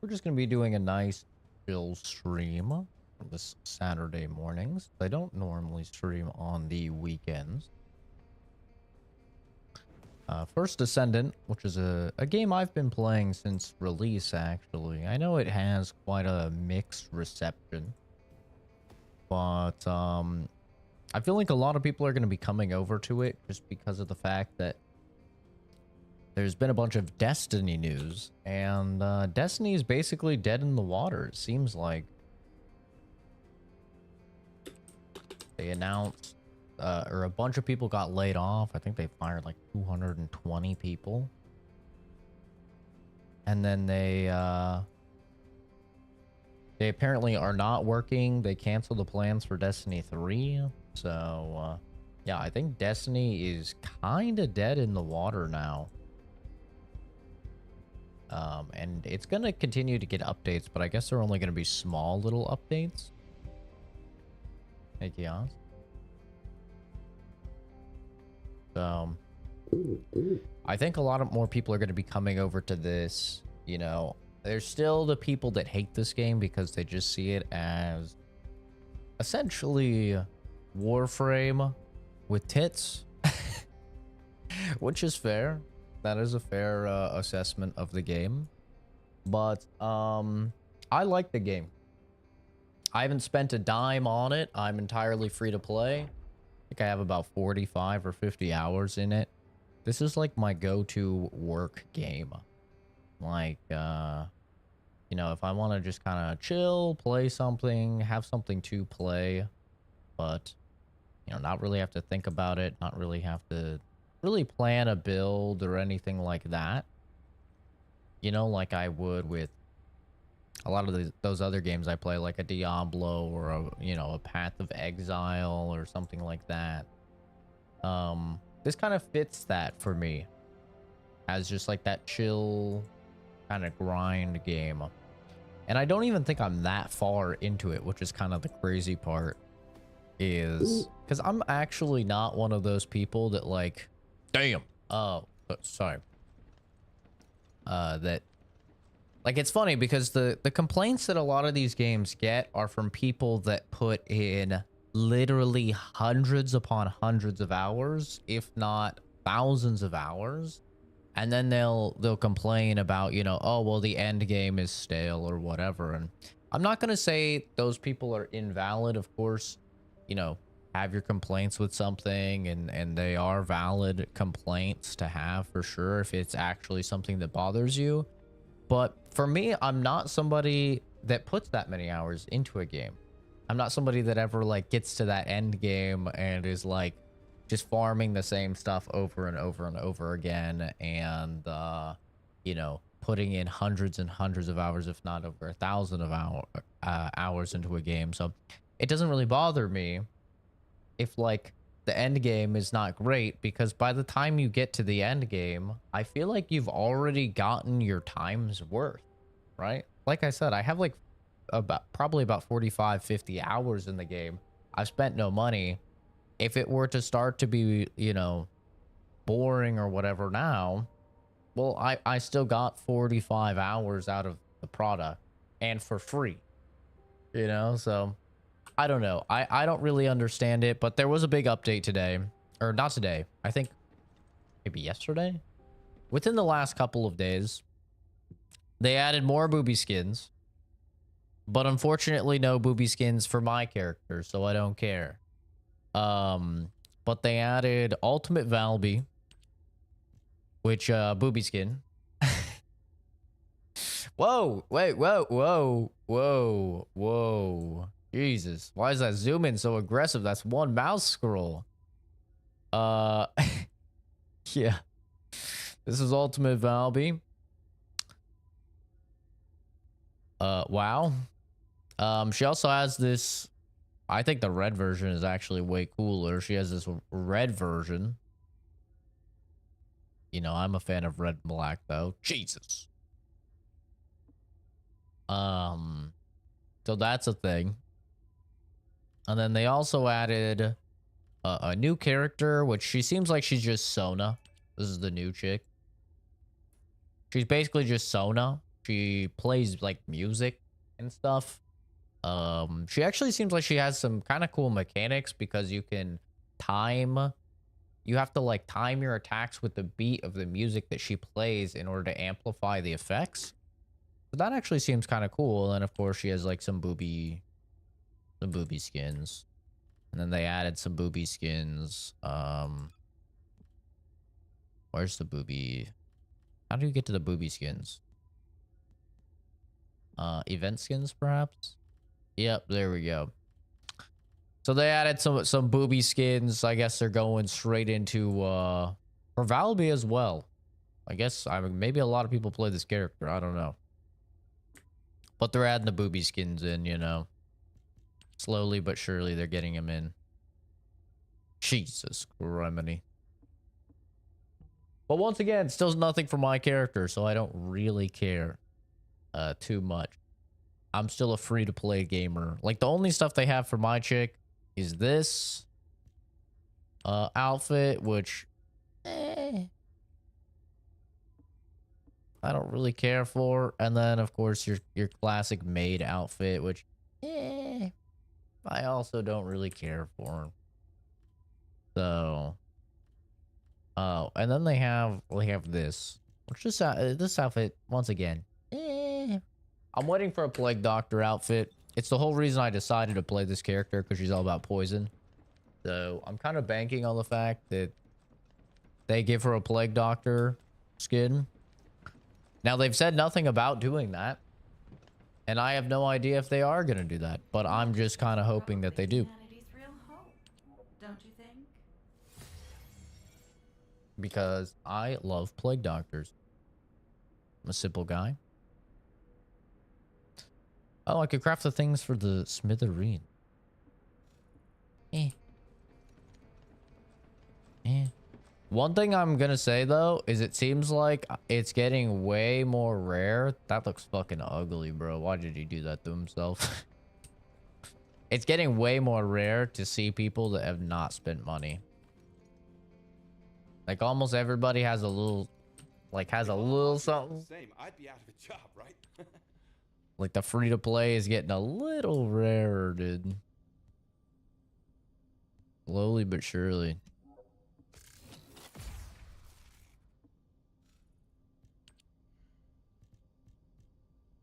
We're just going to be doing a nice chill stream this Saturday mornings. I don't normally stream on the weekends. First Descendant, which is a game I've been playing since release, actually. I know it has quite a mixed reception, but I feel like a lot of people are going to be coming over to it just because of the fact that there's been a bunch of Destiny news, and Destiny is basically dead in the water, it seems like. They announced, or a bunch of people got laid off. I think they fired like 220 people. And then they apparently are not working. They canceled the plans for Destiny 3. So, yeah, I think Destiny is kind of dead in the water now. And it's going to continue to get updates, but I guess they're only going to be small little updates. Hey, Kios. So, I think a lot of more people are going to be coming over to this. You know, there's still the people that hate this game because they just see it as essentially Warframe with tits, which is fair. That is a fair assessment of the game. But I like the game. I haven't spent a dime on it. I'm entirely free to play. I think I have about 45 or 50 hours in it. This is like my go-to work game. Like, you know, if I want to just kind of chill, play something, have something to play, but, you know, not really have to think about it, not really have to really plan a build or anything like that. You know, like I would with a lot of those other games I play, like a Diablo or a, you know, a Path of Exile or something like that. This kind of fits that for me as just like that chill kind of grind game. And I don't even think I'm that far into it, which is kind of the crazy part, is because I'm actually not one of those people that like, damn, sorry. That, like, it's funny because the complaints that a lot of these games get are from people that put in literally hundreds upon hundreds of hours, if not thousands of hours. And then they'll complain about, you know, oh, well, the end game is stale or whatever. And I'm not going to say those people are invalid. Of course, you know, have your complaints with something, and they are valid complaints to have for sure if it's actually something that bothers you. But for me, I'm not somebody that puts that many hours into a game. I'm not somebody that ever like gets to that end game and is like just farming the same stuff over and over and over again, and you know, putting in hundreds and hundreds of hours, if not over 1,000 of hours into a game. So it doesn't really bother me if like the end game is not great, because by the time you get to the end game, I feel like you've already gotten your time's worth, right? Like I said, I have like probably about 45, 50 hours in the game. I've spent no money. If it were to start to be, you know, boring or whatever now, well, I still got 45 hours out of the product and for free, you know? So I don't know. I don't really understand it, but there was a big update today, or not today. I think maybe yesterday. Within the last couple of days, they added more booby skins, but unfortunately no booby skins for my character, so I don't care. But they added Ultimate Valby, which booby skin. Whoa, wait, whoa. Jesus, why is that zoom in so aggressive? That's one mouse scroll. Yeah. This is Ultimate Valby. Wow. She also has this, I think the red version is actually way cooler. She has this red version. You know, I'm a fan of red and black though. Jesus. So that's a thing. And then they also added a new character, which she seems like she's just Sona. This is the new chick. She's basically just Sona. She plays like music and stuff. She actually seems like she has some kind of cool mechanics because you can time. You have to like time your attacks with the beat of the music that she plays in order to amplify the effects. So that actually seems kind of cool. And of course, she has like some booby skins. And then they added some booby skins. Where's the booby? How do you get to the booby skins? Event skins, perhaps? Yep, there we go. So they added some booby skins. I guess they're going straight into for Valby as well. I guess maybe a lot of people play this character. I don't know. But they're adding the booby skins in, you know. Slowly but surely they're getting them in. Jesus criminy. But once again, still nothing for my character, so I don't really care too much. I'm still a free-to-play gamer. Like, the only stuff they have for my chick is this outfit, which I don't really care for. And then, of course, your classic maid outfit, which I also don't really care for. So, oh, and then they have this, which is this outfit once again. I'm waiting for a Plague Doctor outfit. It's the whole reason I decided to play this character, because she's all about poison. So I'm kind of banking on the fact that they give her a Plague Doctor skin. Now, they've said nothing about doing that, and I have no idea if they are going to do that, but I'm just kind of hoping that they do. Don't you think? Because I love Plague Doctors. I'm a simple guy. Oh, I could craft the things for the smithereen. One thing I'm gonna say though is it seems like it's getting way more rare. That looks fucking ugly, bro. Why did he do that to himself? It's getting way more rare to see people that have not spent money. Like almost everybody has a little, something. Same. I'd be out of a job, right? Like the free to play is getting a little rarer, dude. Slowly but surely.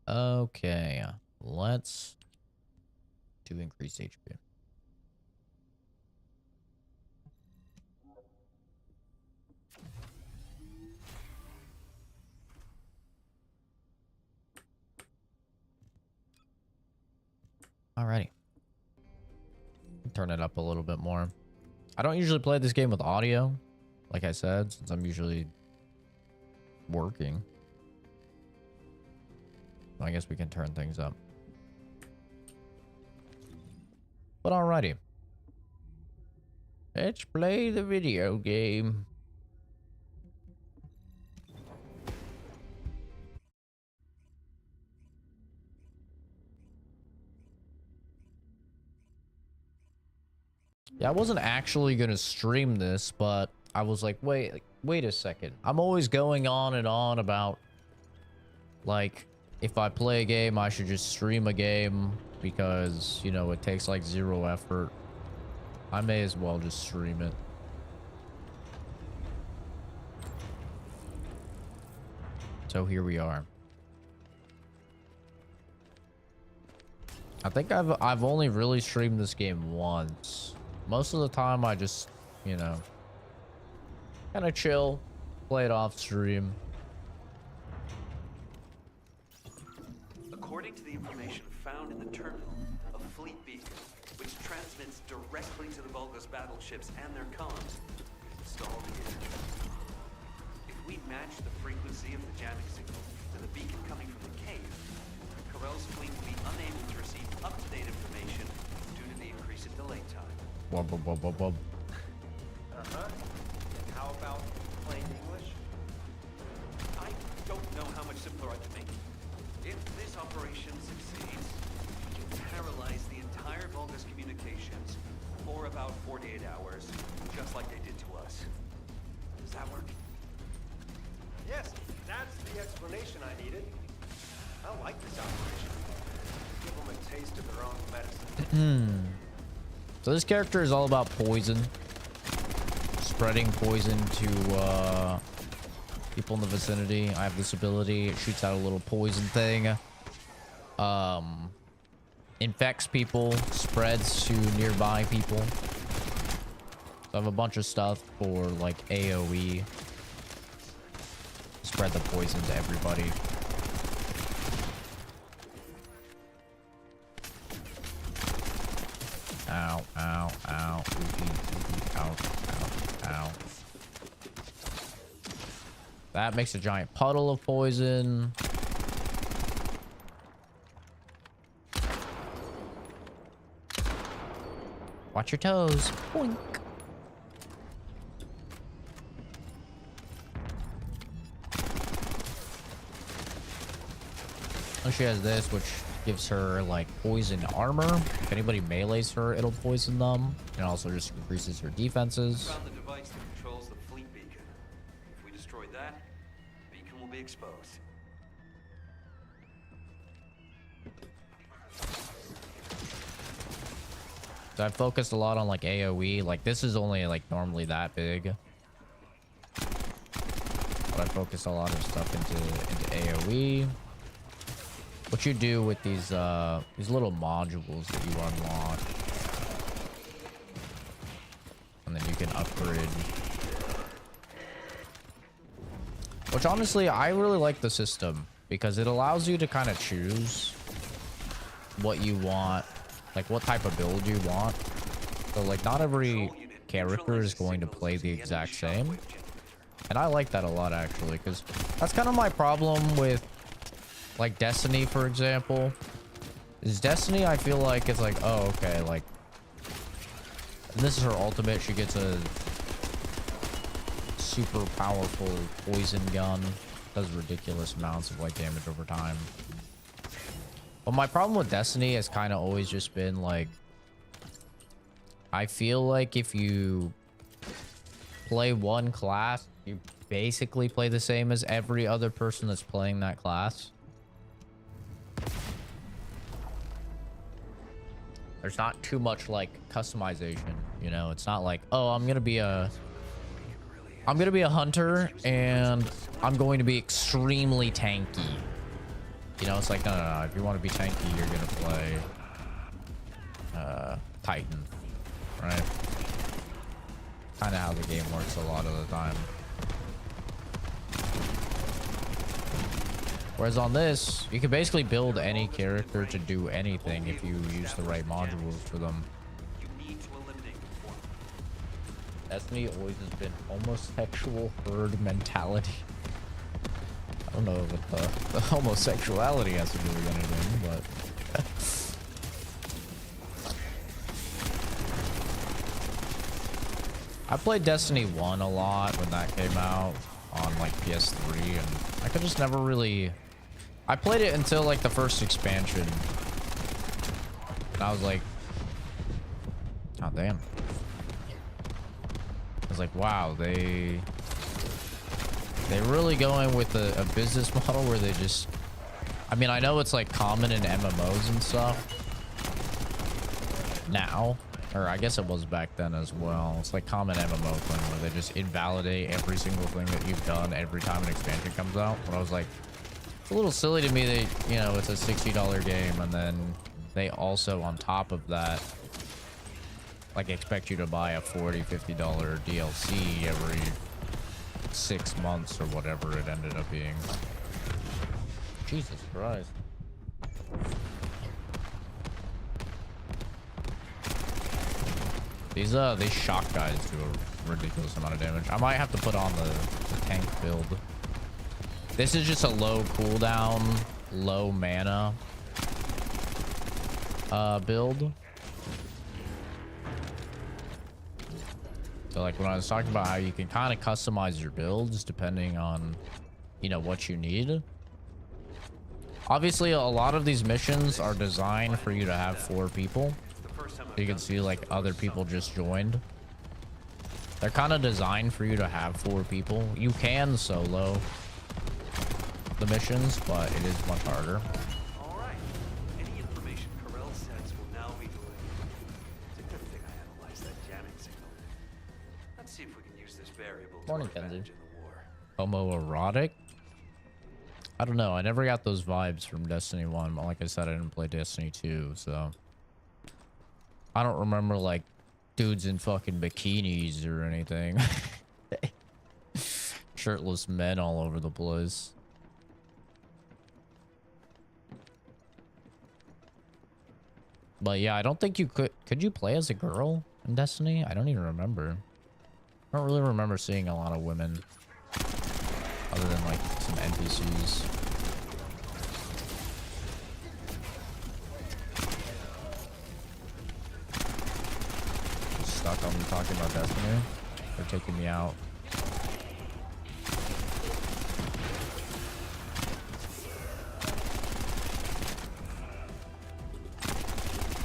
Okay, let's do increase HP. Alrighty. Turn it up a little bit more. I don't usually play this game with audio, like I said, since I'm usually working. I guess we can turn things up. But alrighty. Let's play the video game. Yeah, I wasn't actually gonna stream this, but I was like, wait a second. I'm always going on and on about, like, if I play a game, I should just stream a game because, you know, it takes like 0 effort. I may as well just stream it. So here we are. I think I've only really streamed this game once. Most of the time I just, you know, kind of chill, play it off stream. According to the information found in the terminal, a fleet beacon, which transmits directly to the Vulgus battleships and their comms, is installed here. If we match the frequency of the jamming signal to the beacon coming from the cave, Corell's fleet will be unable to receive up-to-date information due to the increase in delay time. Wub, wub, wub, wub, wub. Uh-huh. And how about plain English? I don't know how much simpler I can make it. If this operation succeeds, we can paralyze the entire Vulgus communications for about 48 hours, just like they did to us. Does that work? Yes, that's the explanation I needed. I like this operation. Give them a taste of their own medicine. So this character is all about poison. Spreading poison to people in the vicinity. I have this ability. It shoots out a little poison thing. Infects people. Spreads to nearby people. So I have a bunch of stuff for like AoE. Spread the poison to everybody. Ow, ow, ow. Oogie, oogie, ow, ow, ow. That makes a giant puddle of poison. Watch your toes. Boink. Oh, she has this, which gives her like poison armor. If anybody melees her, it'll poison them. And also just increases her defenses. Found the device that controls the fleet beacon. If we destroy that, the beacon will be exposed. So I focused a lot on like AoE. Like this is only like normally that big. But I focused a lot of stuff into AoE. What you do with these little modules that you unlock, and then you can upgrade. Which honestly, I really like the system because it allows you to kind of choose what you want, like what type of build you want. So like not every character is going to play the exact same, and I like that a lot actually, because that's kind of my problem with like Destiny, for example. Is Destiny, I feel like it's like, oh, okay, like this is her ultimate. She gets a super powerful poison gun, does ridiculous amounts of like damage over time. But my problem with Destiny has kind of always just been like, I feel like if you play one class, you basically play the same as every other person that's playing that class. There's not too much like customization, you know. It's not like, oh, I'm gonna be a hunter and I'm going to be extremely tanky. You know, it's like, no. If you want to be tanky, you're gonna play Titan, right? Kind of how the game works a lot of the time. Whereas on this, you can basically build any character to do anything if you use the right modules for them. Destiny always has been homosexual herd mentality. I don't know what the homosexuality has to do with anything, but... I played Destiny 1 a lot when that came out on like PS3, and I could just never really... I played it until like the first expansion, and I was like, oh damn. I was like, wow, they're really going with a business model where they just, I mean, I know it's like common in MMOs and stuff now, or I guess it was back then as well. It's like common MMO thing where they just invalidate every single thing that you've done every time an expansion comes out. But I was like, it's a little silly to me that, you know, it's a $60 game and then they also on top of that like expect you to buy a $40-50 DLC every 6 months or whatever it ended up being. Jesus Christ. These shock guys do a ridiculous amount of damage. I might have to put on the tank build. This is just a low cooldown, low mana build. So like when I was talking about how you can kind of customize your builds depending on, you know, what you need. Obviously, a lot of these missions are designed for you to have 4 people. You can see like other people just joined. They're kind of designed for you to have 4 people. You can solo, the missions, but it is much harder. All right. Any information Corell sends will now be delayed. It's a good thing I analyzed that jamming signal. Let's see if we can use this variable to our Morning, Kenzie. advantage in the war. Homoerotic? I don't know. I never got those vibes from Destiny 1. Like I said, I didn't play Destiny 2, so I don't remember like dudes in fucking bikinis or anything. Shirtless men all over the place. But yeah, I don't think you could you play as a girl in Destiny? I don't even remember. I don't really remember seeing a lot of women other than like some NPCs. Stuck on me talking about Destiny. They're taking me out.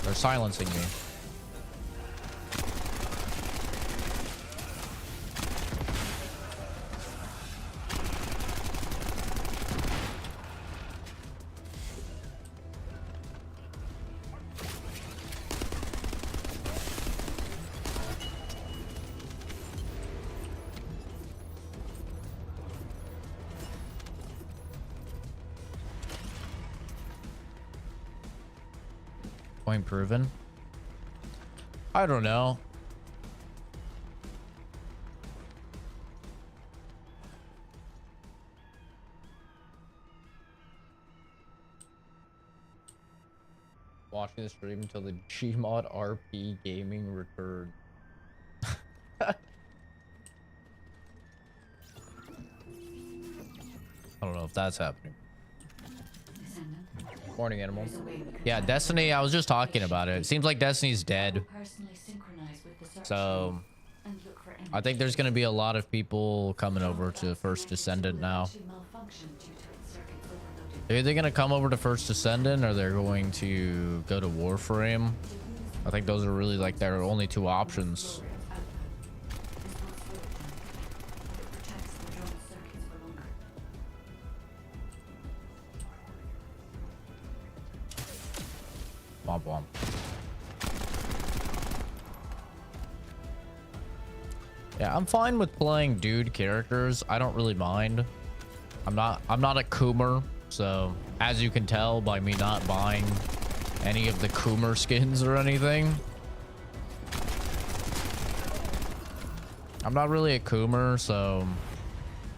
They're silencing me. Point proven. I don't know. Watching the stream until the Gmod RP gaming return. I don't know if that's happening. Morning, animal. Yeah, Destiny, I was just talking about it. It seems like Destiny's dead. So I think there's going to be a lot of people coming over to First Descendant now. They're either going to come over to First Descendant or they're going to go to Warframe. I think those are really like their only two options. Womp womp. Yeah, I'm fine with playing dude characters. I don't really mind. I'm not a Coomer, so as you can tell by me not buying any of the Coomer skins or anything. I'm not really a Coomer, so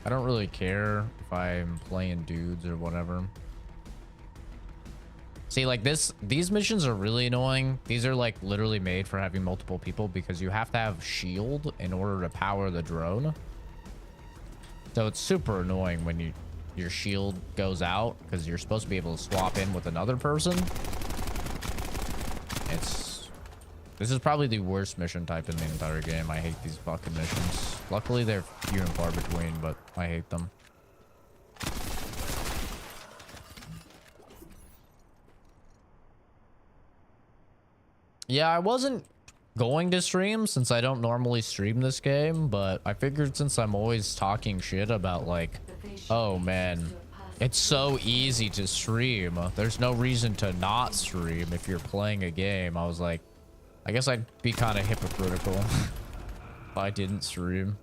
I don't really care if I'm playing dudes or whatever. See, like these missions are really annoying. These are like literally made for having multiple people because you have to have shield in order to power the drone. So it's super annoying when your shield goes out because you're supposed to be able to swap in with another person. This is probably the worst mission type in the entire game. I hate these fucking missions. Luckily, they're few and far between, but I hate them. Yeah, I wasn't going to stream since I don't normally stream this game, but I figured since I'm always talking shit about like, oh man, it's so easy to stream. There's no reason to not stream if you're playing a game. I was like, I guess I'd be kind of hypocritical if I didn't stream.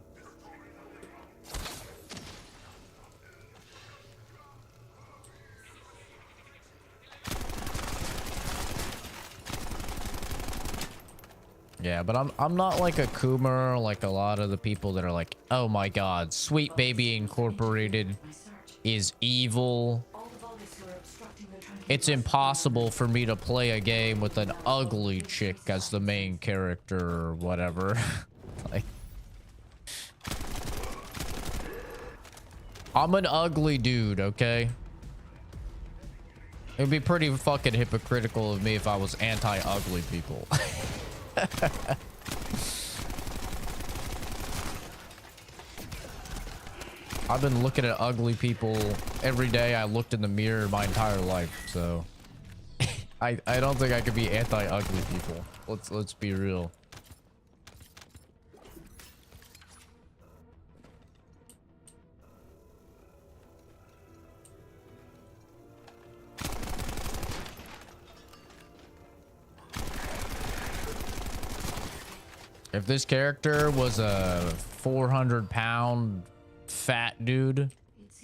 Yeah, but I'm not like a Coomer like a lot of the people that are like, oh my god, Sweet Baby Incorporated is evil. It's impossible for me to play a game with an ugly chick as the main character or whatever. Like, I'm an ugly dude, okay? It'd be pretty fucking hypocritical of me if I was anti-ugly people. I've been looking at ugly people every day I looked in the mirror my entire life, so I don't think I could be anti-ugly people. Let's be real. If this character was a 400-pound fat dude,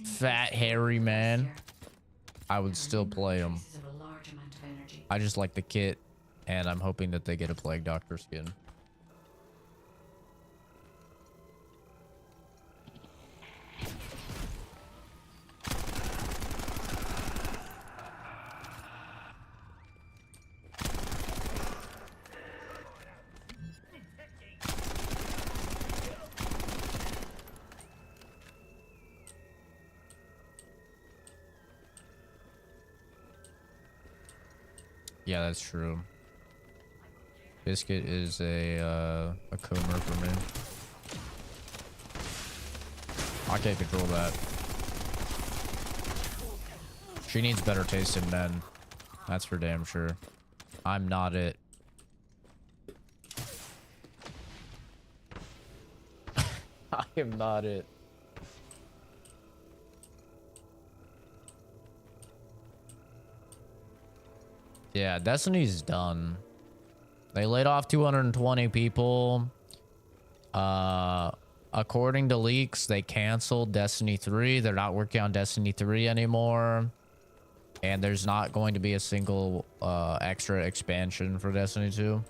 fat hairy man, I would still play him. I just like the kit, and I'm hoping that they get a Plague Doctor skin. Yeah, that's true. Biscuit is a coomer for me. I can't control that. She needs better taste in men. That's for damn sure. I'm not it. I am not it. Yeah, Destiny's done. They laid off 220 people. According to leaks, they canceled Destiny 3. They're not working on Destiny 3 anymore. And there's not going to be a single extra expansion for Destiny 2.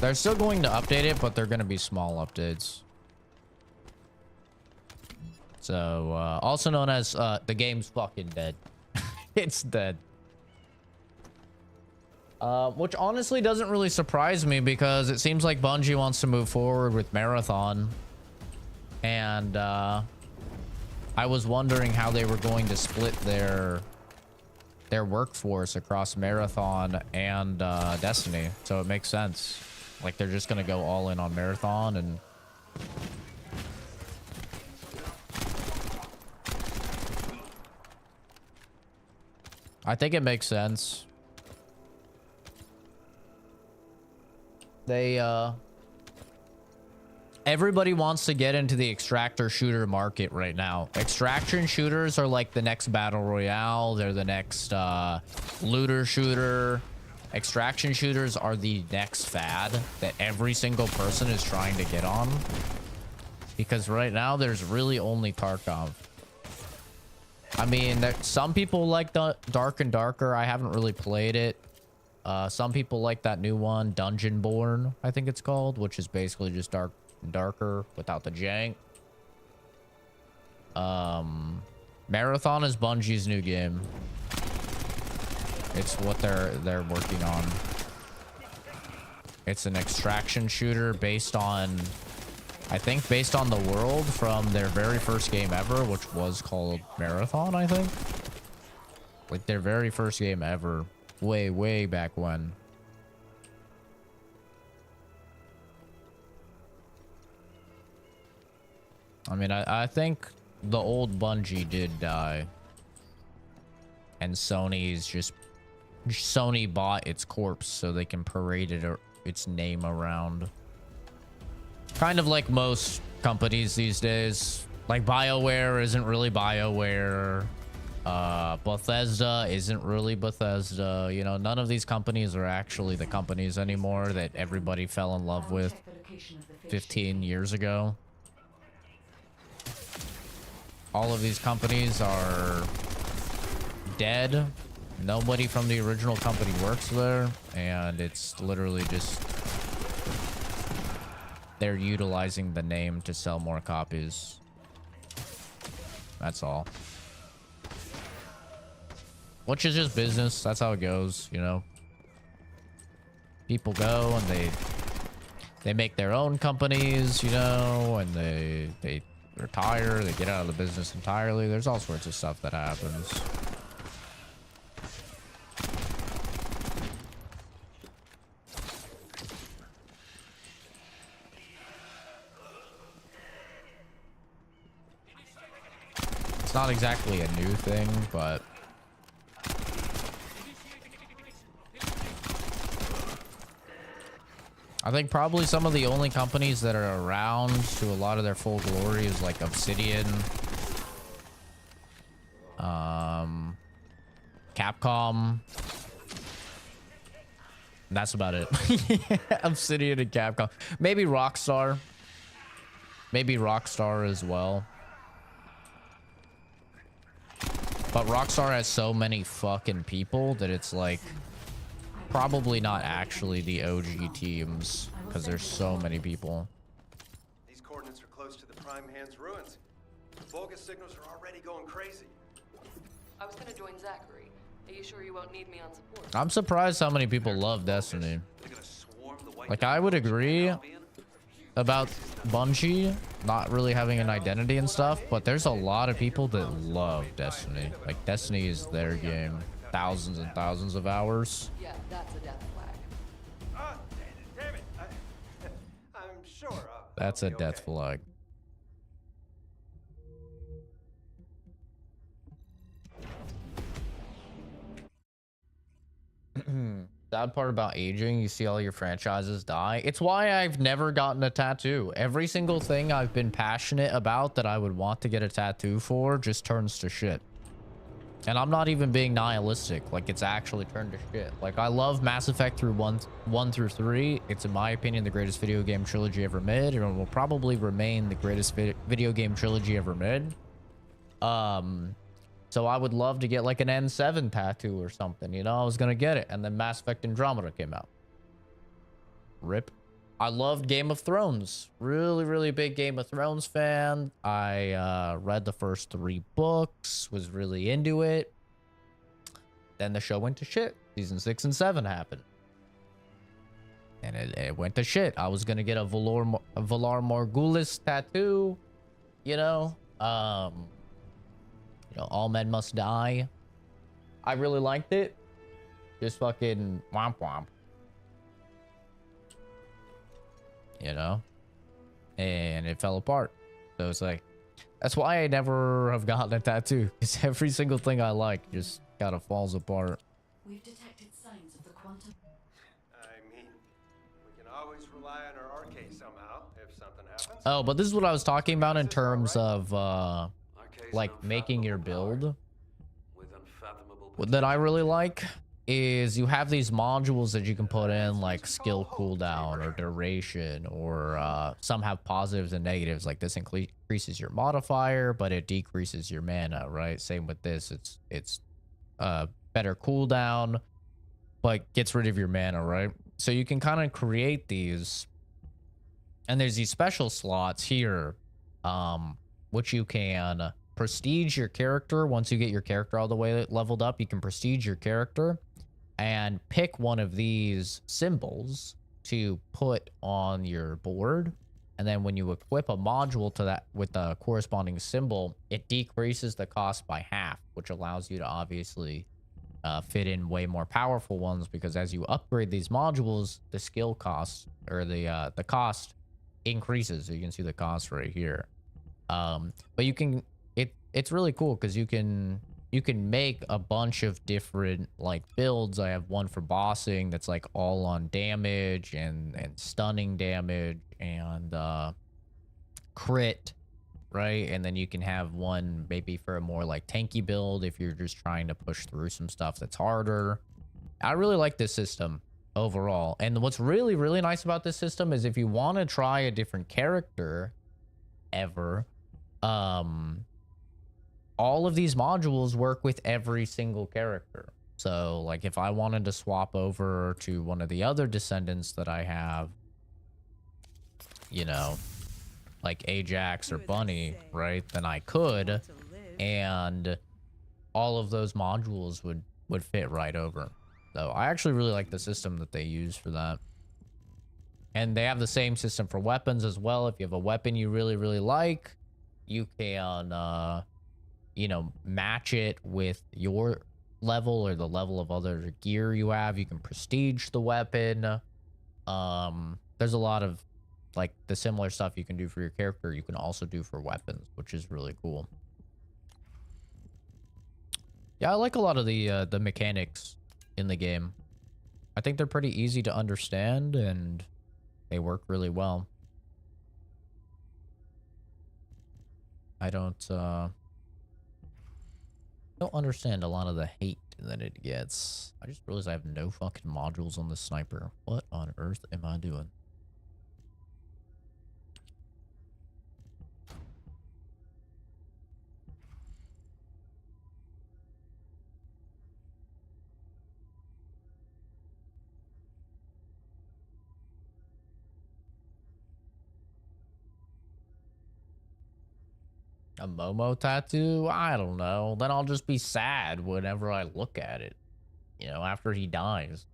They're still going to update it, but they're going to be small updates. So, also known as the game's fucking dead. It's dead. Which honestly doesn't really surprise me because it seems like Bungie wants to move forward with Marathon. And I was wondering how they were going to split their workforce across Marathon and Destiny. So it makes sense. Like they're just gonna go all in on Marathon and I think it makes sense. They everybody wants to get into the extractor shooter market right now. Extraction shooters are like the next battle royale. They're the next looter shooter. Extraction shooters are the next fad that every single person is trying to get on. Because right now there's really only Tarkov. I mean, some people like the Dark and Darker. I haven't really played it. Some people like that new one, Dungeonborn, I think it's called, which is basically just darker without the jank. Marathon is Bungie's new game. It's what they're working on. It's an extraction shooter based on, I think, based on the world from their very first game ever, which was called Marathon, I think. Like their very first game ever, way back when. I mean, I think the old Bungie did die. And Sony bought its corpse so they can parade its name around. Kind of like most companies these days. Like BioWare isn't really BioWare. Bethesda isn't really Bethesda. You know, none of these companies are actually the companies anymore that everybody fell in love with 15 years ago. All of these companies are dead. Nobody from the original company works there, and it's literally just they're utilizing the name to sell more copies. That's all. Which is just business. That's how it goes, you know. People go and they make their own companies, you know, and they retire, they get out of the business entirely. There's all sorts of stuff that happens. It's not exactly a new thing, but I think probably some of the only companies that are around to a lot of their full glory is like Obsidian, Capcom. That's about it. Yeah, Obsidian and Capcom. Maybe Rockstar. Maybe Rockstar as well. But Rockstar has so many fucking people that it's like probably not actually the OG teams because there's so many people. These coordinates are close to the Prime Hand's ruins. Volga signals are already going crazy. I was gonna join Zachary. Are you sure you won't need me on support? I'm surprised how many people love Destiny. They're gonna swarm the White Like, I would Devils agree and Albion. about Bungie not really having an identity and stuff, but there's a lot of people that love Destiny. Like, Destiny is their game. Thousands and thousands of hours. Yeah, that's a death flag. Ah, damn it. I'm sure. That's I'll a be death okay. flag. Sad part about aging, you see all your franchises die. It's why I've never gotten a tattoo. Every single thing I've been passionate about that I would want to get a tattoo for just turns to shit. And I'm not even being nihilistic. Like, it's actually turned to shit. Like, I love Mass Effect through 1 through 3. It's, in my opinion, the greatest video game trilogy ever made, and will probably remain the greatest video game trilogy ever made. So I would love to get like an N7 tattoo or something, you know? I was gonna get it, and then Mass Effect Andromeda came out. RIP. I loved Game of Thrones. Really, really big Game of Thrones fan. I read the first 3 books, was really into it. Then the show went to shit. Season 6 and 7 happened. And it went to shit. I was gonna get a Valar Morghulis tattoo, you know? You know, all men must die. I really liked it. Just fucking womp womp. You know? And it fell apart. So it's like, that's why I never have gotten a tattoo. Because every single thing I like just kind of falls apart. We've detected signs of the quantum. I mean, we can always rely on our arcade somehow if something happens. Oh, but this is what I was talking about in terms of, Arcade's like, an making your unfathomable build. power with unfathomable What that I potential. really like is you have these modules that you can put in, like skill cooldown or duration, or some have positives and negatives. Like, this increases your modifier, but it decreases your mana, right? Same with this. It's better cooldown, but gets rid of your mana, right? So you can kind of create these, and there's these special slots here, which you can prestige your character. Once you get your character all the way leveled up, you can prestige your character and pick one of these symbols to put on your board. And then when you equip a module to that with the corresponding symbol, it decreases the cost by half, which allows you to obviously fit in way more powerful ones, because as you upgrade these modules, the skill cost, or the cost increases. So you can see the cost right here. But you can, it's really cool because you can make a bunch of different like builds. I have one for bossing that's like all on damage and stunning damage and crit, right? And then you can have one maybe for a more like tanky build if you're just trying to push through some stuff that's harder. I really like this system overall. And what's really, really nice about this system is if you want to try a different character ever, all of these modules work with every single character. So like if I wanted to swap over to one of the other Descendants that I have, you know, like Ajax or Bunny, right, then I could, and all of those modules would fit right over. So I actually really like the system that they use for that. And they have the same system for weapons as well. If you have a weapon you really, really like, you can you know, match it with your level or the level of other gear you have. You can prestige the weapon. There's a lot of like the similar stuff you can do for your character, you can also do for weapons, which is really cool. Yeah, I like a lot of the mechanics in the game. I think they're pretty easy to understand, and They work really well. I don't understand a lot of the hate that it gets. I just realized I have no fucking modules on the sniper. What on earth am I doing? A Momo tattoo? I don't know. Then I'll just be sad whenever I look at it. You know, after he dies.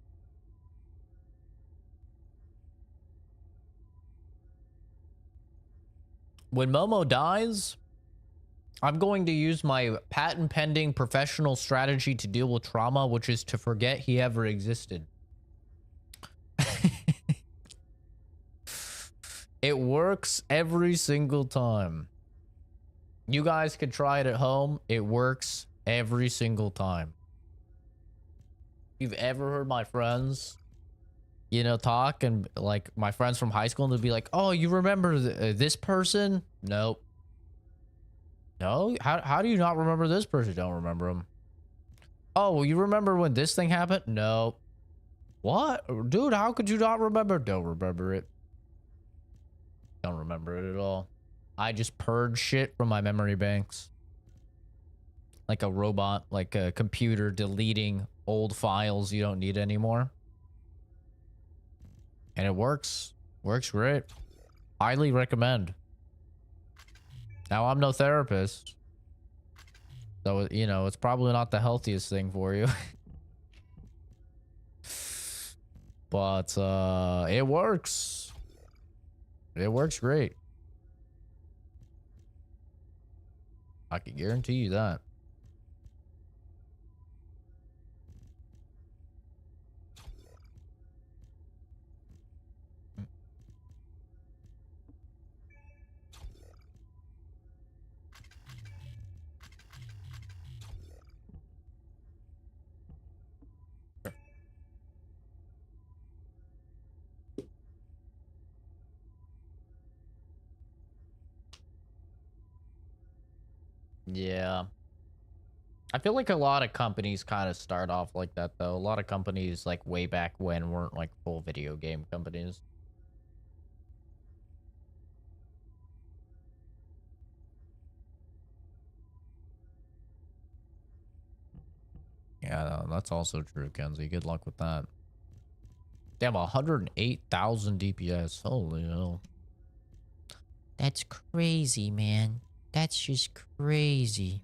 When Momo dies, I'm going to use my patent pending professional strategy to deal with trauma, which is to forget he ever existed. It works every single time. You guys could try it at home. It works every single time. If you've ever heard my friends, you know, talk, and like my friends from high school, and they'll be like, oh, you remember this person? Nope. No? How do you not remember this person? Don't remember him. Oh, well, you remember when this thing happened? Nope. What? Dude, how could you not remember? Don't remember it. Don't remember it at all. I just purge shit from my memory banks. Like a robot, like a computer deleting old files you don't need anymore. And it works. Works great. Highly recommend. Now, I'm no therapist. So, you know, it's probably not the healthiest thing for you. But, it works. It works great. I can guarantee you that. Yeah. I feel like a lot of companies kind of start off like that, though. A lot of companies, like, way back when weren't, like, full video game companies. Yeah, no, that's also true, Kenzie. Good luck with that. Damn, 108,000 DPS. Holy hell. That's crazy, man. That's just crazy.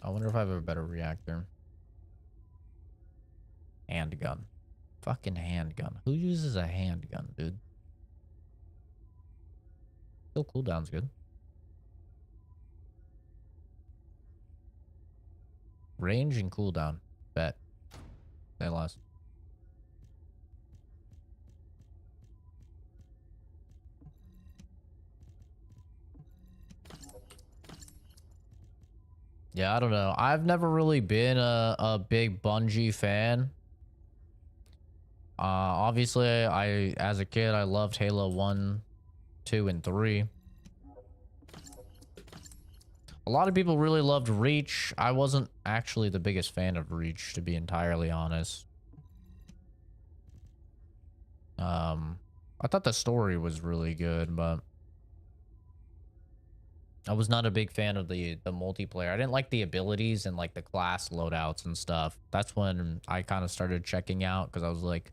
I wonder if I have a better reactor. Handgun. Fucking handgun. Who uses a handgun, dude? Still cooldown's good. Range and cooldown. Bet. They lost. Yeah, I don't know. I've never really been a big Bungie fan. Obviously, as a kid, I loved Halo 1, 2, and 3. A lot of people really loved Reach. I wasn't actually the biggest fan of Reach, to be entirely honest. I thought the story was really good, but I was not a big fan of the multiplayer. I didn't like the abilities and like the class loadouts and stuff. That's when I kind of started checking out, because I was like,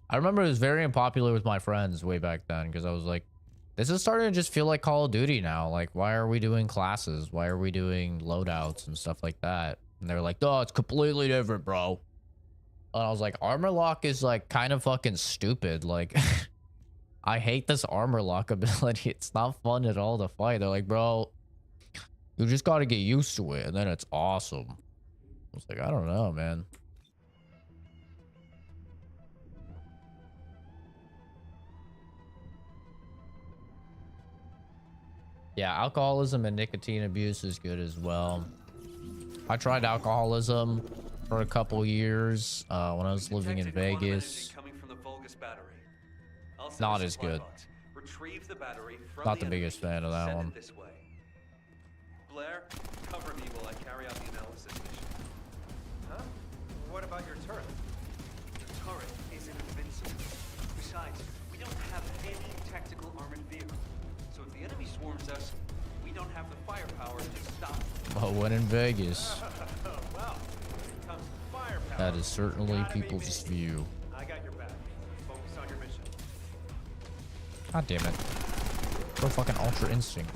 I remember it was very unpopular with my friends way back then, because I was like, this is starting to just feel like Call of Duty now. Like, why are we doing classes? Why are we doing loadouts and stuff like that? And they're like, oh, it's completely different, bro. And I was like, armor lock is like kind of fucking stupid. Like, I hate this armor lock ability. It's not fun at all to fight. They're like, bro, you just got to get used to it, and then it's awesome. I was like, I don't know, man. Yeah, alcoholism and nicotine abuse is good as well. I tried alcoholism for a couple years when I was living in Vegas. Coming from the Vulgus battery. I'll send Not a as supply good. box. Retrieve the battery from Not the enemy biggest fan of that and send one. it this way. Blair, cover me while I carry out the analysis mission. Huh? What about your turret? The turret isn't invincible. Besides, we don't have any tactical armored vehicle. So if the enemy swarms us, we don't have the firepower to stop them. But when in Vegas, Well, here comes firepower. that is certainly Gotta be people's me. view. I got your back. Focus on your mission. God damn it. Go fucking Ultra Instinct.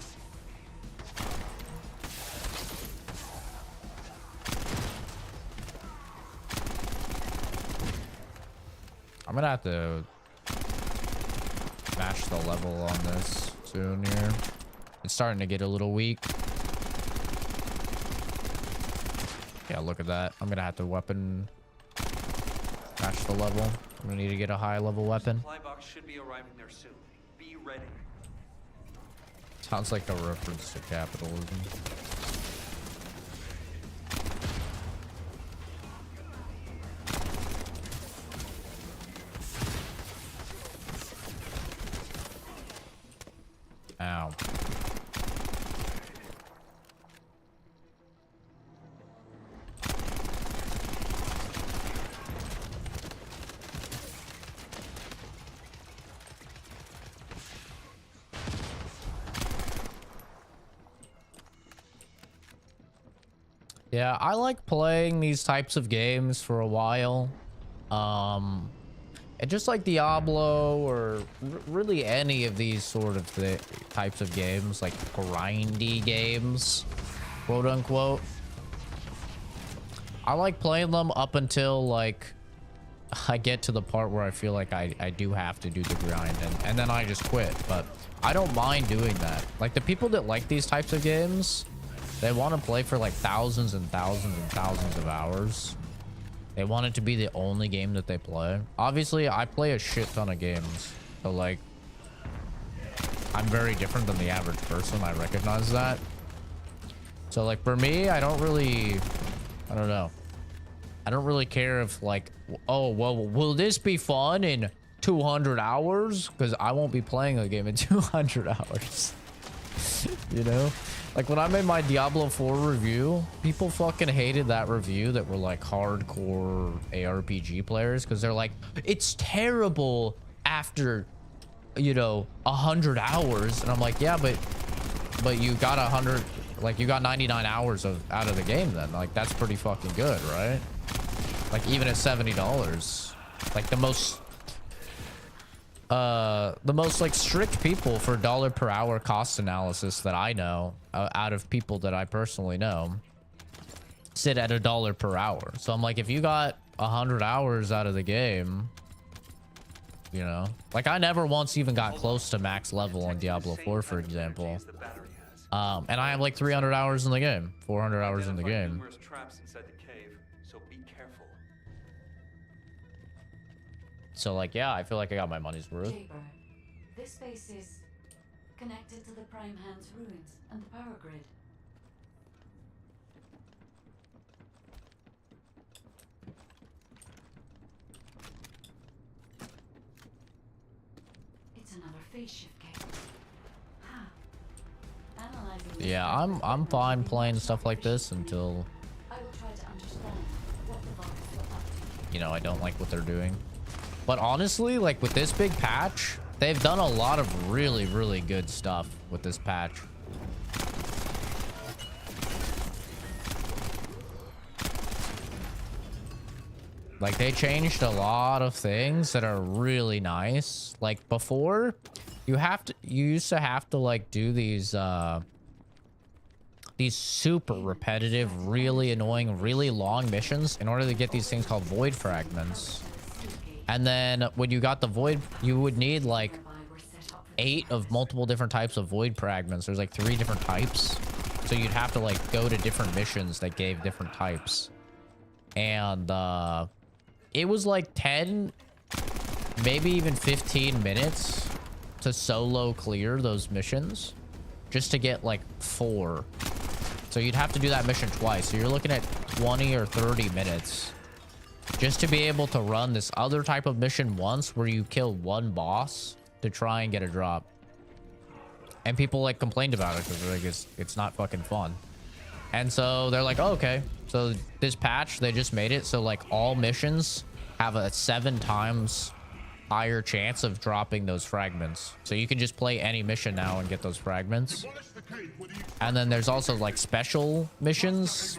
I'm gonna have to match the level on this soon here. It's starting to get a little weak. Yeah, look at that. I'm gonna have to weapon match the level. I'm gonna need to get a high level weapon. Supply box should be arriving there soon. Be ready. Sounds like a reference to capitalism. Ow. Yeah, I like playing these types of games for a while. And just like Diablo or really any of these sort of types of games, like grindy games, quote unquote. I like playing them up until like I get to the part where I feel like I do have to do the grind and then I just quit. But I don't mind doing that. Like the people that like these types of games, they want to play for like thousands and thousands and thousands of hours. They want it to be the only game that they play. Obviously, I play a shit ton of games. So like, I'm very different than the average person. I recognize that. So like for me, I don't know. I don't really care if like, oh, well, will this be fun in 200 hours? Because I won't be playing a game in 200 hours. You know? Like when I made my Diablo 4 review, people fucking hated that review that were like hardcore ARPG players because they're like, it's terrible after, you know, 100 hours. And I'm like, yeah, but you got 100, like you got 99 hours out of the game then. Like that's pretty fucking good, right? Like even at $70, like the most like strict people for dollar per hour cost analysis that I know out of people that I personally know sit at $1 per hour. So I'm like, if you got 100 hours out of the game, you know, like I never once even got close to max level on Diablo 4, for example. And I have like 300 hours in the game, 400 hours in the game. So like, yeah, I feel like I got my money's worth. Jaber, this base is connected to the Prime Hands ruins and the power grid. It's another phase shift gate. Huh. Analyzing this Yeah, I'm fine playing stuff like this until, I will try to understand what the Vulgus are up to. you know, I don't like what they're doing. But honestly, like with this big patch, they've done a lot of really, really good stuff with this patch. Like they changed a lot of things that are really nice. Like before, you used to have to like do these super repetitive, really annoying, really long missions in order to get these things called void fragments. And then when you got the void, you would need like 8 of multiple different types of void fragments. There's like 3 different types. So you'd have to like go to different missions that gave different types. And it was like 10, maybe even 15 minutes to solo clear those missions. just to get like 4. So you'd have to do that mission twice. So you're looking at 20 or 30 minutes just to be able to run this other type of mission once where you kill one boss to try and get a drop. And people like complained about it because they're like, it's not fucking fun. And so they're like, oh, okay. So this patch, they just made it so like all missions have a 7 times higher chance of dropping those fragments. So you can just play any mission now and get those fragments. And then there's also like special missions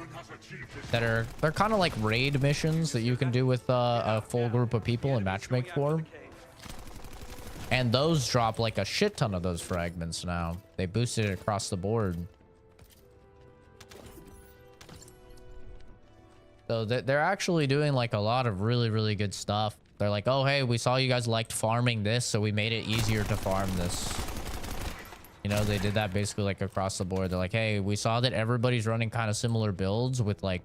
that they're kind of like raid missions that you can do with a full group of people and matchmake for. And those drop like a shit ton of those fragments now. They boosted it across the board. So they're actually doing like a lot of really, really good stuff. They're like, oh, hey, we saw you guys liked farming this, so we made it easier to farm this. You know, they did that basically like across the board. They're like, hey, we saw that everybody's running kind of similar builds with like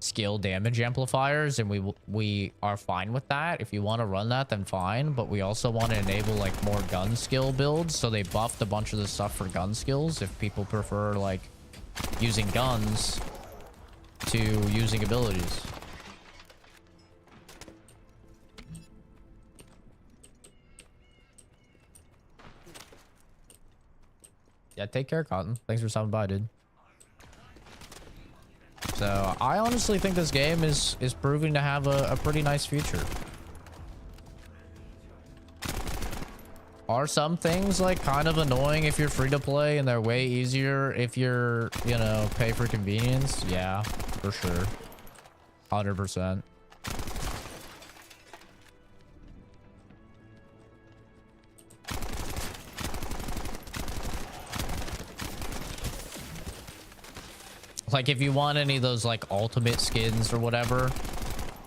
skill damage amplifiers, and we are fine with that. If you want to run that, then fine. But we also want to enable like more gun skill builds. So they buffed a bunch of the stuff for gun skills if people prefer like using guns to using abilities. Yeah, take care, Cotton. Thanks for stopping by, dude. So I honestly think this game is proving to have a pretty nice future. Are some things like kind of annoying if you're free to play, and they're way easier if you're, you know, pay for convenience? Yeah, for sure. 100%. Like if you want any of those like ultimate skins or whatever,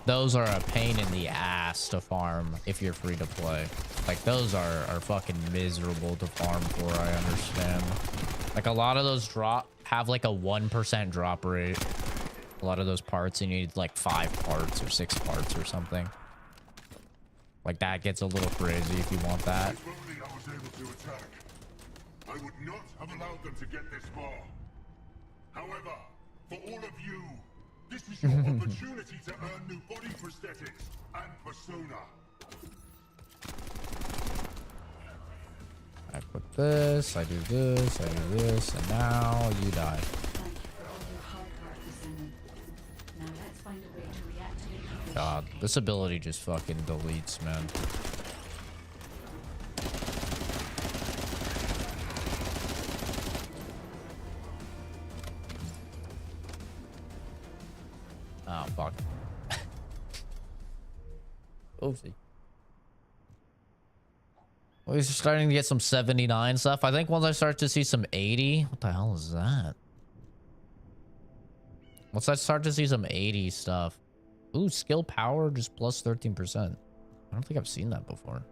those are a pain in the ass to farm if you're free to play. Like those are fucking miserable to farm for, I understand. Like a lot of those have like a 1% drop rate. A lot of those parts, you need like 5 parts or 6 parts or something. Like that gets a little crazy if you want that. If only I was able to attack, I would not have allowed them to get this far. However, for all of you, this is your opportunity to earn new body prosthetics and persona. I put this, I do this, I do this, and now you die. Thank you for all your hard work, Descendant. Now let's find a way to reactivate the God, this ability just fucking deletes, man. Oh, fuck. Oopsie. We're starting to get some 79 stuff. I think once I start to see some 80... What the hell is that? Once I start to see some 80 stuff... Ooh, skill power just plus 13%. I don't think I've seen that before.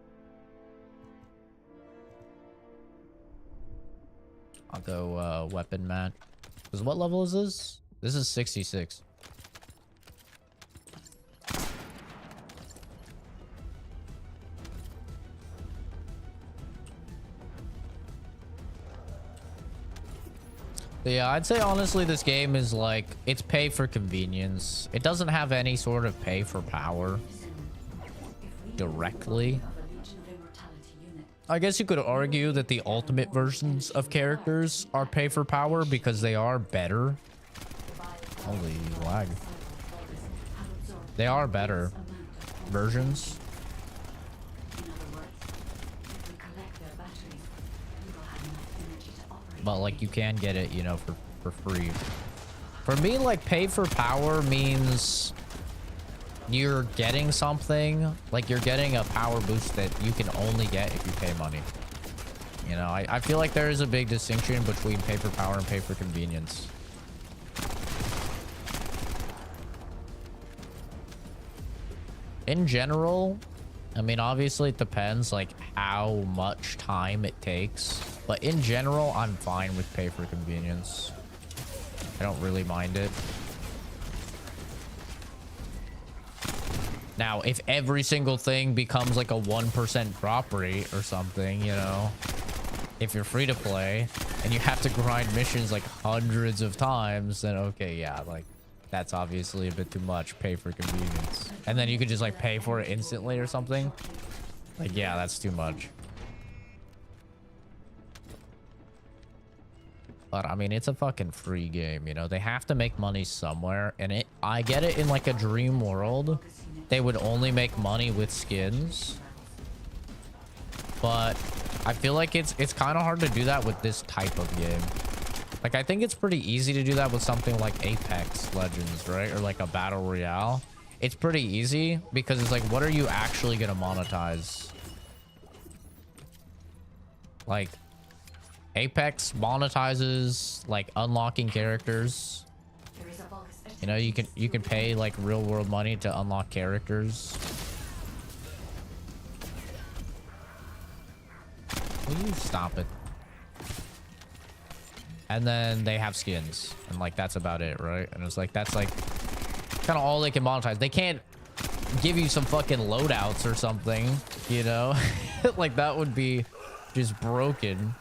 I'll go weapon match. Because what level is this? This is 66. Yeah, I'd say honestly this game is like, it's pay for convenience. It doesn't have any sort of pay for power directly. I guess you could argue that the ultimate versions of characters are pay for power because they are better. Holy lag. They are better versions. But like you can get it, you know, for free. For me, like pay for power means you're getting something, like you're getting a power boost that you can only get if you pay money. You know, I feel like there is a big distinction between pay for power and pay for convenience. In general, I mean, obviously it depends like how much time it takes, but in general, I'm fine with pay for convenience. I don't really mind it. Now, if every single thing becomes like a 1% drop rate or something, you know, If you're free to play and you have to grind missions like hundreds of times, then okay, yeah, like that's obviously a bit too much. Pay for convenience. And then you could just like pay for it instantly or something. Like, yeah, that's too much. But I mean, it's a fucking free game, you know? They have to make money somewhere. And I get it, in like a dream world, they would only make money with skins. But I feel like it's kind of hard to do that with this type of game. Like, I think it's pretty easy to do that with something like Apex Legends, right? Or like a Battle Royale. It's pretty easy because it's like, what are you actually going to monetize? Like, Apex monetizes like unlocking characters. You know, you can pay like real world money to unlock characters. Will you stop it? And then they have skins, and like that's about it, right? And it's like that's like kind of all they can monetize. They can't give you some fucking loadouts or something, you know? Like that would be just broken.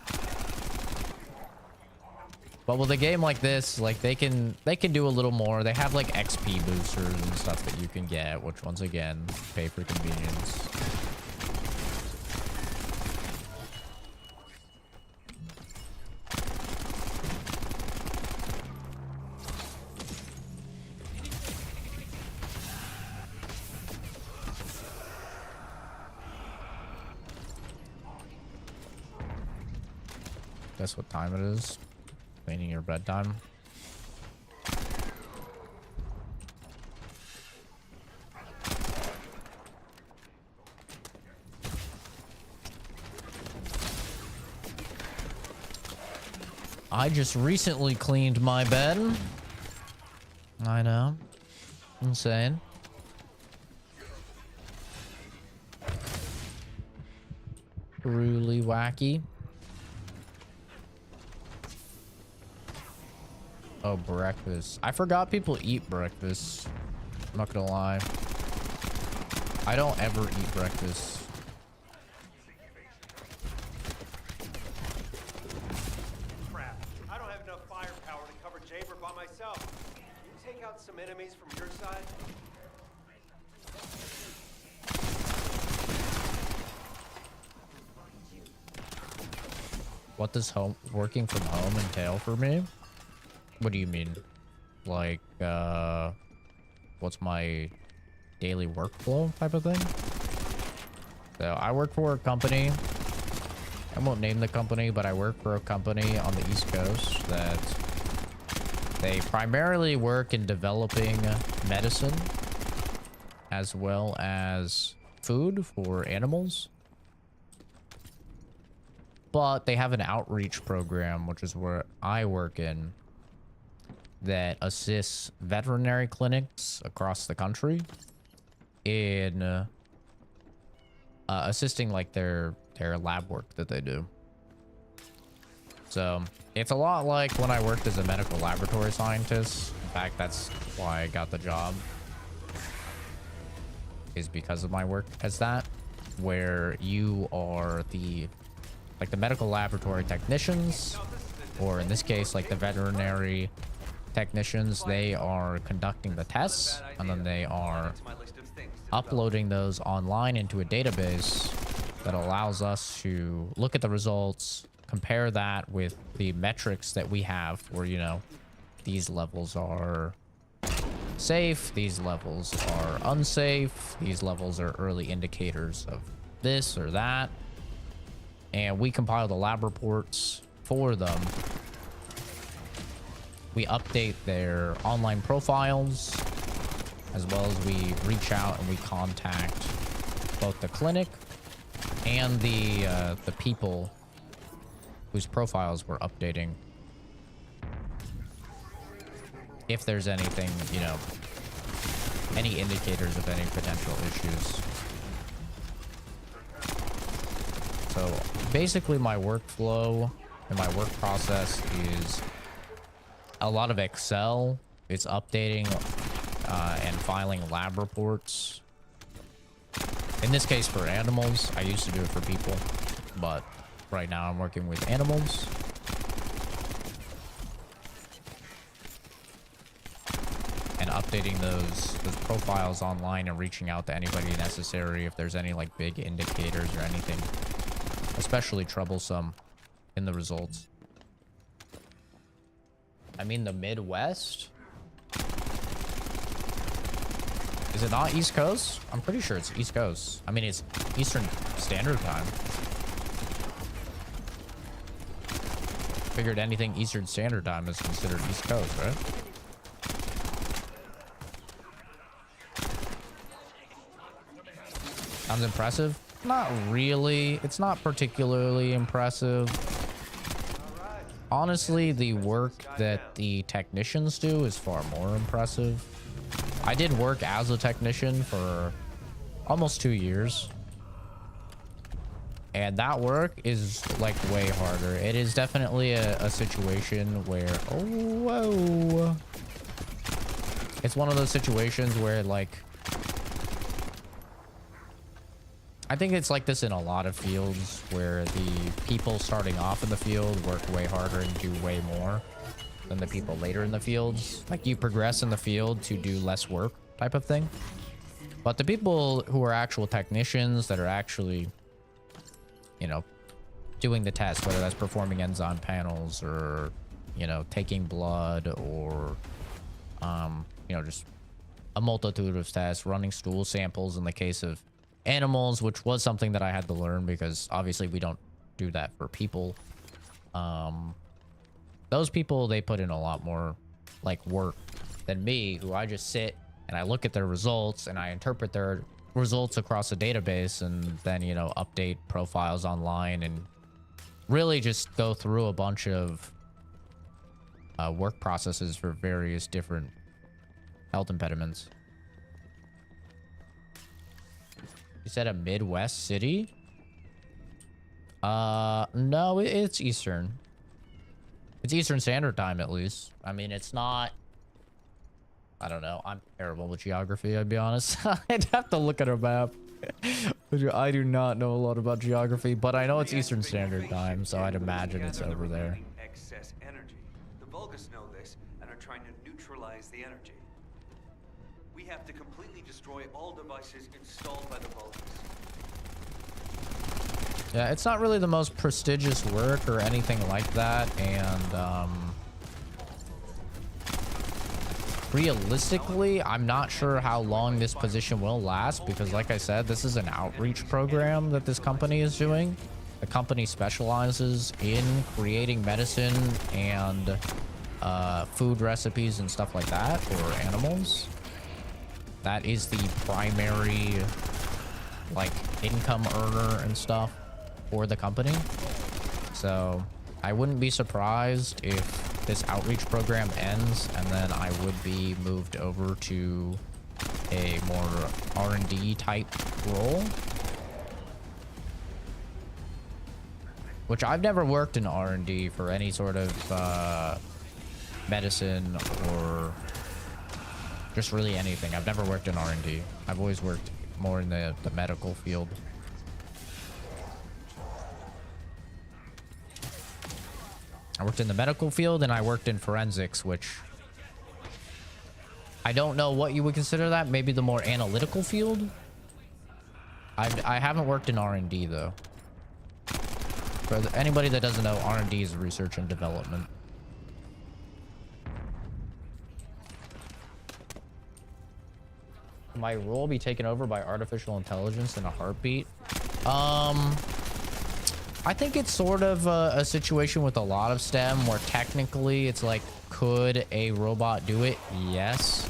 But with a game like this, like they can do a little more. They have like XP boosters and stuff that you can get, which once again, pay for convenience. Guess what time it is? Cleaning your bedtime. I just recently cleaned my bed. I know. Insane. Truly wacky. Oh, breakfast. I forgot people eat breakfast. I'm not gonna lie. I don't ever eat breakfast. Crap. I don't have enough firepower to cover Chamber by myself. Can you take out some enemies from your side? What does working from home entail for me? What do you mean? Like, what's my daily workflow type of thing? So I work for a company. I won't name the company, but I work for a company on the East Coast that they primarily work in developing medicine as well as food for animals. But they have an outreach program, which is where I work in, that assists veterinary clinics across the country in assisting like their lab work that they do. So it's a lot like when I worked as a medical laboratory scientist. In fact, that's why I got the job, is because of my work as that, where you are the medical laboratory technicians, or in this case like the veterinary technicians. They are conducting the tests, and then they are uploading those online into a database that allows us to look at the results, compare that with the metrics that we have, where, you know, these levels are safe, these levels are unsafe, these levels are early indicators of this or that, and we compile the lab reports for them. We update their online profiles, as well as we reach out and we contact both the clinic and the people whose profiles we're updating, if there's anything, you know, any indicators of any potential issues. So basically my workflow and my work process is a lot of Excel. It's updating and filing lab reports. In this case for animals. I used to do it for people, but right now I'm working with animals. And updating those profiles online and reaching out to anybody necessary if there's any like big indicators or anything especially troublesome in the results. I mean, the Midwest? Is it not East Coast? I'm pretty sure it's East Coast. I mean, it's Eastern Standard Time. Figured anything Eastern Standard Time is considered East Coast, right? Sounds impressive? Not really. It's not particularly impressive. Honestly, the work that the technicians do is far more impressive. I did work as a technician for almost 2 years. And that work is like way harder. It is definitely a situation where, oh, whoa. It's one of those situations where like, I think it's like this in a lot of fields where the people starting off in the field work way harder and do way more than the people later in the fields. Like you progress in the field to do less work type of thing. But the people who are actual technicians that are actually, you know, doing the test, whether that's performing enzyme panels or, you know, taking blood or, you know, just a multitude of tests, running stool samples in the case of animals, which was something that I had to learn because obviously we don't do that for people. Those people, they put in a lot more like work than me, who I just sit and I look at their results and I interpret their results across a database and then, you know, update profiles online and really just go through a bunch of work processes for various different health impediments. You said a Midwest city? No, it's Eastern. It's Eastern Standard Time, at least. I mean, it's not... I don't know. I'm terrible with geography, I'd be honest. I'd have to look at a map. I do not know a lot about geography, but I know it's Eastern Standard Time, so I'd imagine it's over there. Excess energy. The Vulgus know this and are trying to neutralize the energy. We have to completely destroy all devices installed by the Vulgus. Yeah, it's not really the most prestigious work or anything like that, and realistically, I'm not sure how long this position will last because, like I said, this is an outreach program that this company is doing. The company specializes in creating medicine and food recipes and stuff like that for animals. That is the primary, like, income earner and stuff for the company. So I wouldn't be surprised if this outreach program ends and then I would be moved over to a more R&D type role. Which I've never worked in R&D for any sort of medicine or just really anything. I've never worked in R&D. I've always worked more in the medical field. I worked in the medical field and I worked in forensics, which I don't know what you would consider that. Maybe the more analytical field. I haven't worked in R&D though. For anybody that doesn't know, R&D is research and development. My role be taken over by artificial intelligence in a heartbeat. I think it's sort of a situation with a lot of STEM where technically it's like, could a robot do it? Yes.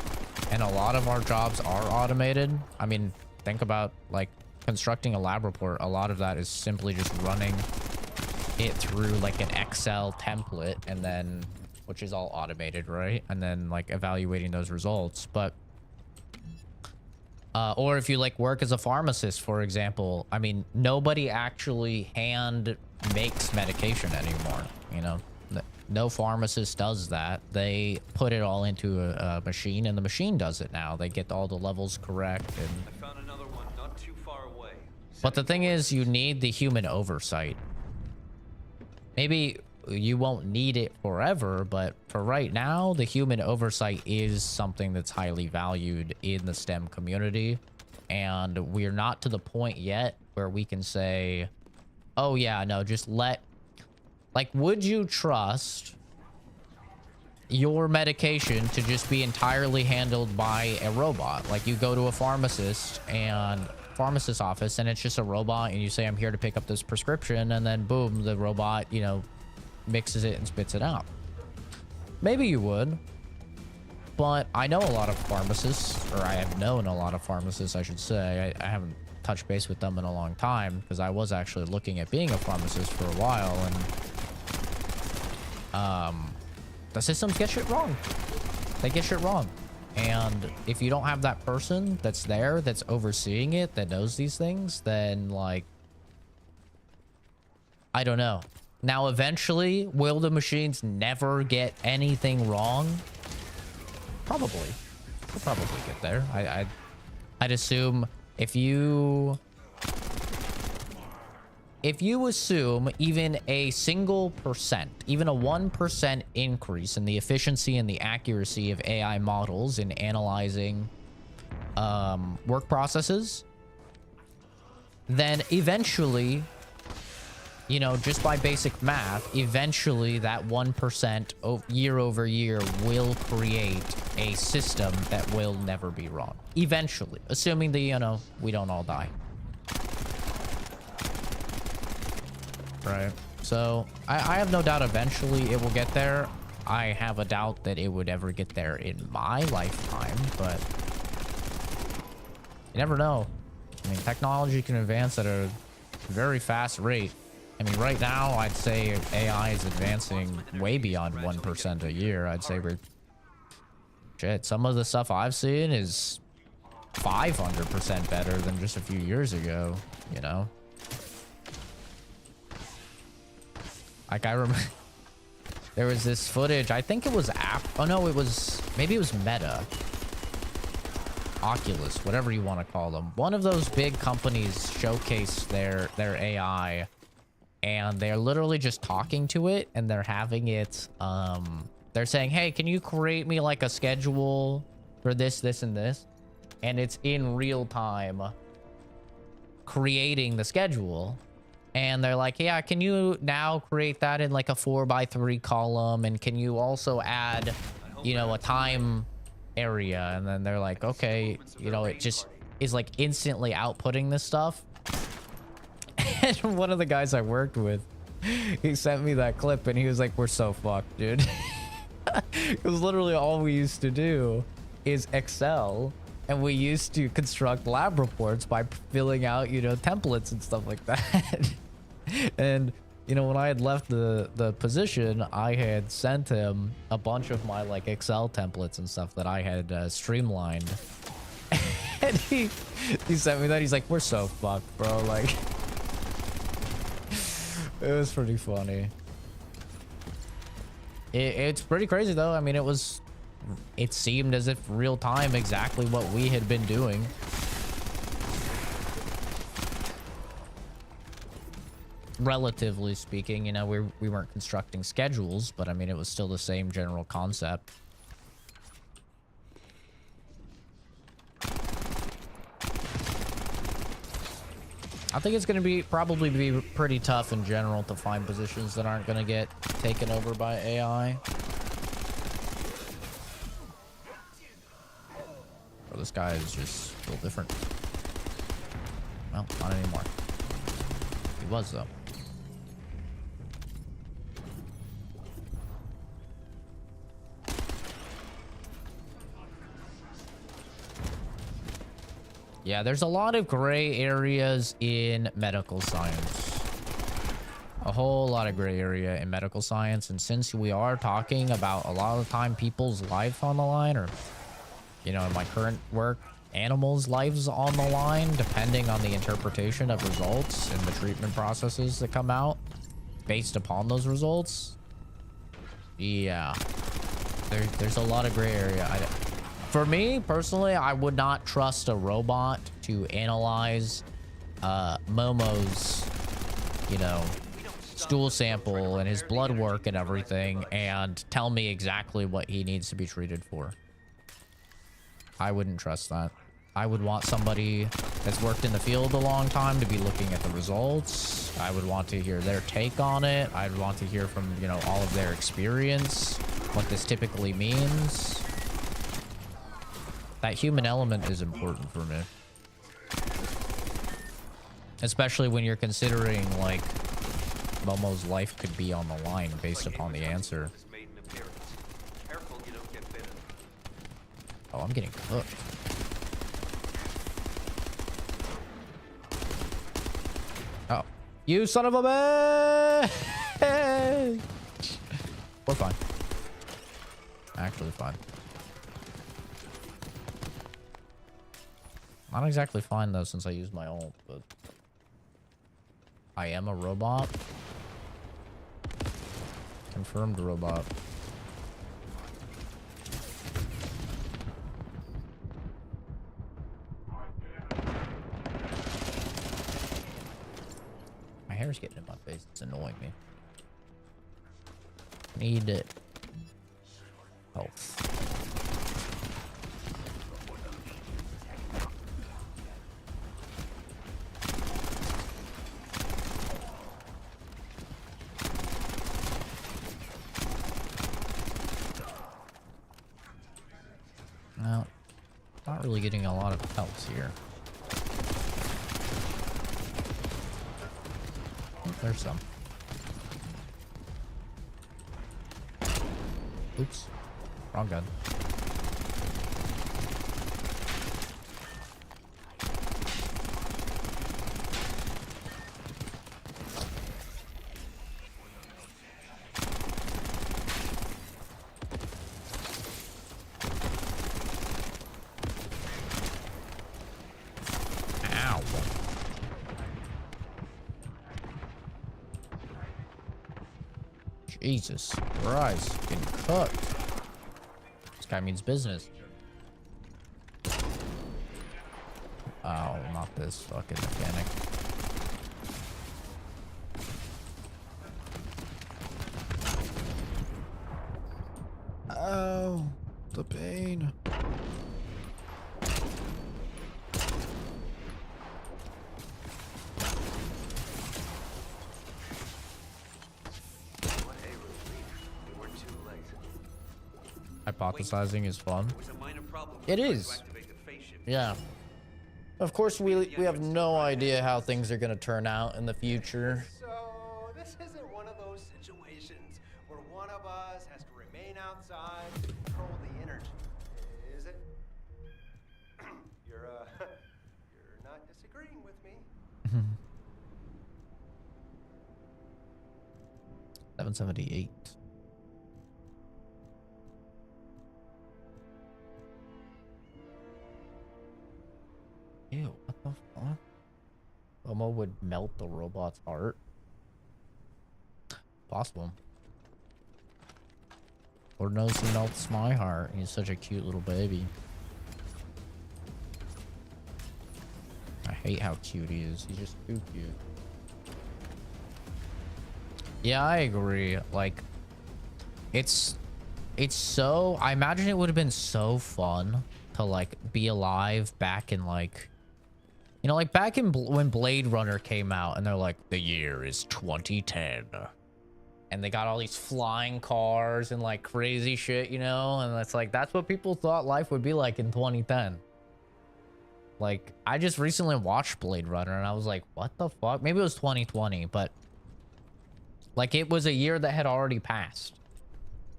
And a lot of our jobs are automated. I mean, think about like constructing a lab report. A lot of that is simply just running it through like an Excel template and then, which is all automated, right? And then like evaluating those results. But or if you like work as a pharmacist, for example, I mean, nobody actually hand makes medication anymore. You know, no pharmacist does that. They put it all into a machine and the machine does it now. They get all the levels correct. And I found another one not too far away. but the thing is, you need the human oversight. maybe you won't need it forever, but for right now, the human oversight is something that's highly valued in the STEM community. And we're not to the point yet where we can say, oh yeah, no, just let, like, would you trust your medication to just be entirely handled by a robot? Like, you go to a pharmacist and pharmacist office and it's just a robot, and you say, I'm here to pick up this prescription, and then boom, the robot, you know, mixes it and spits it out. Maybe you would, but I know a lot of pharmacists, or I have known a lot of pharmacists, I should say. I haven't touched base with them in a long time because I was actually looking at being a pharmacist for a while, and the systems get shit wrong. They get shit wrong. And if you don't have that person that's there, that's overseeing it, that knows these things, then, like, I don't know. Now, eventually, will the machines never get anything wrong? Probably. We'll probably get there. I'd assume if you assume even a single percent, even a 1% increase in the efficiency and the accuracy of AI models in analyzing work processes, then eventually, you know, just by basic math, eventually that 1% year over year will create a system that will never be wrong. Eventually, assuming that, you know, we don't all die. Right. So I have no doubt eventually it will get there. I have a doubt that it would ever get there in my lifetime, but you never know. I mean, technology can advance at a very fast rate. I mean, right now, I'd say AI is advancing way beyond 1% a year. I'd say we're... Shit, some of the stuff I've seen is 500% better than just a few years ago, you know? Like, I remember... There was this footage, I think it was oh no, it was... Maybe it was Meta. Oculus, whatever you want to call them. One of those big companies showcased their AI, and they're literally just talking to it, and they're having it, they're saying, hey, can you create me like a schedule for this, this, and this? And it's in real time creating the schedule. And they're like, yeah, can you now create that in like a 4x3 column? And can you also add, you know, a time area? And then they're like, okay, you know, it just is like instantly outputting this stuff. And one of the guys I worked with, he sent me that clip and he was like, we're so fucked, dude. Because literally all we used to do is Excel, and we used to construct lab reports by filling out, you know, templates and stuff like that. And, you know, when I had left the position, I had sent him a bunch of my like Excel templates and stuff that I had streamlined. And he sent me that. He's like, we're so fucked, bro. Like, it was pretty funny. It's pretty crazy though. I mean, it seemed as if real time exactly what we had been doing. Relatively speaking, you know, we weren't constructing schedules, but I mean, it was still the same general concept. I think it's going to probably be pretty tough in general to find positions that aren't going to get taken over by AI. Oh, this guy is just a little different. Well, not anymore. He was, though. Yeah, there's a lot of gray areas in medical science. A whole lot of gray area in medical science. And since we are talking about a lot of the time people's life on the line, or, you know, in my current work, animals' lives on the line, depending on the interpretation of results and the treatment processes that come out based upon those results. Yeah, there's a lot of gray area. For me, personally, I would not trust a robot to analyze Momo's, you know, stool sample and his blood work and everything and tell me exactly what he needs to be treated for. I wouldn't trust that. I would want somebody that's worked in the field a long time to be looking at the results. I would want to hear their take on it. I'd want to hear from, you know, all of their experience, what this typically means. That human element is important for me. Especially when you're considering, like, Momo's life could be on the line based upon the answer. Careful you don't get bitten. Oh, I'm getting cooked. Oh. You son of a bitch! We're fine. Actually fine. Not exactly fine, though, since I used my ult, but... I am a robot. Confirmed robot. My hair's getting in my face. It's annoying me. Need it. Health. Well, not really getting a lot of health here. Oh, there's some. Oops. Wrong gun. Ow. Jesus Christ, getting cooked. This guy means business. Oh, not this fucking mechanic. Oh, the pain. Hypothesizing is fun. It is. Yeah. Of course, we have no idea how things are going to turn out in the future. So, this isn't one of those situations where one of us has to remain outside to control the energy, is it? You're not disagreeing with me. 778. Ew, what the fuck? Momo would melt the robot's heart? Possible. Lord knows he melts my heart. He's such a cute little baby. I hate how cute he is. He's just too cute. Yeah, I agree. Like, it's so... I imagine it would have been so fun to, like, be alive back in, like... You know, like, back in when Blade Runner came out, and they're like, the year is 2010. And they got all these flying cars and, like, crazy shit, you know? And it's like, that's what people thought life would be like in 2010. Like, I just recently watched Blade Runner, and I was like, what the fuck? Maybe it was 2020, but... Like, it was a year that had already passed.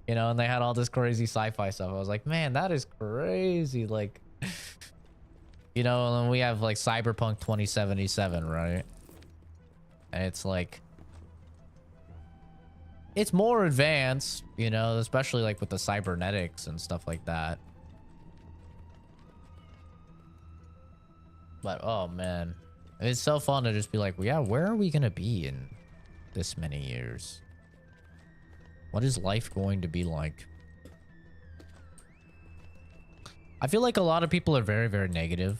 You know, and they had all this crazy sci-fi stuff. I was like, man, that is crazy. Like, you know, and then we have, like, Cyberpunk 2077, right? And it's like... It's more advanced, you know, especially, like, with the cybernetics and stuff like that. But, oh, man. It's so fun to just be like, well, yeah, where are we gonna be in this many years? What is life going to be like? I feel like a lot of people are very, very negative.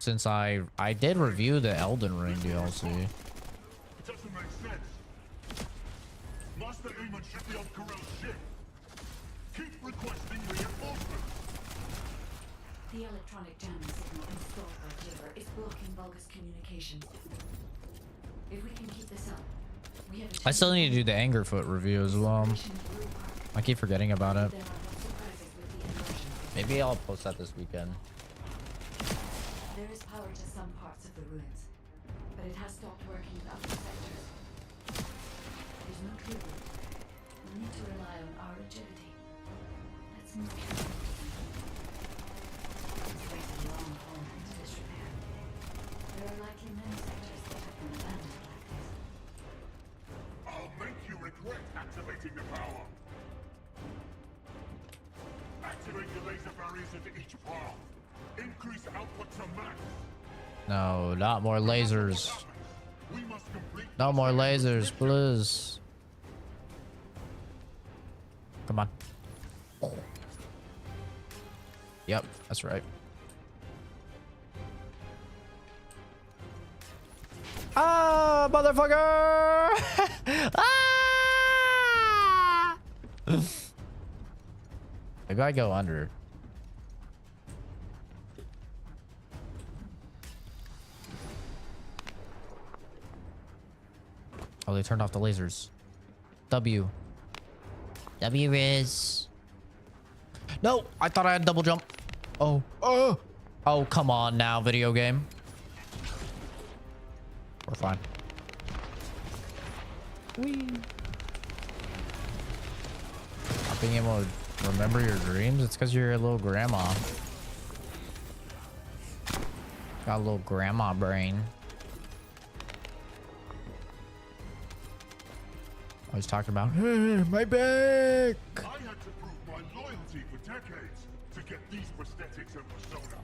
since I did review the Elden Ring DLC. It doesn't make sense. Master Aemon should be on Corell's ship. Keep requesting reinforcements. The electronic jamming signal installed by Jibber is blocking Vulgus communications. If we can keep this up, we have a I still need to do the Angerfoot review as well. I keep forgetting about it. There are no surprises with the inversion. Maybe I'll post that this weekend. There is power to some parts of the ruins, but it has stopped working in other sectors. There's no clear route. We'll need to rely on our agility. Let's move carefully. It's quite a long haul into this repair. There are likely many sectors that have been abandoned like this. I'll make you regret activating the power. Activate the laser barriers into each path. Increase output to max. No, not more lasers. We must complete No more lasers, please. Come on. Yep, that's right. Ah, motherfucker! Ah! Maybe I go under. Oh, they turned off the lasers. W. W is. No, I thought I had double jump. Oh. Oh. Oh, come on now, video game. We're fine. Whee. Not being able to remember your dreams? It's because you're a little grandma. Got a little grandma brain. I was talking about my back. I had to prove my loyalty for decades to get these prosthetics and persona.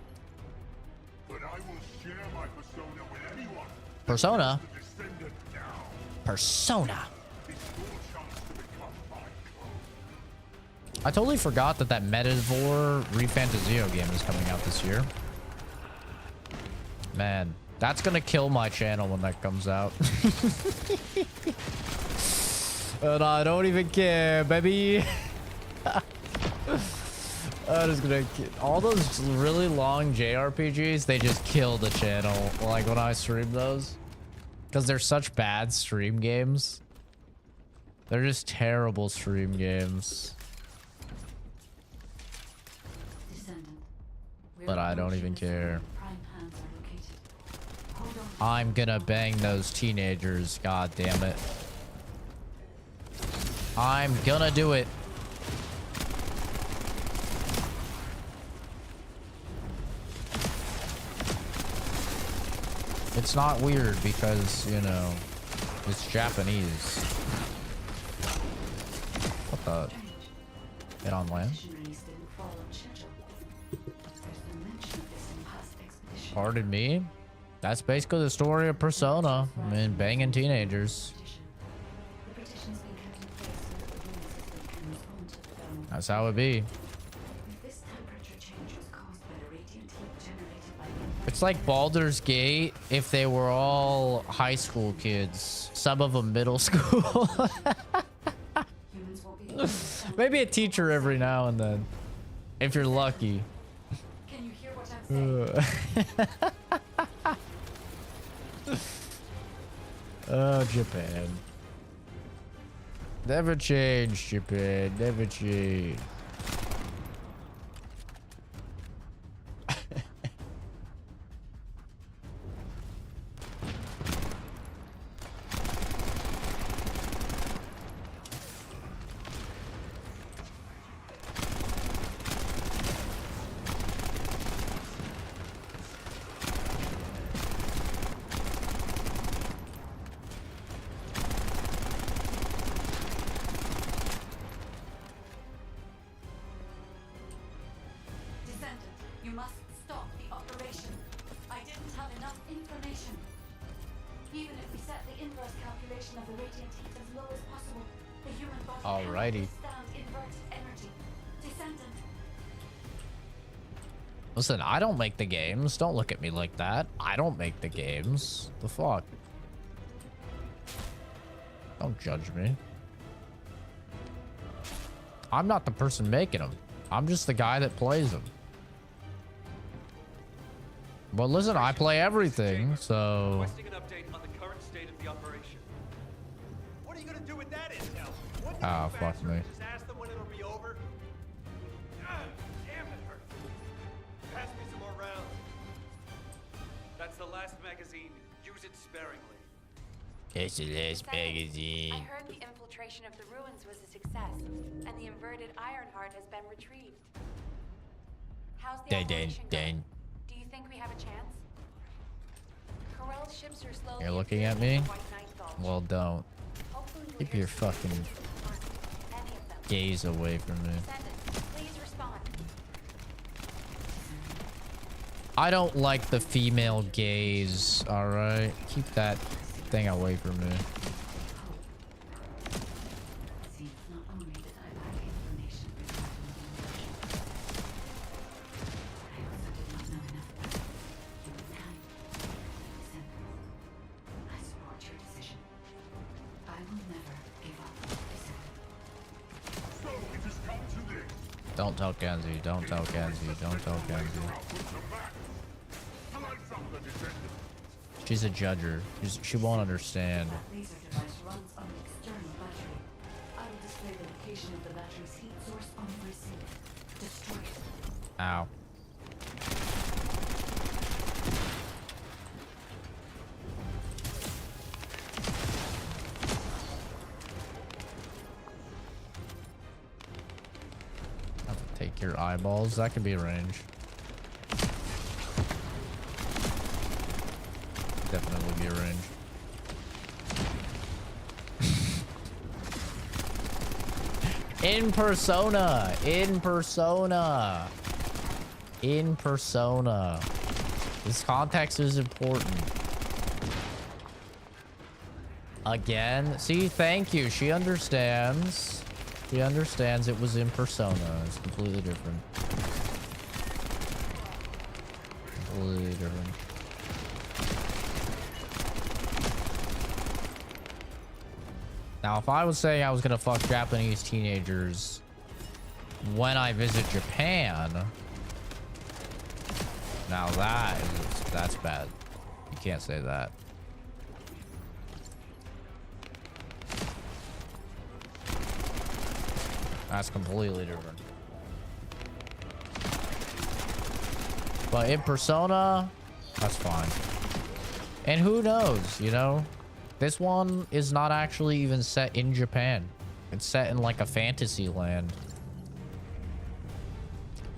But I will share my persona with anyone. Persona? The Descendant now. Persona. It's your chance to become my clone. I totally forgot that Metavore Refantazio game is coming out this year. Man, that's gonna kill my channel when that comes out. And I don't even care, baby. I'm just gonna all those really long JRPGs, they just kill the channel like when I stream those, because they're such bad stream games. They're just terrible stream games. Descendant. But I don't even care. Prime hands are located. Hold on. I'm gonna bang those teenagers, god damn it. I'm gonna do it. It's not weird because, you know, it's Japanese. What the? Get on land. Expedition release didn't fall on schedule. There's been mention of this in past expeditions. Pardon me? That's basically the story of Persona. I mean, banging teenagers. The petition's been kept in place so that the ruins system can respond to the thermal. That's how it be. If this temperature change was caused by the radiant heat generated by the It's like Baldur's Gate if they were all high school kids. Some of them middle school. humans won't be able to stand Maybe a teacher every now and then. If you're lucky. Can you hear what I'm saying? Oh, Japan. Never change, Japan. Never change. Descendant, you must stop the operation. I didn't have enough information. Even if we set the inverse calculation of the radiant heat as low as possible, the human body Alrighty. cannot withstand inverted energy. Descendant. Listen, I don't make the games. Don't look at me like that. I don't make the games. The fuck? Don't judge me. I'm not the person making them. I'm just the guy that plays them. But listen, I play everything, so... Requesting an update on the current state of the operation. What are you gonna do with that intel? Wouldn't Ah, it be fuck faster me. to just ask them when it'll be over? Damn, it hurts. Pass me some more rounds. That's the last magazine. Use it sparingly. It's the last magazine. I heard the infiltration of the ruins was a success, and the inverted Ironheart has been retrieved. How's the operation going? Do you think we have a chance? Corell's ships are slowly... You're looking at me? approaching the White Knight Gulch. Well, don't. Hopefully we'll Keep hear your some fucking news on any of them. gaze away from me. Descendant, please respond. I don't like the female gaze, alright? Keep that thing away from me. Seems not only did I lack information regarding the invasion, I also did not know enough about humankind. Descendants, I support your decision. I will never give up, Descendant. So it has come to this. Don't tell Kenzie. Don't tell Kenzie. Don't tell Kenzie. Slice up the Descendant. She's a judger. She won't understand. That laser device runs on an external battery. I will display the location of the battery's heat source on the receiver. Destroy it. Ow. Have to take your eyeballs. That could be arranged. Definitely be arranged. In persona. In persona. In persona. This context is important. Again. See, thank you. She understands. She understands it was in persona. It's completely different. Completely different. Now, if I was saying I was gonna fuck Japanese teenagers when I visit Japan, now that's bad. You can't say that. That's completely different. But in persona, that's fine. And who knows, you know? This one is not actually even set in Japan. It's set in like a fantasy land.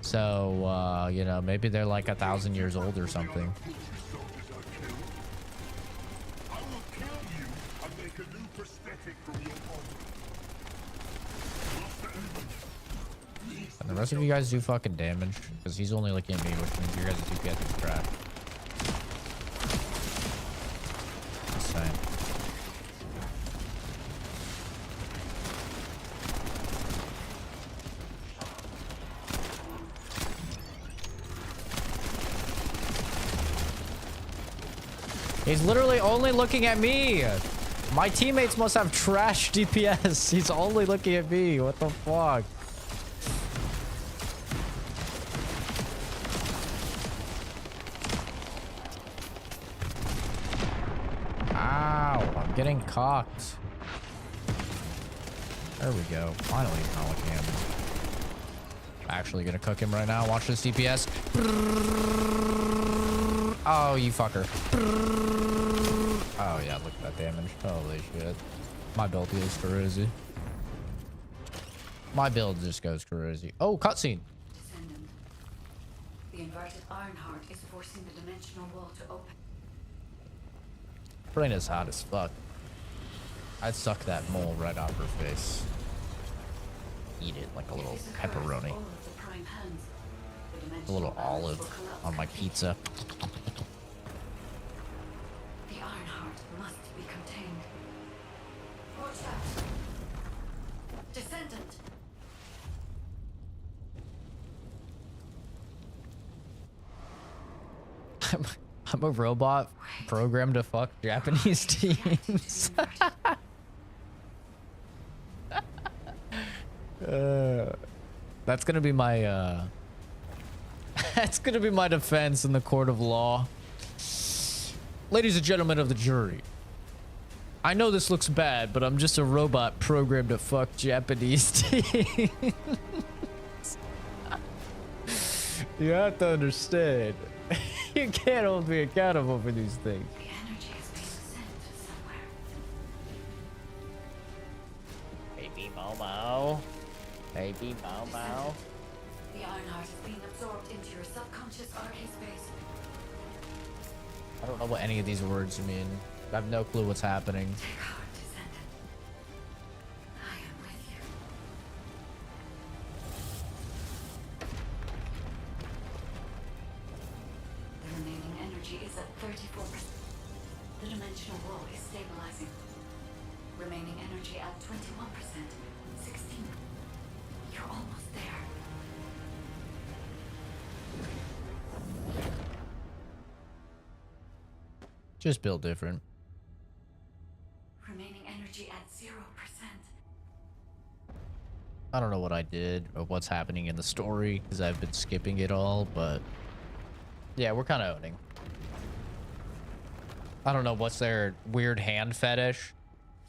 So, you know, maybe they're like 1,000 years old or something. I will kill you and make a new prosthetic from your body. Master Evan, And the rest of you guys do fucking damage. Because he's only looking at me, which means you guys do get this crap. Just saying. He's literally only looking at me. My teammates must have trash DPS. He's only looking at me. What the fuck? Ow, I'm getting cocked. There we go. Finally, he's not looking at me. Actually gonna cook him right now. Watch this DPS. Oh, you fucker. Oh, yeah, look at that damage. Holy shit. My build goes crazy. My build just goes crazy. Oh, cutscene. Descendant. The inverted Ironheart is forcing the dimensional wall to open. Brain is hot as fuck. I'd suck that mole right off her face. Eat it like a little If this occurs, pepperoni. all of the prime hands, the A little dimensional balance olive will collapse on my completely. pizza. The Ironheart must be contained. Watch out! Descendant! I'm a robot programmed to fuck Japanese teens. That's gonna be my that's gonna be my defense in the court of law. Ladies and gentlemen of the jury, I know this looks bad, but I'm just a robot programmed to fuck Japanese teens. You have to understand. You can't hold me accountable for these things. The energy is being sent somewhere. Baby Momo. Baby Momo. The Ironheart is being absorbed into your subconscious arcade space. I don't know what any of these words mean. I have no clue what's happening. Take heart, Descendant. I am with you. The remaining energy is at 34%. The dimensional wall is stabilizing. Remaining energy at 21%. 16. You're almost there. Just built different. Remaining energy at 0%. I don't know what I did or what's happening in the story because I've been skipping it all, but yeah, we're kind of owning. I don't know what's their weird hand fetish.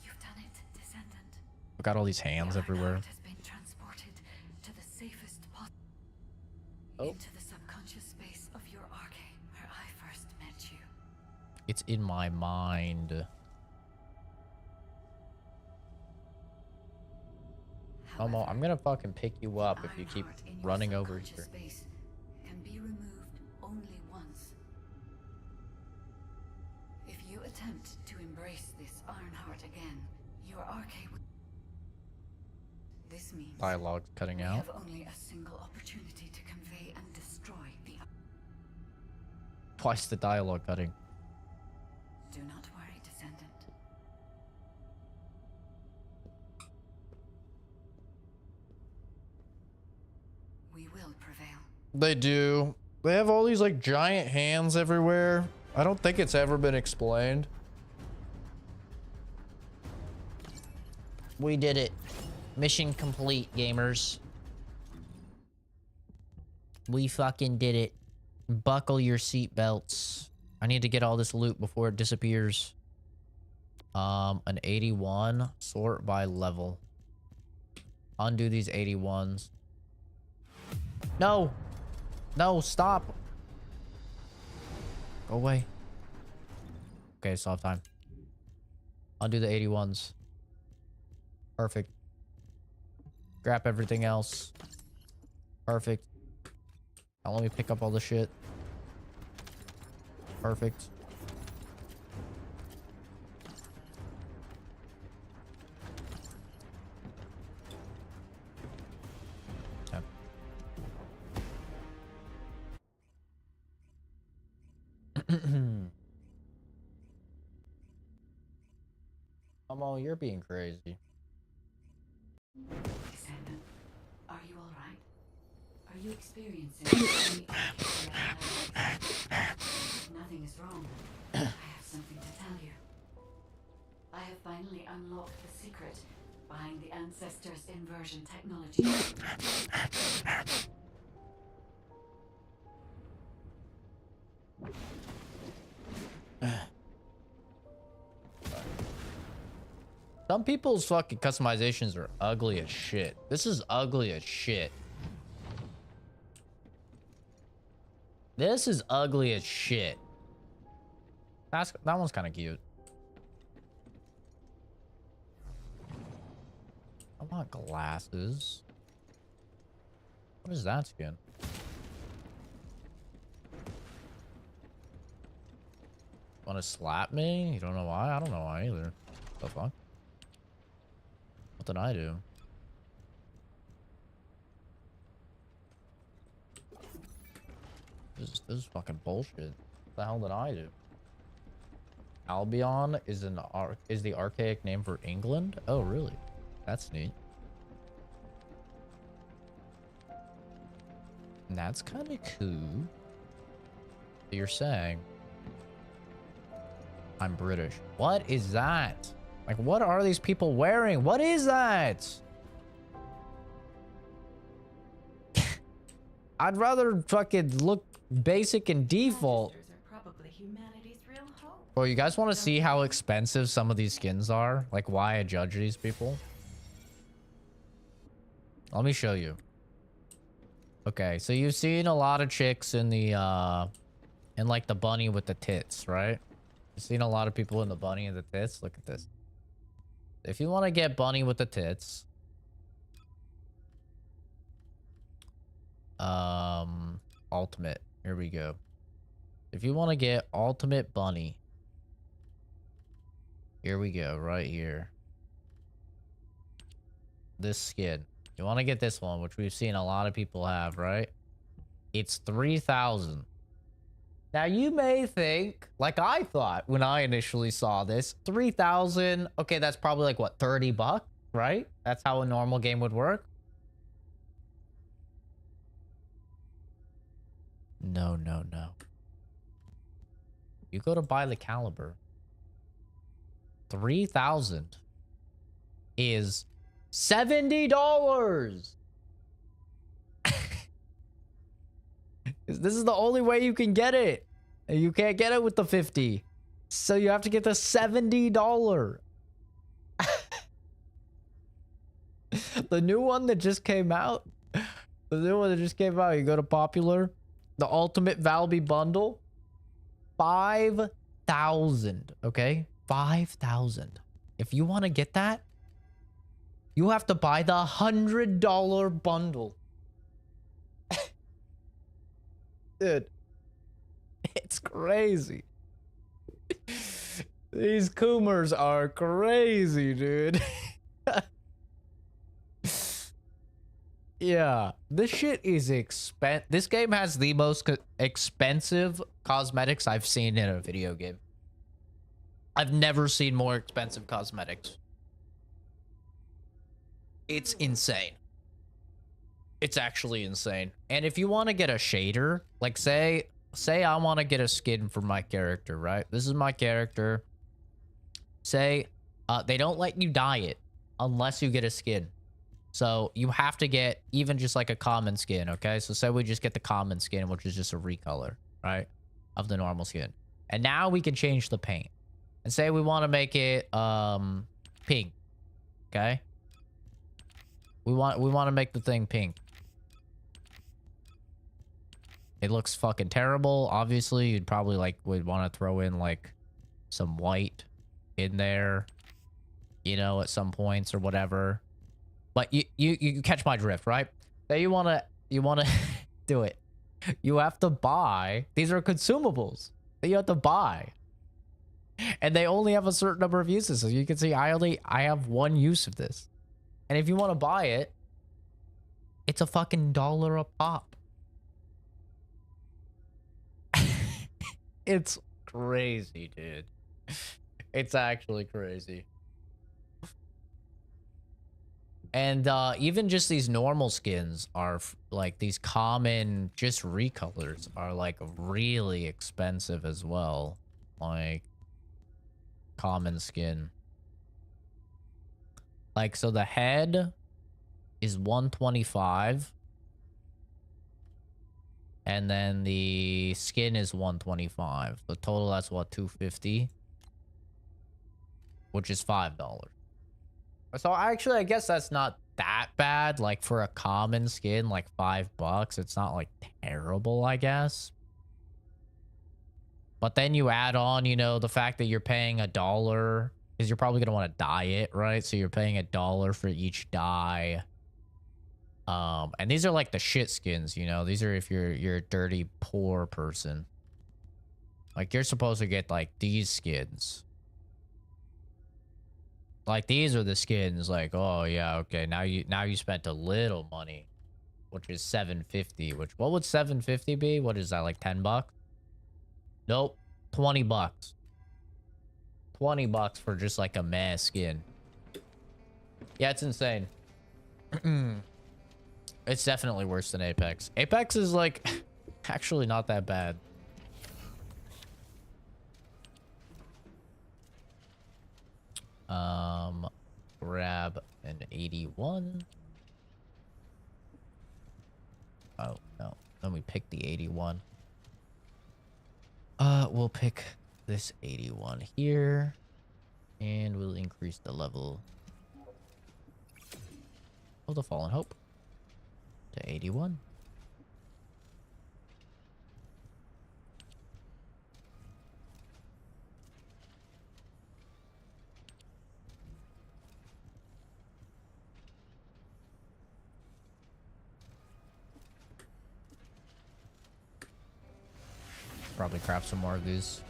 You've done it, Descendant. I've got all these hands everywhere. Has been transported to the safest Oh. into the subconscious space of your arcade where I first met you. It's in my mind. Momo, I'm gonna fucking pick you up if you keep Ironheart in your running over subconscious here. space can be removed only once. If you attempt to embrace this Ironheart again, your arcade will... This means Dialogue cutting we out. have only a single opportunity to convey and destroy the... Twice the dialogue cutting. Do not worry, Descendant. We will prevail. They do. They have all these like giant hands everywhere. I don't think it's ever been explained. We did it. Mission complete, gamers. We fucking did it. Buckle your seatbelts. I need to get all this loot before it disappears. An 81. Sort by level. Undo these 81s. No! No, stop! Go away. Okay, solve time. Undo the 81s. Perfect. Grab everything else. Perfect. Now let me pick up all the shit. Perfect. Okay. Momo, you're being crazy. Descendant, are you all right? Are you experiencing any... Nothing is wrong. I have something to tell you. I have finally unlocked the secret behind the Ancestors' inversion technology. Some people's fucking customizations are ugly as shit. This is ugly as shit. This is ugly as shit. That one's kind of cute. I want glasses. What is that skin? Want to slap me? You don't know why? I don't know why either. What the fuck? What did I do? This is fucking bullshit. What the hell did I do? Albion is the archaic name for England? Oh, really? That's neat. That's kind of cool. You're saying I'm British. What is that? Like, what are these people wearing? What is that? I'd rather fucking look basic and default. Well, you guys want to see how expensive some of these skins are? Like, why I judge these people? Let me show you. Okay, so you've seen a lot of chicks in the, in like the bunny with the tits, right? You've seen a lot of people in the bunny and the tits. Look at this. If you want to get bunny with the tits, ultimate. Here we go. If you want to get ultimate bunny, here we go, right here. This skin. You want to get this one, which we've seen a lot of people have, right? It's 3,000. Now you may think, like I thought when I initially saw this, 3,000. Okay, that's probably like what, 30 bucks, right? That's how a normal game would work. No, no, no. You go to buy the caliber. 3,000 is $70. This is the only way you can get it. You can't get it with the 50. So you have to get the $70. The new one that just came out. The new one that just came out. You go to Popular. The Ultimate Valby Bundle. 5,000. Okay? 5,000. If you want to get that, you have to buy the $100 bundle. Dude, it's crazy. These Coomers are crazy, dude. Yeah, this shit is expensive. This game has the most expensive cosmetics I've seen in a video game. I've never seen more expensive cosmetics. It's insane. It's actually insane. And if you want to get a shader, like say I want to get a skin for my character, right? This is my character. Say they don't let you dye it unless you get a skin. So you have to get even just like a common skin, okay? So say we just get the common skin, which is just a recolor, right? Of the normal skin. And now we can change the paint. And say we want to make it pink, okay? We want to make the thing pink. It looks fucking terrible. Obviously, you'd probably would want to throw in like some white in there, you know, at some points or whatever. But you catch my drift, right? Say you wanna do it. You have to buy. These are consumables that you have to buy, and they only have a certain number of uses. So you can see I have one use of this, and if you want to buy it, it's a fucking $1 a pop. It's crazy, dude. It's actually crazy. And even just these normal skins are like these common just recolors are like really expensive as well. Like common skin. Like so the head is 125. And then the skin is 125. The total, that's what, 250, which is $5. So actually, I guess that's not that bad. Like for a common skin, like $5, it's not like terrible, I guess. But then you add on, you know, the fact that you're paying $1 because you're probably gonna want to dye it, right? So you're paying $1 for each dye. And these are like the shit skins, you know. These are if you're a dirty, poor person. Like you're supposed to get like these skins. Like these are the skins. Like, oh yeah, okay. Now you spent a little money, which is $750. Which what would $750 be? What is that, like $10? Nope, $20. $20 for just like a meh skin. Yeah, it's insane. It's definitely worse than Apex. Apex is like actually not that bad. Grab an 81. Oh, no. Let me pick the 81. We'll pick this 81 here. And we'll increase the level of the Fallen Hope to 81. Probably craft some more of these.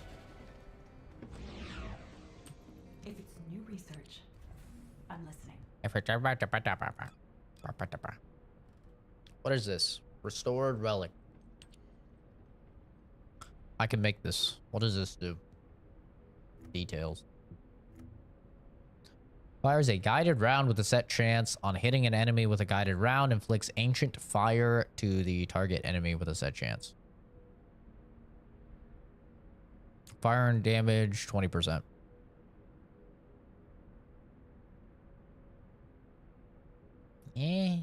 If it's new research, I'm listening. What is this? Restored relic. I can make this. What does this do? Details. Fires a guided round with a set chance on hitting an enemy with a guided round. Inflicts ancient fire to the target enemy with a set chance. Fire and damage 20%. Eh.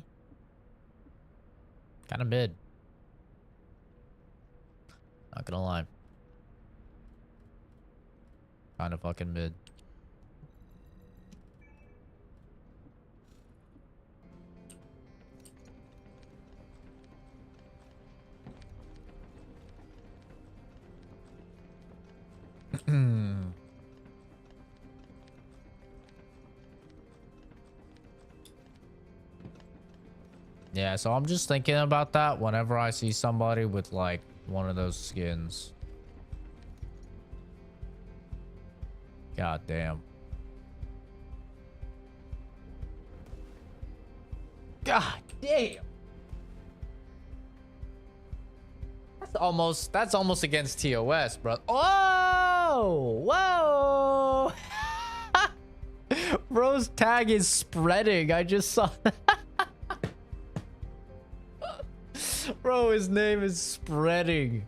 Kind of mid. Not gonna lie. Kind of fucking mid. Yeah, so I'm just thinking about that whenever I see somebody with like one of those skins. God damn. God damn. That's almost against TOS, bro. Oh, whoa. Bro's tag is spreading. I just saw that. Bro, his name is spreading.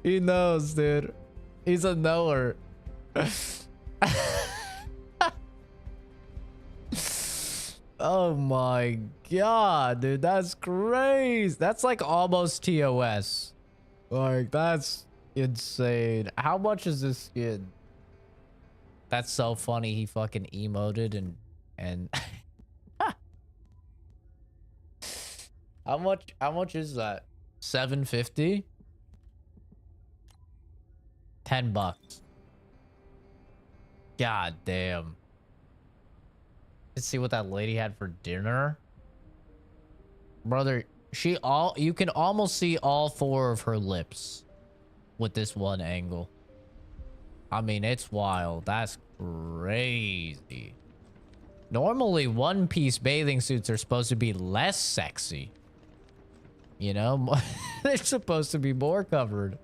He knows, dude. He's a knower. Oh my god, dude. That's crazy. That's like almost TOS. Like, that's insane. How much is this skin? That's so funny. He fucking emoted and how much is that? 750? $10. God damn. Let's see what that lady had for dinner. Brother, you can almost see all four of her lips with this one angle. I mean, it's wild. That's crazy. Normally, one-piece bathing suits are supposed to be less sexy. You know? They're supposed to be more covered.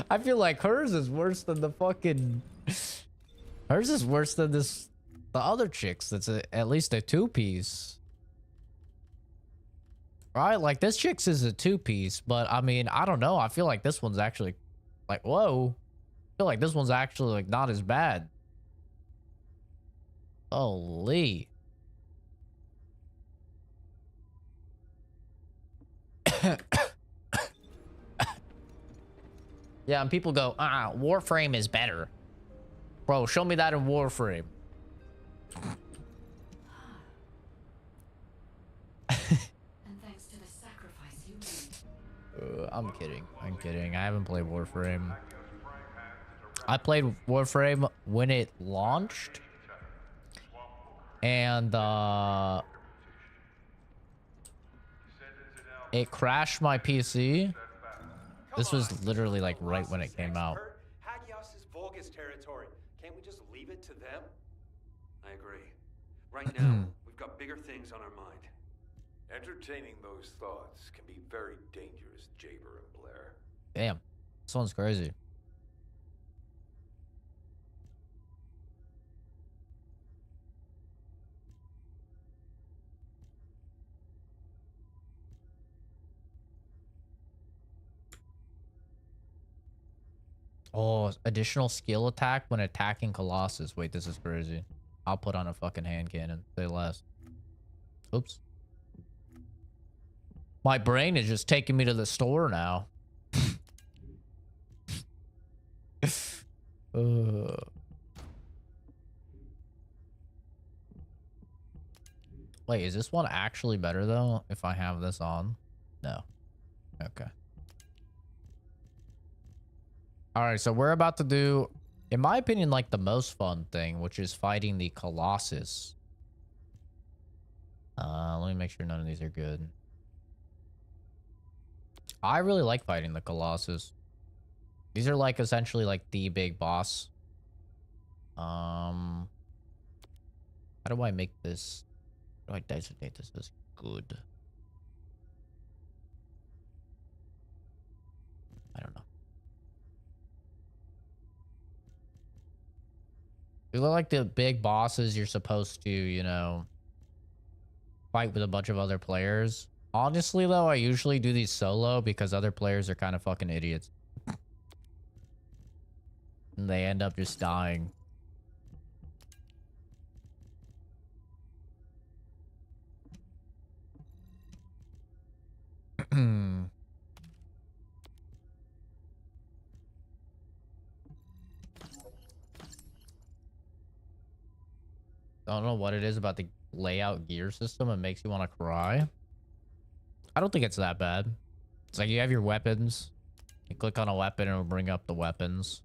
I feel like hers is worse than the fucking... Hers is worse than the other chicks. That's at least a two-piece. Right? Like, this chick's is a two-piece, but I mean, I don't know. I feel like this one's actually... Like, whoa. I feel like this one's actually, like, not as bad. Holy. Yeah, and people go, Warframe is better. Bro, show me that in Warframe. And thanks to the sacrifice you made. I'm kidding. I'm kidding. I haven't played Warframe. I played Warframe when it launched. And, it crashed my PC. This was literally like right when it came out. Hagios is Volga's territory. Can't we just leave it to them? I agree. Right now, we've got bigger things on our mind. Entertaining those thoughts can be very dangerous, Jaber and Blair. Damn. This one's crazy. Oh, additional skill attack when attacking Colossus. Wait, this is crazy. I'll put on a fucking hand cannon. Say less. Oops. My brain is just taking me to the store now. Wait, is this one actually better though if I have this on? No. Okay. All right, so we're about to do, in my opinion, like the most fun thing, which is fighting the Colossus. Let me make sure none of these are good. I really like fighting the Colossus. These are like essentially like the big boss. How do I make this? How do I designate this as good? I don't know. These are like the big bosses you're supposed to, you know, fight with a bunch of other players. Honestly, though, I usually do these solo because other players are kind of fucking idiots. And they end up just dying. I don't know what it is about the layout gear system. It makes you want to cry. I don't think it's that bad. It's like you have your weapons. You click on a weapon and it'll bring up the weapons.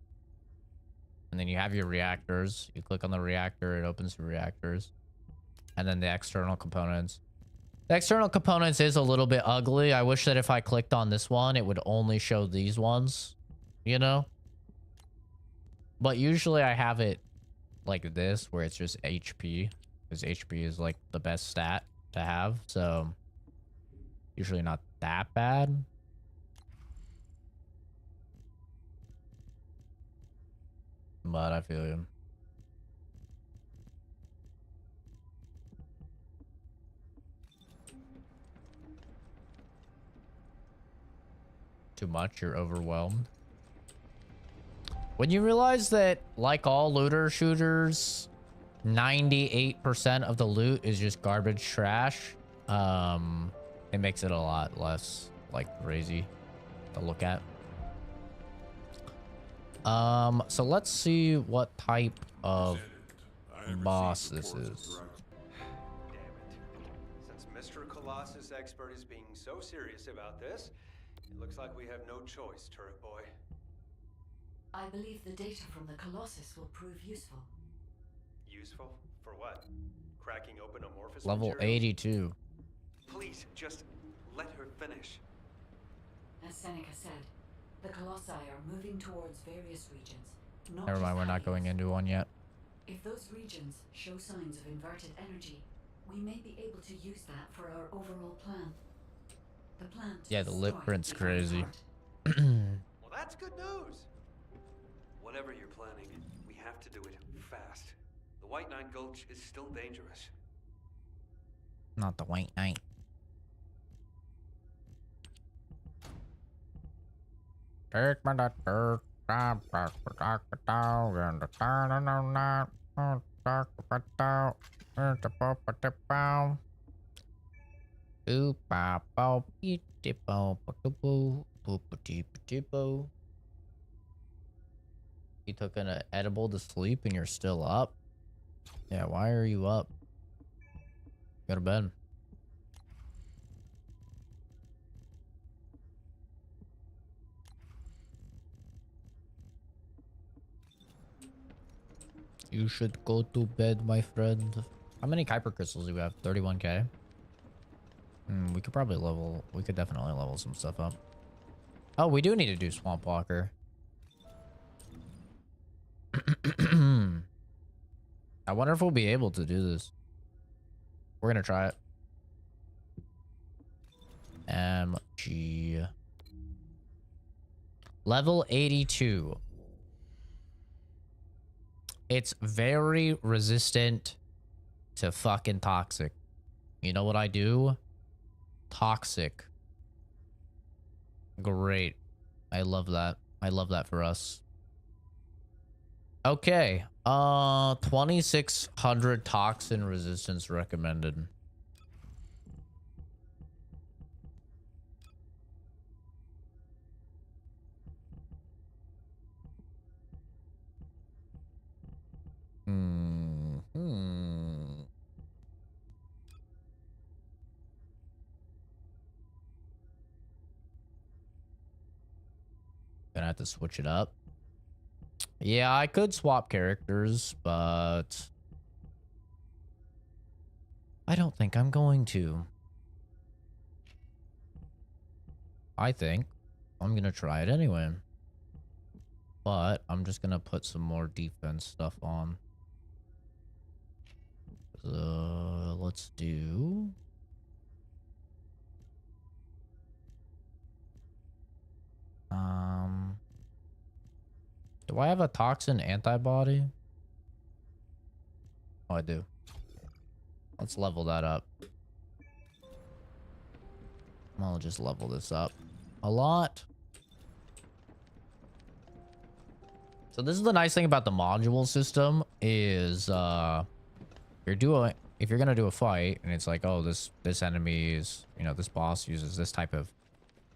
And then you have your reactors. You click on the reactor, it opens the reactors. And then the external components. The external components is a little bit ugly. I wish that if I clicked on this one, it would only show these ones. You know? But usually I have it like this, where it's just HP. Because HP is like the best stat to have. So, usually not that bad. But I feel you. Too much, you're overwhelmed. When you realize that, like all looter shooters, 98% of the loot is just garbage trash, it makes it a lot less, like, crazy to look at. So let's see what type of boss this is. Damn it. Since Mr. Colossus Expert is being so serious about this, it looks like we have no choice, Turret Boy. I believe the data from the Colossus will prove useful. Useful? For what? Cracking open amorphous Level materials? 82. Please, just let her finish. As Seneca said, the Colossi are moving towards various regions. Never mind, we're not going into one yet. If those regions show signs of inverted energy, we may be able to use that for our overall plan. The plan to Yeah, the lip destroy print's the crazy. Well, that's good news. Whatever you're planning, we have to do it fast. The White Knight Gulch is still dangerous. Not the White Knight. Take my daughter, and the You took an edible to sleep and you're still up? Yeah, why are you up? Go to bed. You should go to bed, my friend. How many Kuiper crystals do we have? 31k? We could probably level... We could definitely level some stuff up. Oh, we do need to do Swamp Walker. I wonder if we'll be able to do this. We're gonna try it. MG. Level 82. It's very resistant to fucking toxic. You know what I do? Toxic. Great. I love that. I love that for us. Okay. 2600 toxin resistance recommended. Gonna have to switch it up. Yeah, I could swap characters, but I don't think I'm going to. I think I'm gonna try it anyway. But I'm just gonna put some more defense stuff on. Let's do... do I have a toxin antibody? Oh, I do. Let's level that up. I'll just level this up a lot. So this is the nice thing about the module system is if you're gonna do a fight and it's like, oh, this enemy is, you know, this boss uses this type of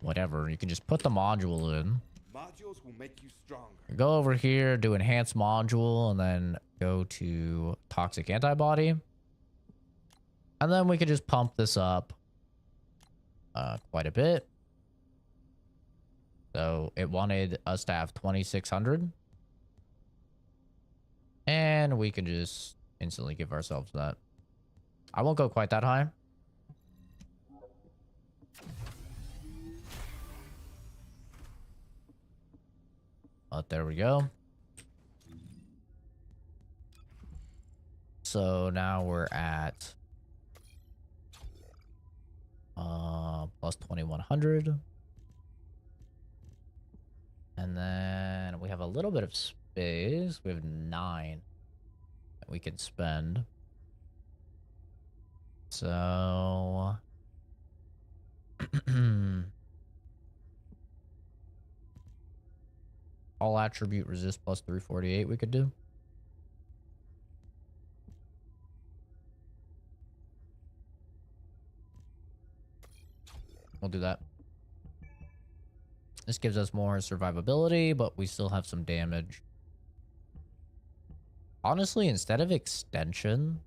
whatever, you can just put the module in. Modules will make you stronger. Go over here, do enhanced module, and then go to toxic antibody. And then we could just pump this up quite a bit. So it wanted us to have 2600. And we can just instantly give ourselves that. I won't go quite that high. But there we go. So now we're at plus 2100. And then we have a little bit of space. We have 9 that we can spend. So all attribute resist plus 348 we could do. We'll do that. This gives us more survivability, but we still have some damage. Honestly, instead of extension,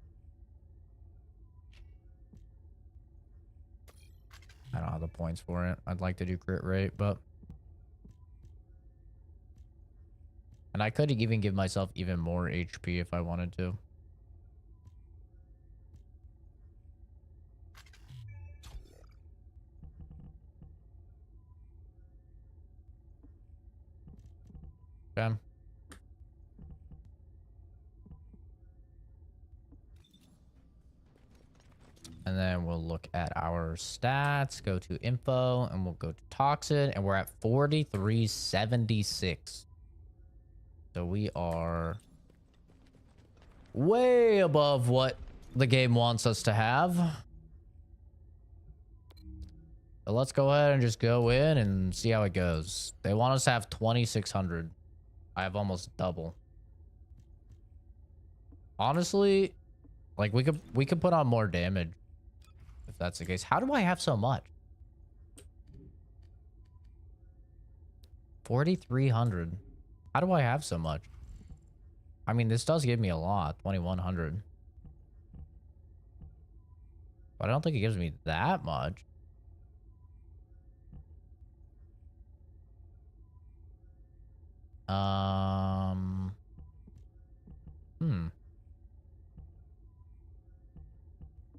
I don't have the points for it. I'd like to do crit rate, but... And I could even give myself even more HP if I wanted to. Okay. And then we'll look at our stats, go to info, and we'll go to toxin, and we're at 4376. So we are way above what the game wants us to have. So let's go ahead and just go in and see how it goes. They want us to have 2600. I have almost double. Honestly, like we could put on more damage if that's the case. How do I have so much? 4300. How do I have so much? I mean, this does give me a lot, 2100. But I don't think it gives me that much.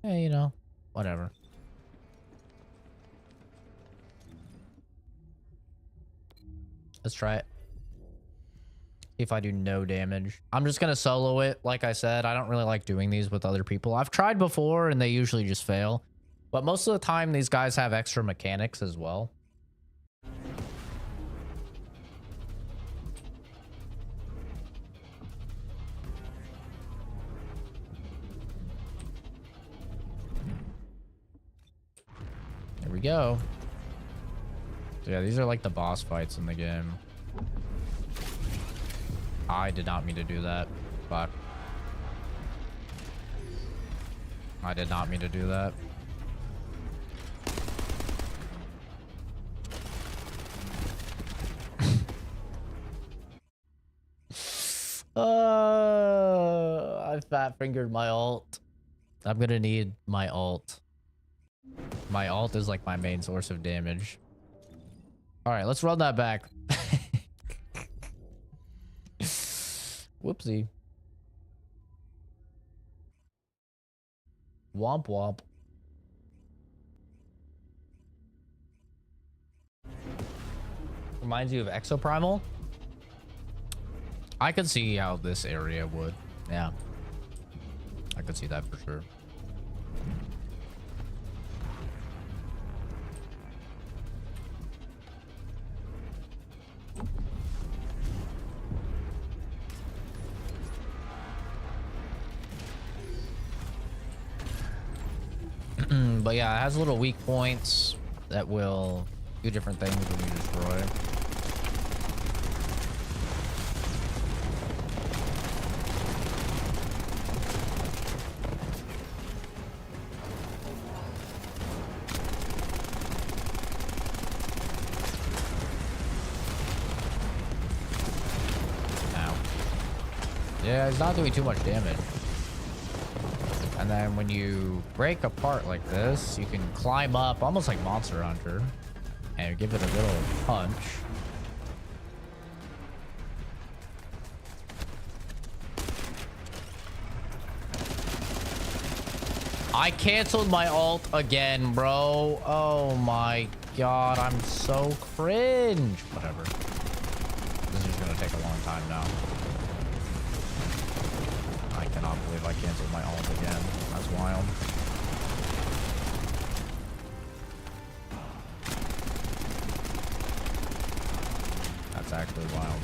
Yeah, you know, whatever. Let's try it. If I do no damage, I'm just gonna solo it. Like I said, I don't really like doing these with other people. I've tried before and they usually just fail, but most of the time these guys have extra mechanics as well. There we go. So yeah, these are like the boss fights in the game. I did not mean to do that. Fuck. I did not mean to do that. I fat fingered my ult. I'm gonna need my ult. My ult is like my main source of damage. All right, let's run that back. Whoopsie. Womp womp. Reminds you of Exoprimal? I could see how this area would. Yeah. I could see that for sure. But yeah, it has little weak points that will do different things when you destroy it. Yeah, it's not doing too much damage. And then when you break apart like this, you can climb up almost like Monster Hunter and give it a little punch. I canceled my ult again, bro. Oh my god, I'm so cringe. Whatever. This is just gonna take a long time now. I cannot believe I canceled my ult again. That's wild. That's actually wild.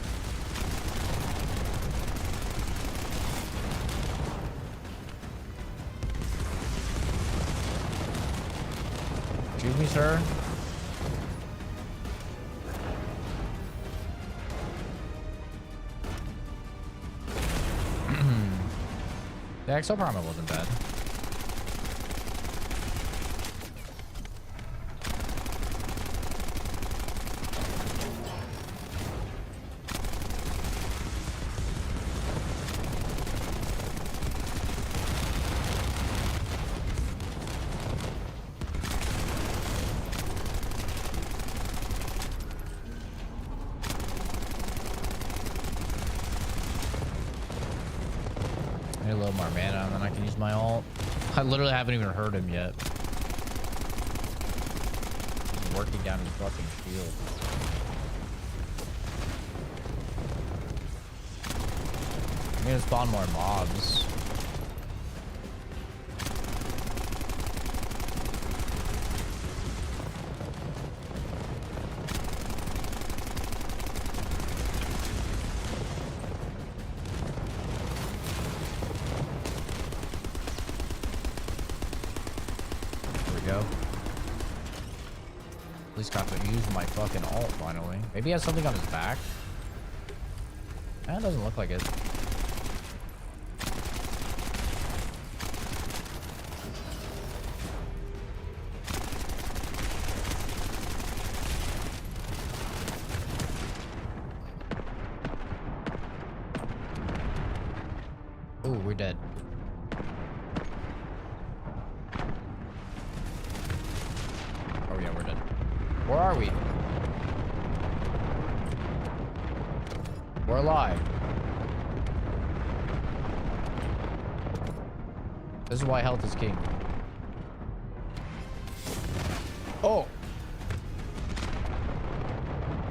Excuse me, sir. The Exoprimal wasn't bad. I need a little more mana and then I can use my ult. I literally haven't even heard him yet. He's working down his fucking shield. I'm gonna spawn more mobs. At least got to use my fucking ult finally. Maybe he has something on his back. That doesn't look like it. Ooh, we're dead. Oh yeah, we're dead. Where are we? We're alive. This is why health is king. Oh!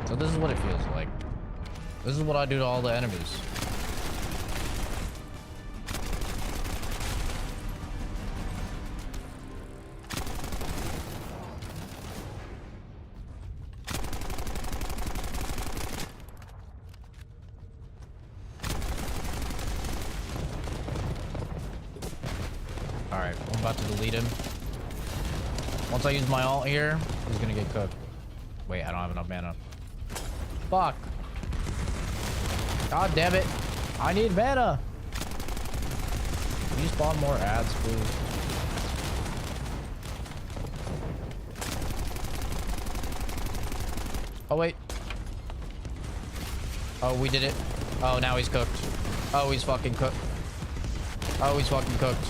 So this is what it feels like. This is what I do to all the enemies. Alright, I'm about to delete him. Once I use my ult here, he's gonna get cooked. Wait, I don't have enough mana. Fuck. God damn it. I need mana. Can you spawn more ads, please? Oh, wait. Oh, we did it. Oh, now he's cooked. Oh, he's fucking cooked. Oh, he's fucking cooked.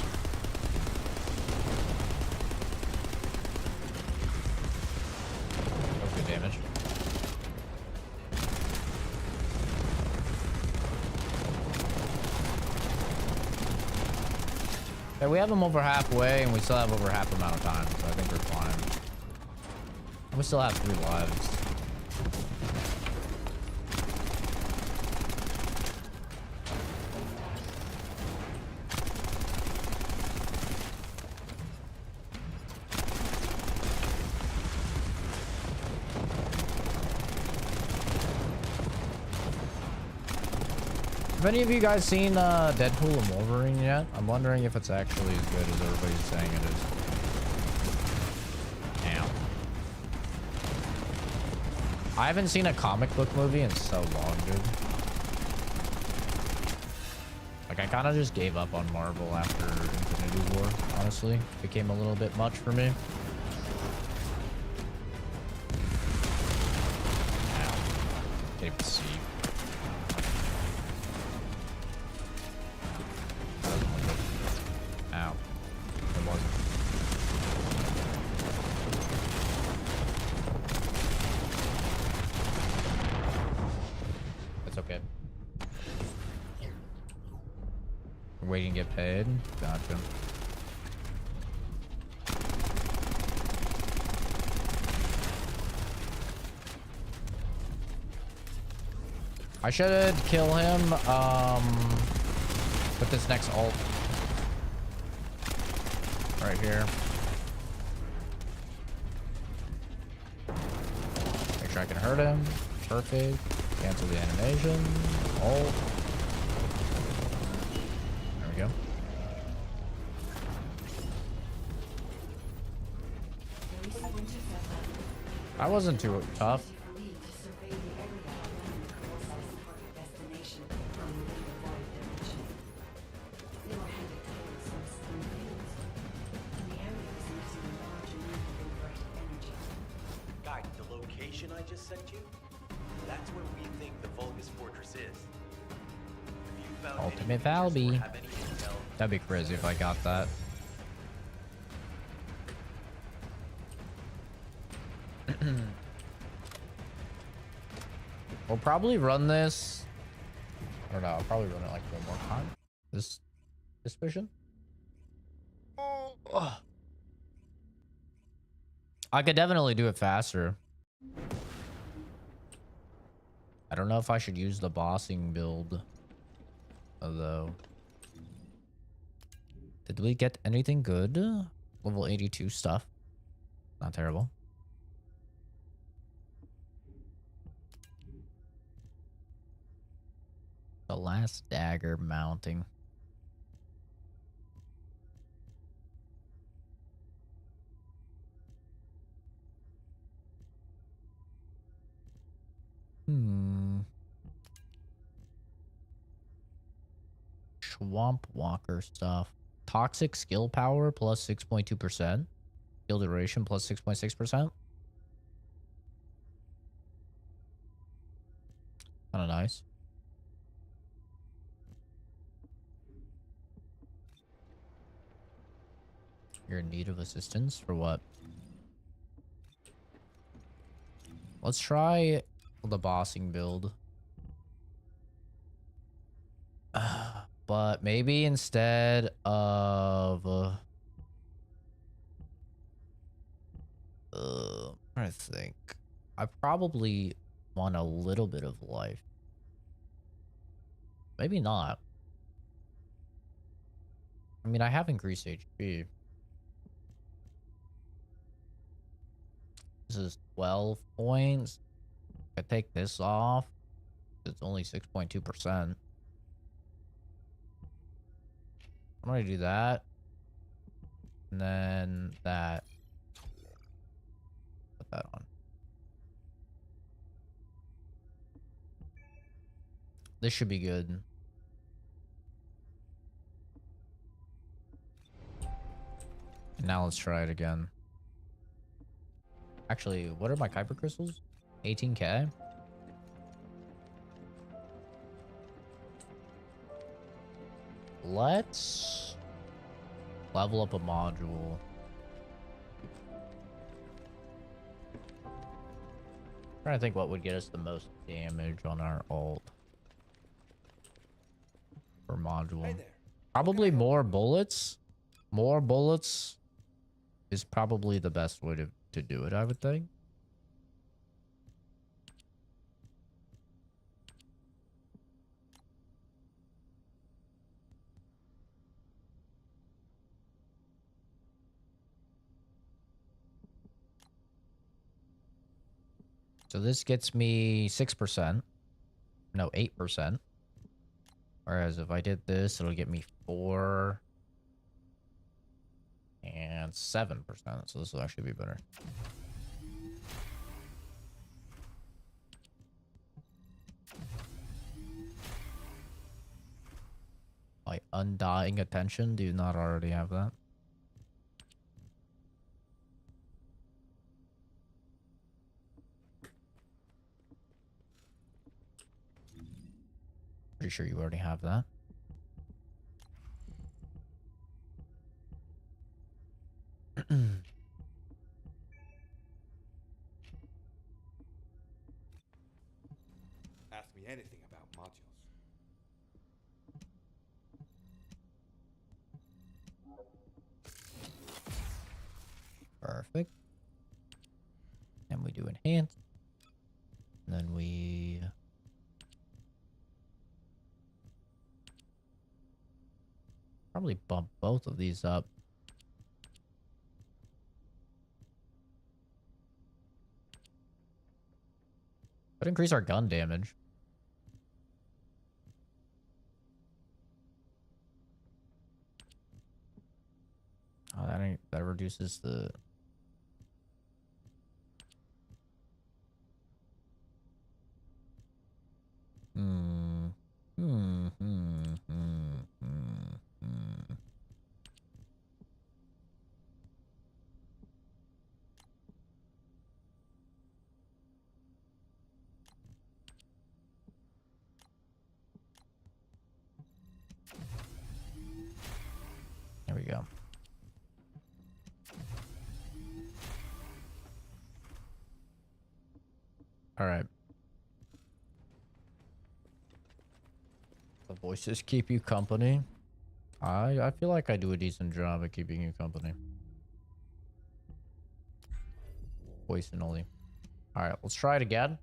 Okay, damage. Yeah, we have him over halfway, and we still have over half the amount of time, so I think we're fine. We still have 3 lives. Have any of you guys seen Deadpool and Wolverine yet? I'm wondering if it's actually as good as everybody's saying it is. Damn. I haven't seen a comic book movie in so long, dude. Like, I kind of just gave up on Marvel after Infinity War, honestly. It became a little bit much for me. Ow. Can't even see. Ow. It wasn't. It's okay. We're waiting to get paid. Gotcha. I should kill him with this next ult. Right here. Make sure I can hurt him. Perfect. Cancel the animation. Ult. There we go. That wasn't too tough. Guide, the location I just sent you? That's where we think the Vulgus Fortress is. If you found Ultimate any features or Valby. have any intel, That'd be crazy if I got that. We'll probably run this. Or no, I'll probably run it like one more time. This mission. Oh. I could definitely do it faster. I don't know if I should use the bossing build, though. Did we get anything good? Level 82 stuff. Not terrible. The last dagger mounting. Swamp Walker stuff. Toxic skill power plus 6.2%. Skill duration plus 6.6%. Kind of nice. You're in need of assistance for what? Let's try the bossing build. But maybe instead of I think I probably want a little bit of life. Maybe not. I mean, I have increased HP. This is 12 points. If I take this off, it's only 6.2%. I'm gonna do that. And then that. Put that on. This should be good. And now let's try it again. Actually, what are my Kuiper crystals? 18k? Let's level up a module. Trying to think what would get us the most damage on our ult per module. Hey there. Probably more bullets. More bullets is probably the best way to do it, I would think. So this gets me 6%. No, 8%. Whereas if I did this, it'll get me 4 and 7%. So this will actually be better. My undying attention, do you not already have that? Pretty sure you already have that. Ask me anything about modules. Perfect. And we do enhance. And then we... probably bump both of these up. But increase our gun damage. Oh, that reduces the... There we go. All right. The voices keep you company. I feel like I do a decent job at keeping you company. Voice and only. All right, let's try it again.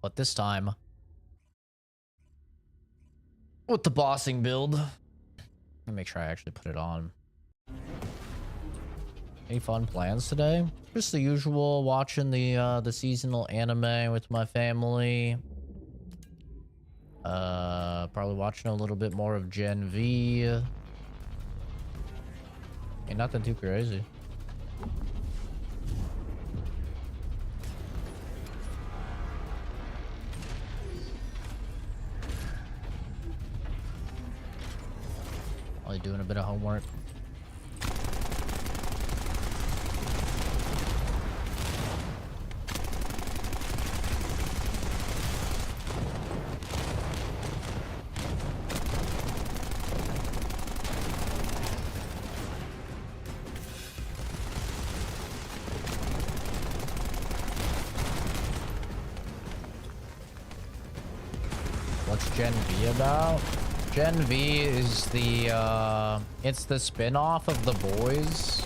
But this time with the bossing build. Let me make sure I actually put it on. Any fun plans today? Just the usual, watching the seasonal anime with my family. Probably watching a little bit more of Gen V. Ain't nothing too crazy. Probably doing a bit of homework. What's Gen V about? Gen V is the, it's the spin-off of The Boys.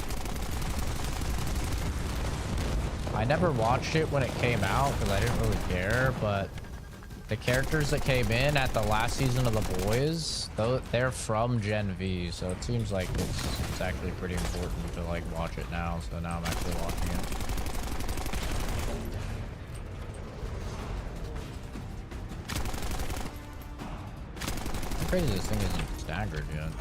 I never watched it when it came out because I didn't really care, but the characters that came in at the last season of The Boys, they're from Gen V, so it seems like it's actually pretty important to, like, watch it now, so now I'm actually watching it. Crazy this thing isn't staggered yet.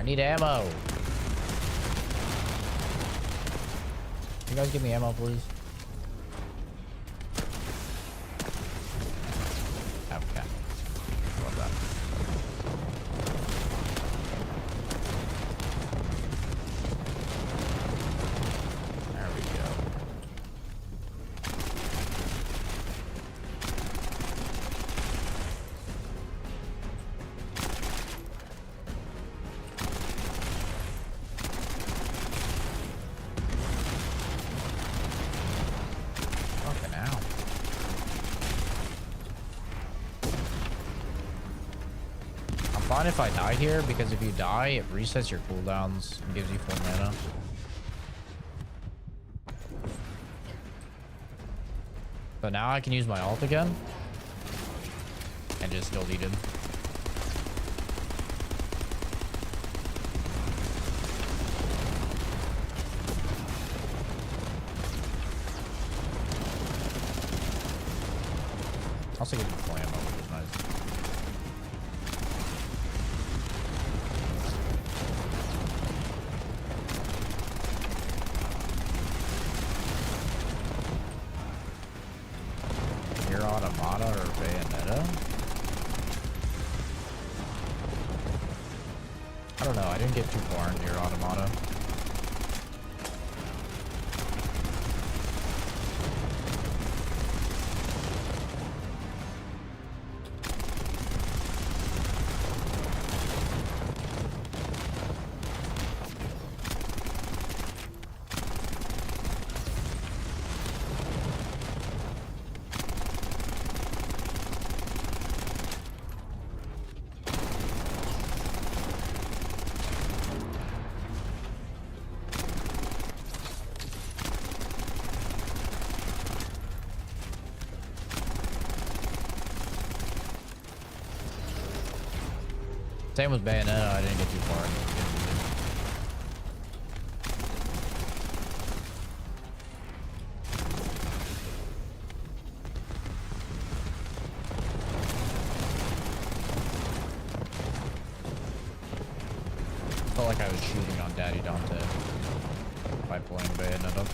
I need ammo. You guys give me ammo, please. Okay. Love that. There we go. Fucking hell. I'm fine if I die here, because if you die, it resets your cooldowns and gives you full mana. So now I can use my ult again and just still lead him. Also give him full ammo, which is nice. Your Automata or Bayonetta? I don't know. I didn't get too far into your Automata. Same with Bayonetta. I didn't get too far into it. Felt like I was shooting on Daddy Dante by playing Bayonetta.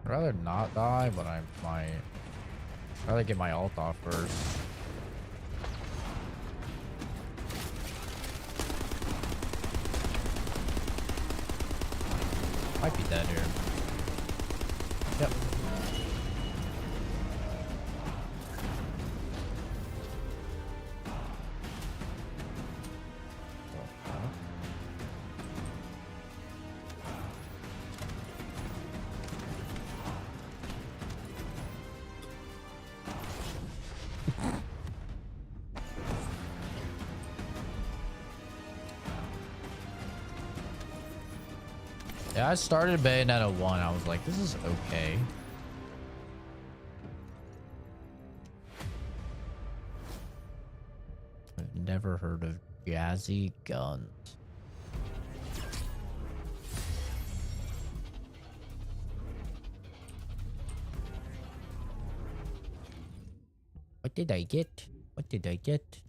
I'd rather not die, but I might. I'd rather get my ult off first. Might be dead here. Yep. Yeah, I started Bayonetta 1. I was like, this is okay. I've never heard of Jazzy Guns. What did I get? What did I get?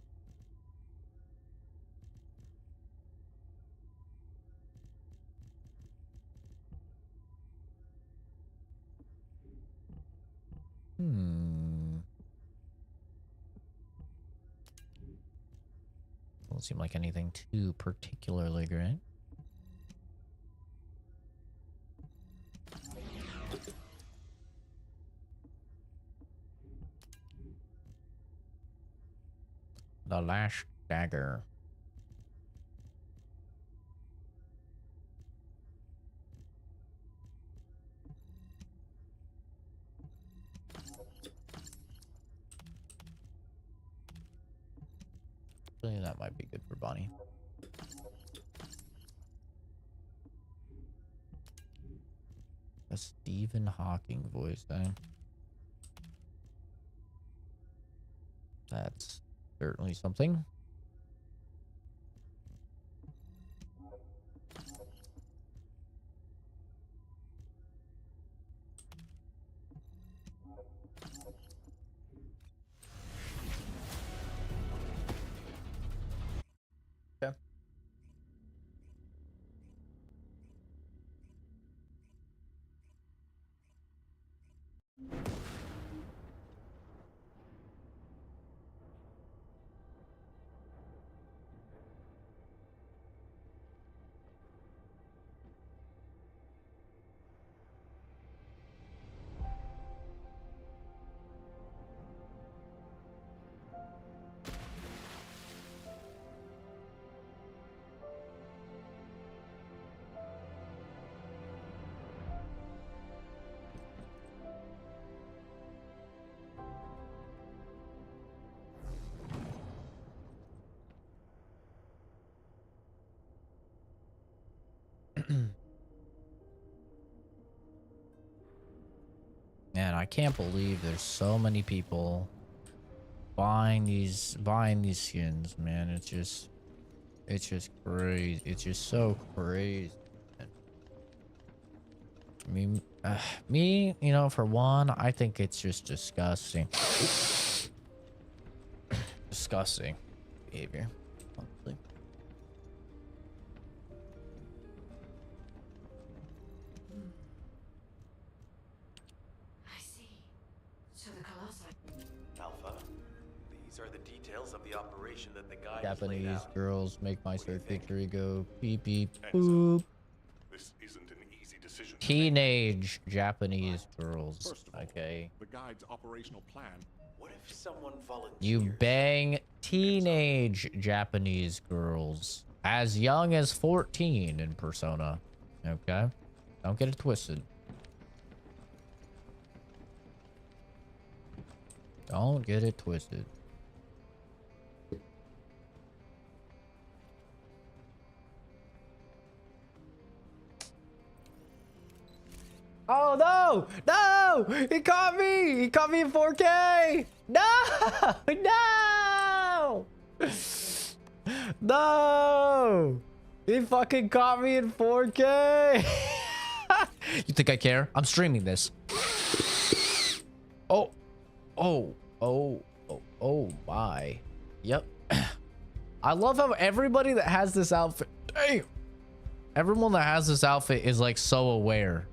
Doesn't seem like anything too particularly great. The last dagger. I think that might be good for Bonnie. A Stephen Hawking voice, eh? That's certainly something. Okay. Man, I can't believe there's so many people buying these skins, man. It's just crazy. It's just so crazy. I mean, me, you know, for one, I think it's just disgusting. Disgusting behavior, honestly. I see. So the Colossi. Alpha, these are the details of the operation that the guide has laid Japanese out. girls make my What do you search think? victory go beep beep Enzo, boop. this isn't an easy decision. Teenage Japanese girls. First of all, Okay. the guide's operational plan. What if someone volunteers? You bang teenage Japanese girls as young as 14 in Persona. Okay? Don't get it twisted. Don't get it twisted. Oh no! No! He caught me! He caught me in 4K! No! No! No! He fucking caught me in 4K! You think I care? I'm streaming this. Oh. Oh. Oh. Oh. Oh my. Yep. I love how everybody that has this outfit... Damn! Everyone that has this outfit is like so aware.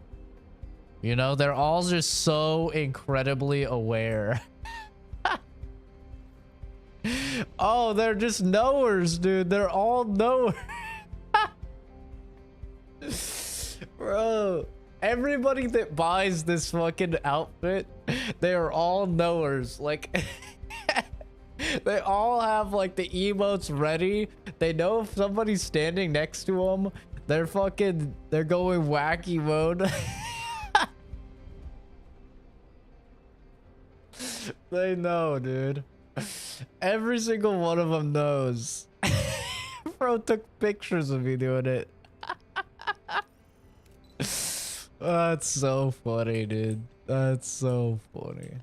You know, they're all just so incredibly aware. Oh, they're just knowers, dude. They're all knowers. Bro, everybody that buys this fucking outfit, they are all knowers. Like, they all have like the emotes ready. They know if somebody's standing next to them, they're going wacky mode. They know, dude. Every single one of them knows. Bro took pictures of me doing it. That's so funny, dude. That's so funny.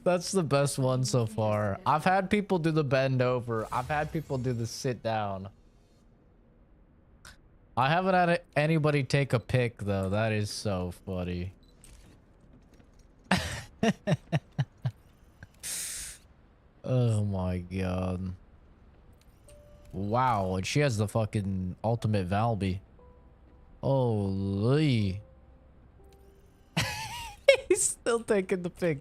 That's the best one so far. I've had people do the bend over. I've had people do the sit down. I haven't had anybody take a pic though. That is so funny. Oh my god. Wow, and she has the fucking ultimate Valby. Holy. He's still taking the pic.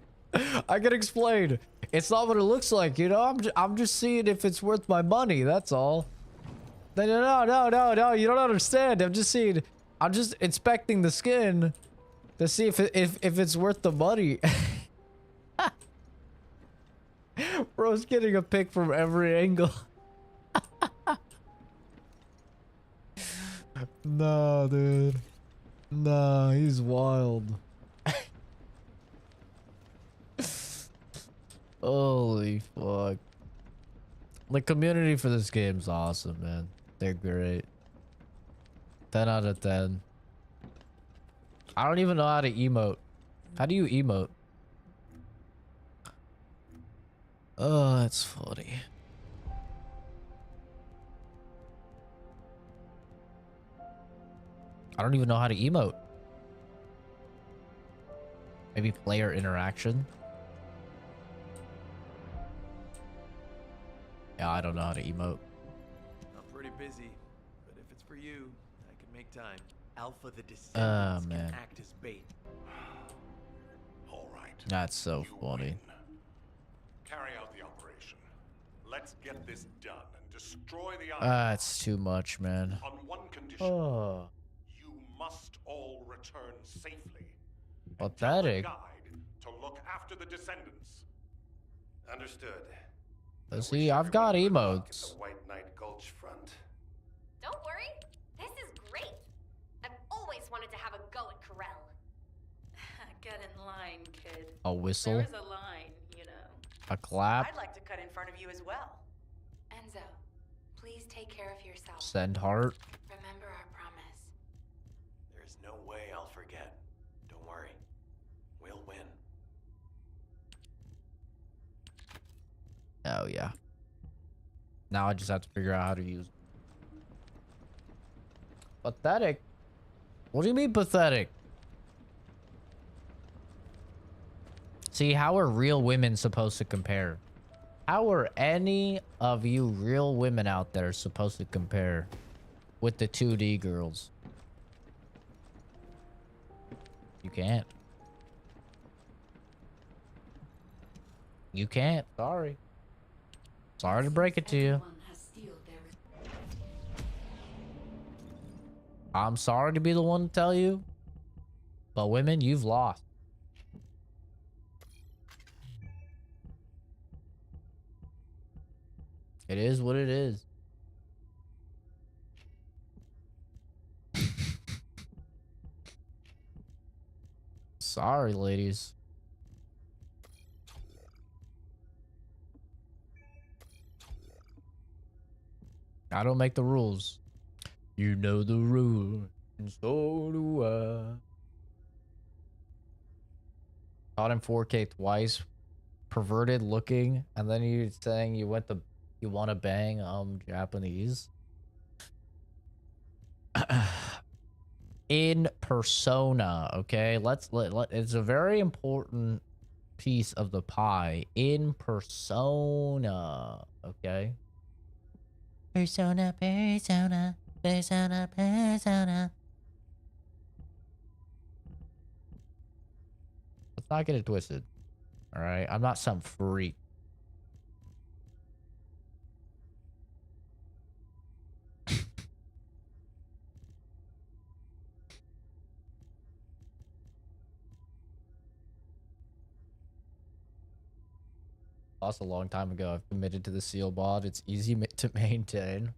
I can explain. It's not what it looks like, you know? I'm just seeing if it's worth my money, that's all. No, you don't understand. I'm just inspecting the skin to see if it's worth the money. Bro's getting a pic from every angle. No, dude. No, he's wild. Holy fuck. The community for this game's awesome, man. They're great. 10 out of 10. I don't even know how to emote. How do you emote? Oh, that's funny. I don't even know how to emote. Maybe player interaction. Yeah, I don't know how to emote. I'm pretty busy, but if it's for you, I can make time. Alpha the Descendants Man. can act as bait. All right. That's so You funny. win. Carry out the operation. Let's get this done and destroy the island. That's too much, man. On one condition. Oh, You must all return safely. pathetic. Tell the guide to look after the Descendants. Understood. See, I've got emotes. The White Knight Gulch front. Don't worry, this is great. I've always wanted to have a go at Corel. Get in line, kid. A whistle, There is a line, you know. a clap, I'd like to cut in front of you as well. Enzo, please take care of yourself. send heart. Remember our promise. There's no way I'll forget. Don't worry. We'll win. Oh, yeah. Now I just have to figure out how to use it. Pathetic? What do you mean pathetic? See, how are real women supposed to compare? How are any of you real women out there supposed to compare with the 2D girls? You can't. You can't. Sorry. Sorry to break it to you. Everyone has steeled their I'm sorry to be the one to tell you, but women, you've lost. It is what it is. Sorry, ladies. I don't make the rules. You know the rule, and so do I. Caught in 4K twice, perverted looking, and then you saying you want to bang Japanese. In persona, okay? It's a very important piece of the pie. In persona, okay? Persona, persona, persona, persona. Let's not get it twisted. All right, I'm not some freak. Lost a long time ago. I've committed to the seal bod. It's easy to maintain.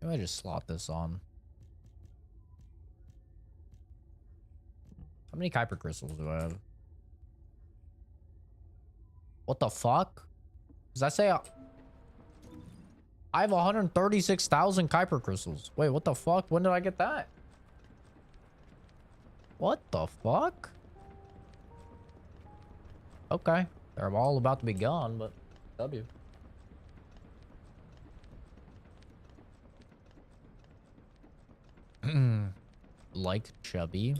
Maybe I just slot this on. How many Kuiper crystals do I have? What the fuck? Does that say I have 136,000 Kuiper crystals? Wait, what the fuck? When did I get that? What the fuck? Okay. They're all about to be gone, but W. Like chubby.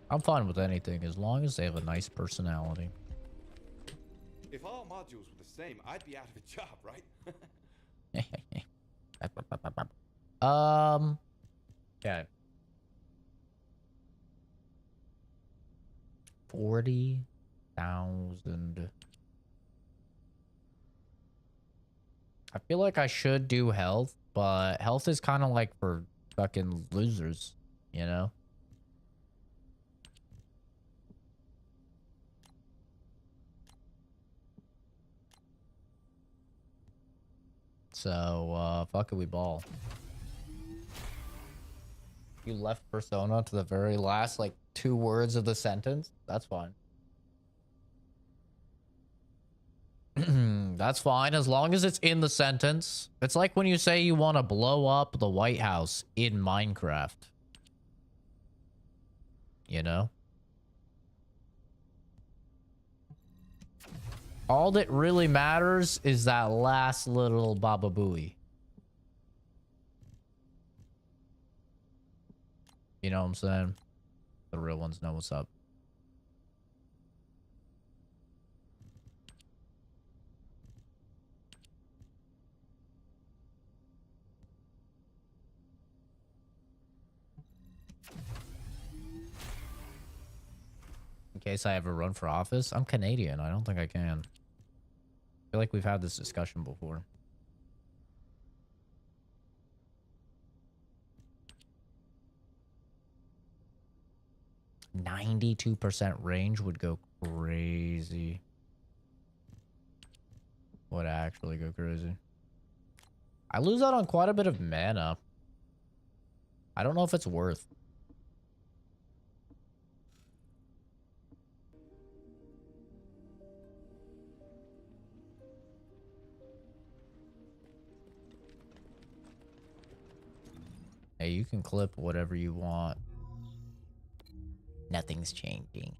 I'm fine with anything as long as they have a nice personality. If all modules were the same, I'd be out of a job, right? Okay. 40,000. I feel like I should do health, but health is kind of like for fucking losers, you know? So, fuck it, we ball. You left Persona to the very last, like, 2 words of the sentence? That's fine. That's fine as long as it's in the sentence. It's like when you say you want to blow up the White House in Minecraft. You know? All that really matters is that last little Baba Booey. You know what I'm saying? The real ones know what's up. In case I ever run for office, I'm Canadian. I don't think I can. I feel like we've had this discussion before. %92 range would go crazy. Would actually go crazy. I lose out on quite a bit of mana. I don't know if it's worth. Hey, you can clip whatever you want. Nothing's changing.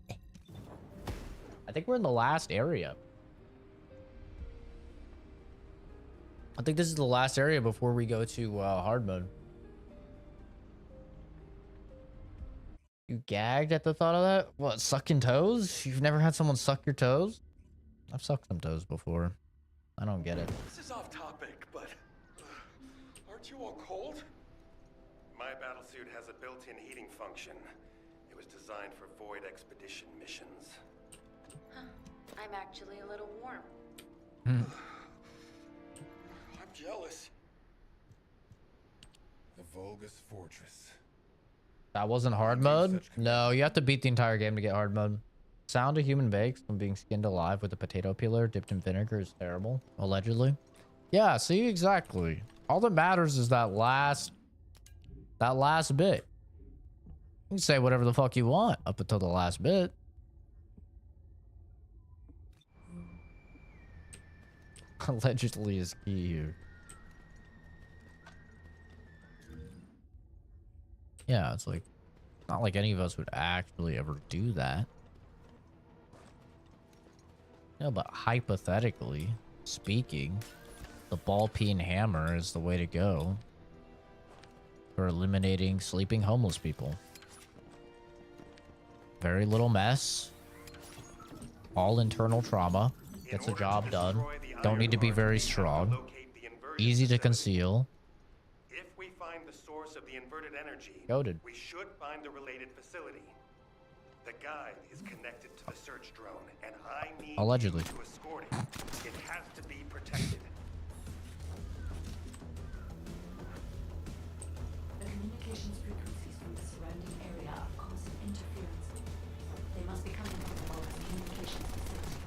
I think we're in the last area. I think this is the last area before we go to hard mode. You gagged at the thought of that? What, sucking toes? You've never had someone suck your toes? I've sucked some toes before. I don't get it. This is off topic, but aren't you all cold? My battlesuit has a built-in heating function. It was designed for void expedition missions. Huh. I'm actually a little warm. I'm jealous. The Vulgus Fortress. That wasn't hard mode? No, you have to beat the entire game to get hard mode. Sound of human bakes when being skinned alive with a potato peeler dipped in vinegar is terrible. Allegedly. Yeah, see, exactly. All that matters is that last bit. You can say whatever the fuck you want up until the last bit. Allegedly is key here. Yeah, it's like, not like any of us would actually ever do that. No, but hypothetically speaking, the ball peen hammer is the way to go for eliminating sleeping homeless people. Very little mess. All internal trauma. Gets the job done. Don't need to be very strong. Easy to conceal. If we find the source of the inverted energy, Goated. we should find the related facility. The guide is connected to the search drone, and I need Allegedly. you to escort it. It has to be protected. The communications frequencies from the surrounding area are causing interference. They must be coming from the Vulgus communications facility.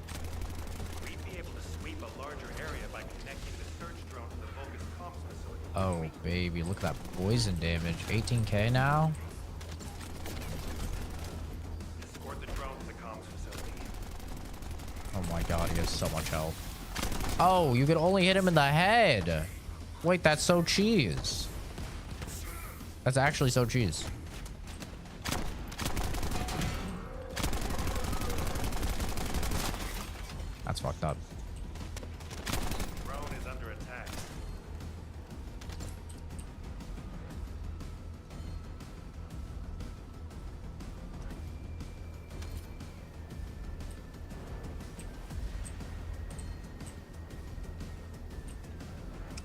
We'd be able to sweep a larger area by connecting the search drone to the Vulgus comms facility. Oh, baby. Look at that poison damage. 18k now? Escort the drone to the comms facility. Oh my god, he has so much health. Oh, you could only hit him in the head. Wait, that's so cheese. That's actually so cheese. That's fucked up. Drone is under attack.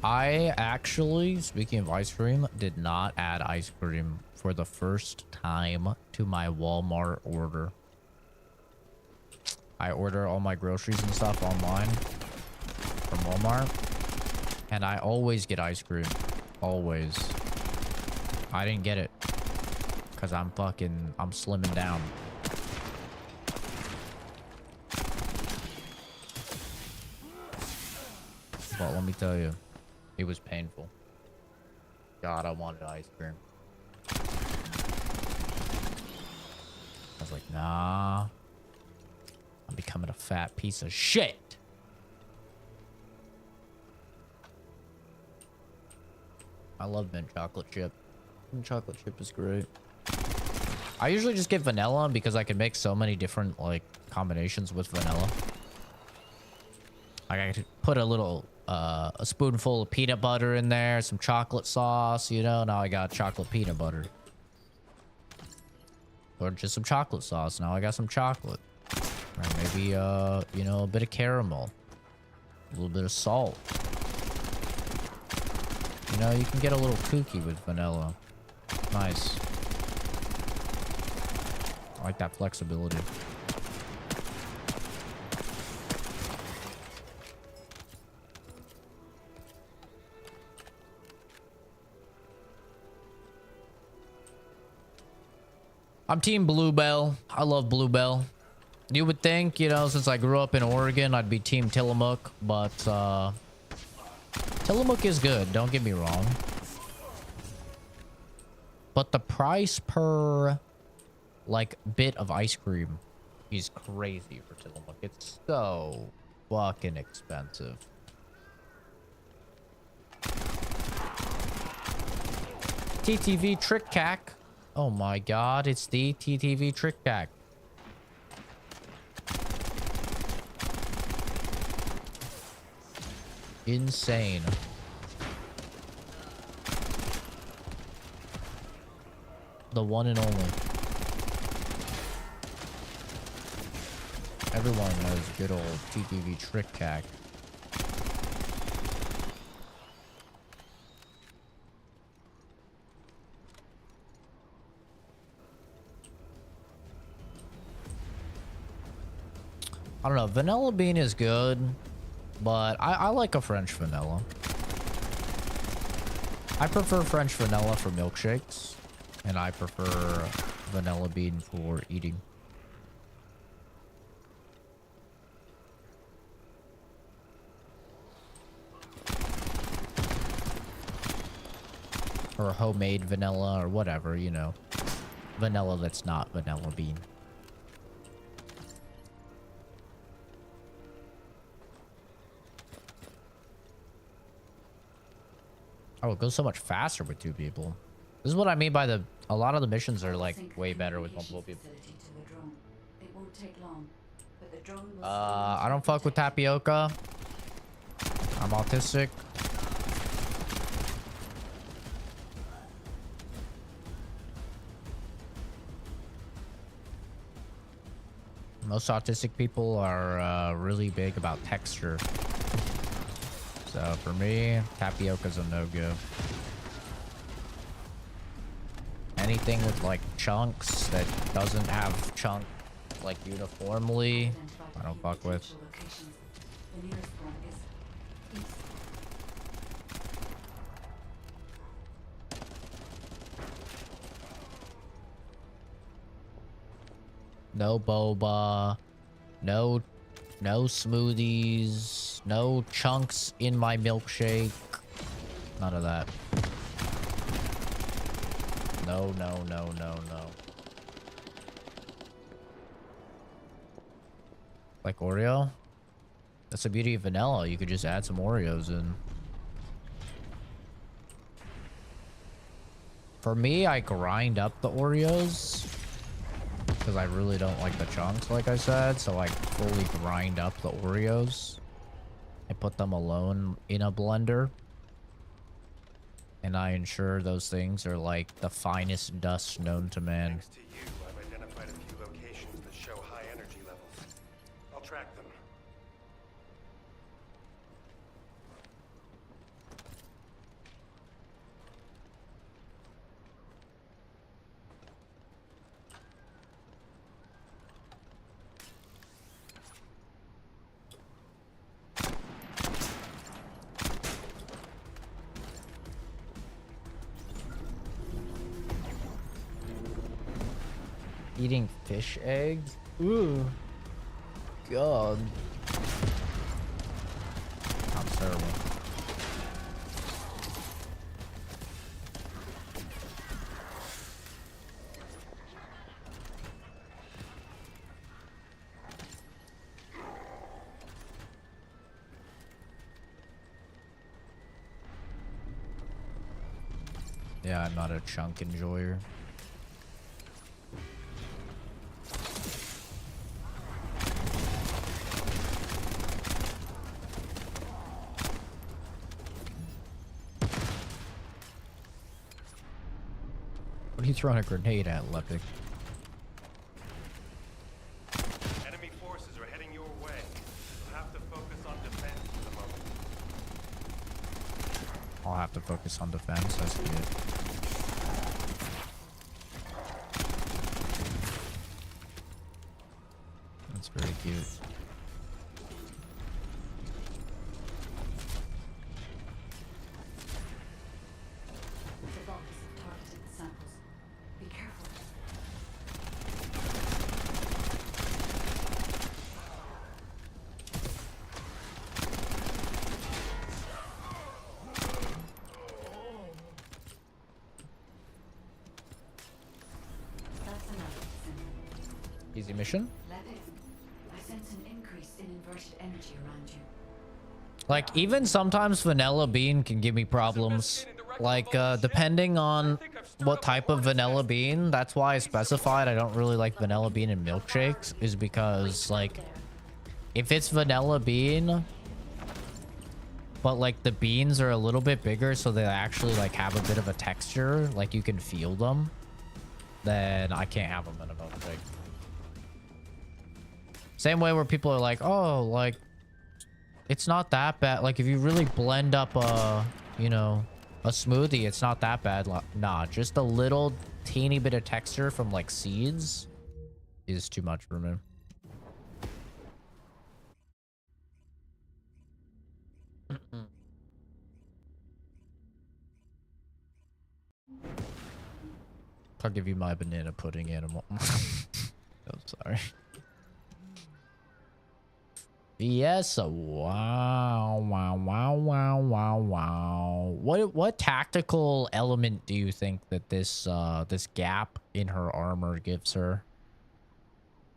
I actually, speaking of ice cream, did not add ice cream for the first time to my Walmart order. I order all my groceries and stuff online from Walmart, and I always get ice cream. Always. I didn't get it because I'm slimming down. But let me tell you, it was painful. God, I wanted ice cream. I was like, nah. I'm becoming a fat piece of shit. I love mint chocolate chip. Mint chocolate chip is great. I usually just get vanilla because I can make so many different like combinations with vanilla. Like I could put a little a spoonful of peanut butter in there, some chocolate sauce, you know, now I got chocolate peanut butter. Or just some chocolate sauce, now I got some chocolate. Or maybe you know, a bit of caramel. A little bit of salt. You know, you can get a little kooky with vanilla. Nice. I like that flexibility. I'm team Bluebell. I love Bluebell. You would think, you know, since I grew up in Oregon, I'd be team Tillamook, but Tillamook is good, don't get me wrong. But the price per like bit of ice cream is crazy for Tillamook. It's so fucking expensive. TTV Trick Cack. Oh my god, it's the TTV Trick Cack. Insane. The one and only. Everyone knows good old TTV Trick Cack. I don't know. Vanilla bean is good, but I like a French vanilla. I prefer French vanilla for milkshakes, and I prefer vanilla bean for eating. Or homemade vanilla or whatever, you know. Vanilla that's not vanilla bean. Oh, it goes so much faster with two people. This is what I mean by a lot of the missions are like way better with multiple people. I don't fuck with tapioca. I'm autistic. Most autistic people are really big about texture. So for me, tapioca's a no-go. Anything with like chunks that doesn't have chunk like uniformly, I don't fuck with. No boba, no smoothies, no chunks in my milkshake. None of that. No. Like Oreo? That's the beauty of vanilla. You could just add some Oreos in. For me, I grind up the Oreos because I really don't like the chunks, like I said. So I fully grind up the Oreos. I put them alone in a blender. And I ensure those things are like the finest dust known to man. Thanks to you, I've identified a few locations that show high energy levels. I'll track them. Eating fish eggs? Ooh. God. Sounds terrible. Yeah, I'm not a chunk enjoyer. What are you throwing a grenade at, Lepic? Enemy forces are heading your way. You'll have to focus on defense for the moment. I'll have to focus on defense. That's good. That's very cute. The box targeted the samples. Be careful. That's enough. Easy mission. Lepic, I sense an increase in inverted energy around you. Like, even sometimes vanilla bean can give me problems. Like, depending on what type of vanilla bean, that's why I specified I don't really like vanilla bean in milkshakes, is because, like, if it's vanilla bean, but, like, the beans are a little bit bigger, so they actually, like, have a bit of a texture, like, you can feel them, then I can't have them in a milkshake. Same way where people are like, oh, like, it's not that bad. Like, if you really blend up a, you know, a smoothie, it's not that bad. Nah, just a little teeny bit of texture from, like, seeds is too much for me. I'll give you my banana pudding animal. I'm sorry. Yes, wow, wow, wow, wow, wow, wow. What tactical element do you think that this this gap in her armor gives her?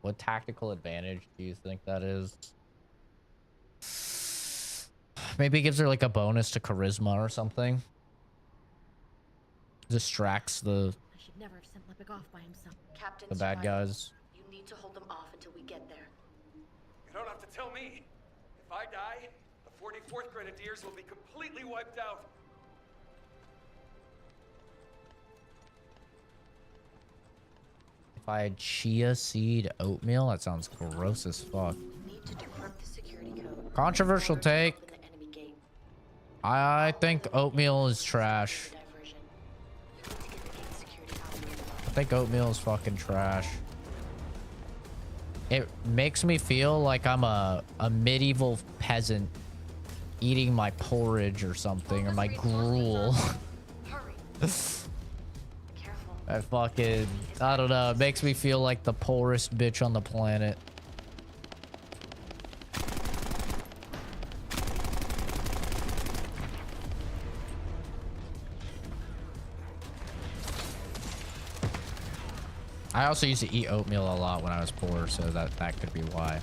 What tactical advantage do you think that is? Maybe it gives her like a bonus to charisma or something. Distracts the I should never have sent Lepic off by himself. the bad guys. You need to hold them off until we get there. You don't have to tell me. If I die, the 44th Grenadiers will be completely wiped out. If I had chia seed oatmeal, that sounds gross as fuck. Need to decrypt the security code. Controversial take. I think oatmeal is trash. I think oatmeal is fucking trash. It makes me feel like I'm a medieval peasant eating my porridge or something, or my gruel. That fucking, I don't know, it makes me feel like the poorest bitch on the planet. I also used to eat oatmeal a lot when I was poor, so that could be why.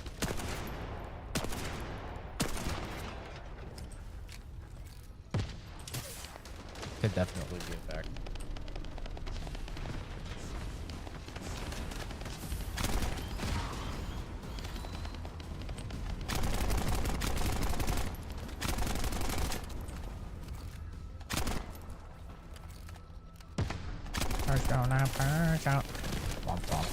Could definitely be a fact. Punch out. Womp womp.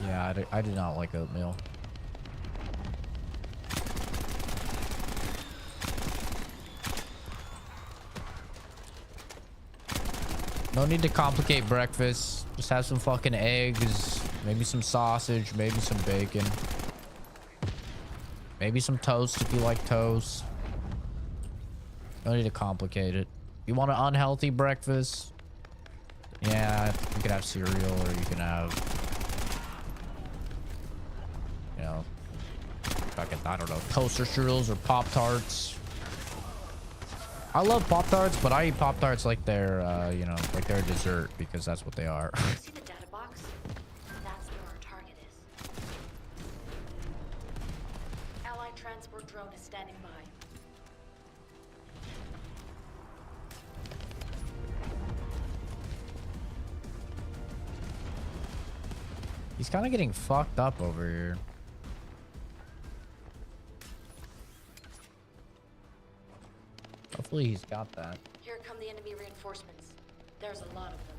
Yeah, I do not like oatmeal. No need to complicate breakfast. Just have some fucking eggs, maybe some sausage, maybe some bacon. Maybe some toast if you like toast. No need to complicate it. You want an unhealthy breakfast? Yeah, you could have cereal, or you can have, you know, fucking, I don't know, toaster strudels or Pop-Tarts. I love Pop-Tarts, but I eat Pop-Tarts like they're, you know, like they're a dessert, because that's what they are. See the data box? That's where our target is. Allied transport drone is standing by. He's kind of getting fucked up over here. Hopefully he's got that. Here come the enemy reinforcements. There's a lot of them.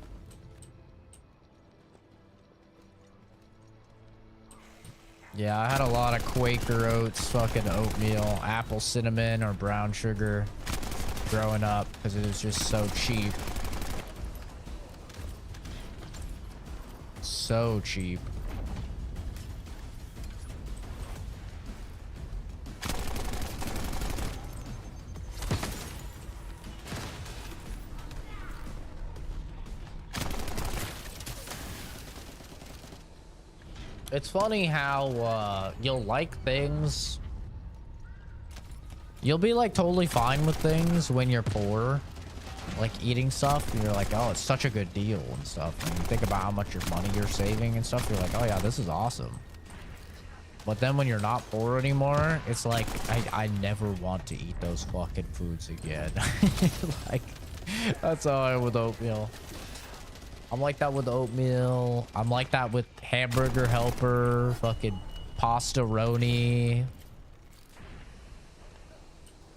Yeah, I had a lot of Quaker Oats, fucking oatmeal, apple cinnamon, or brown sugar growing up because it was just so cheap. So cheap. It's funny how you'll like things. You'll be like totally fine with things when you're poor. Like eating stuff, and you're like, oh, it's such a good deal and stuff. And you think about how much your money you're saving and stuff, you're like, oh yeah, this is awesome. But then when you're not poor anymore, it's like, I never want to eat those fucking foods again. Like, that's how I am with oatmeal. I'm like that with oatmeal. I'm like that with hamburger helper, fucking pasta-roni.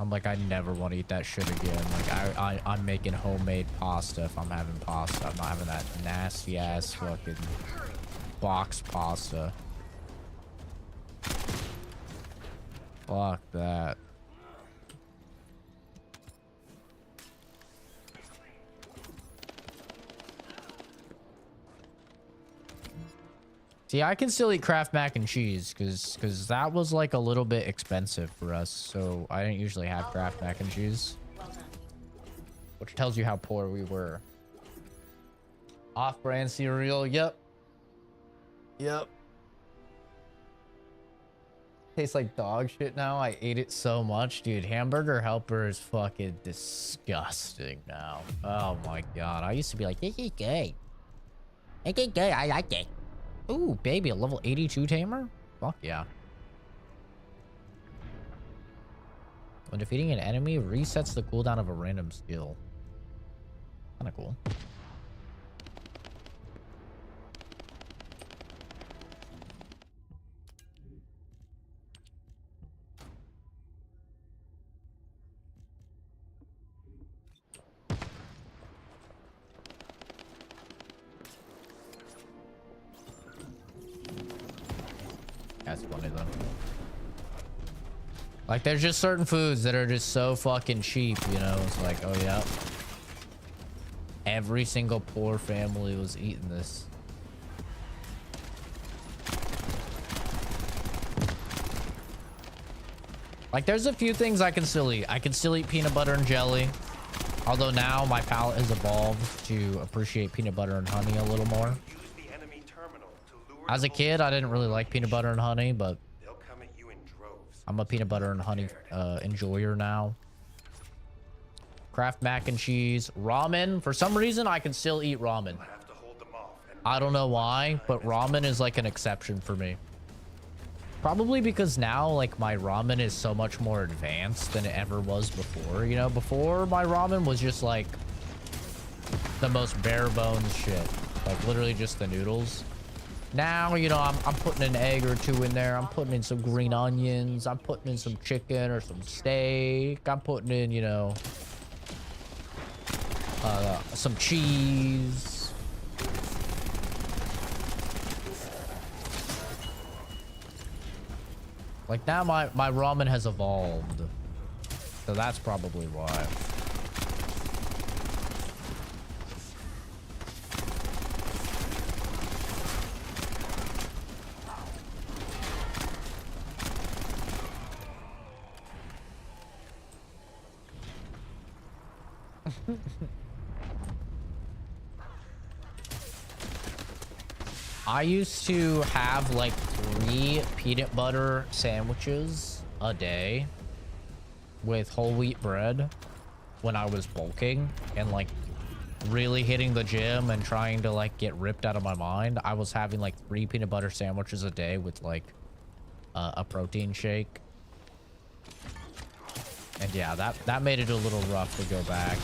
I'm like, I never want to eat that shit again. Like, I'm making homemade pasta if I'm having pasta. I'm not having that nasty ass fucking box pasta. Fuck that. See, I can still eat Kraft mac and cheese because that was like a little bit expensive for us. So I didn't usually have Kraft mac and cheese. Which tells you how poor we were. Off-brand cereal. Yep. Yep. Tastes like dog shit now. I ate it so much, dude. Hamburger helper is fucking disgusting now. Oh my god. I used to be like, this is good. It's good. I like it. Ooh, baby, a level 82 tamer? Fuck yeah. When defeating an enemy, resets the cooldown of a random skill. Kinda cool. That's funny though. Like, there's just certain foods that are just so fucking cheap, you know? It's like, oh yeah. Every single poor family was eating this. Like, there's a few things I can still eat. I can still eat peanut butter and jelly. Although now my palate has evolved to appreciate peanut butter and honey a little more. As a kid, I didn't really like peanut butter and honey, but I'm a peanut butter and honey enjoyer now. Kraft mac and cheese. Ramen. For some reason, I can still eat ramen. I don't know why, but ramen is like an exception for me. Probably because now, like, my ramen is so much more advanced than it ever was before. You know, before my ramen was just like the most bare bones shit. Like, literally just the noodles. Now, you know, I'm putting an egg or two in there. I'm putting in some green onions. I'm putting in some chicken or some steak. I'm putting in, you know, some cheese. Like, now my ramen has evolved. So that's probably why. I used to have like 3 peanut butter sandwiches a day with whole wheat bread when I was bulking and like really hitting the gym and trying to like get ripped out of my mind. I was having like 3 peanut butter sandwiches a day with like a protein shake. And yeah, that made it a little rough to go back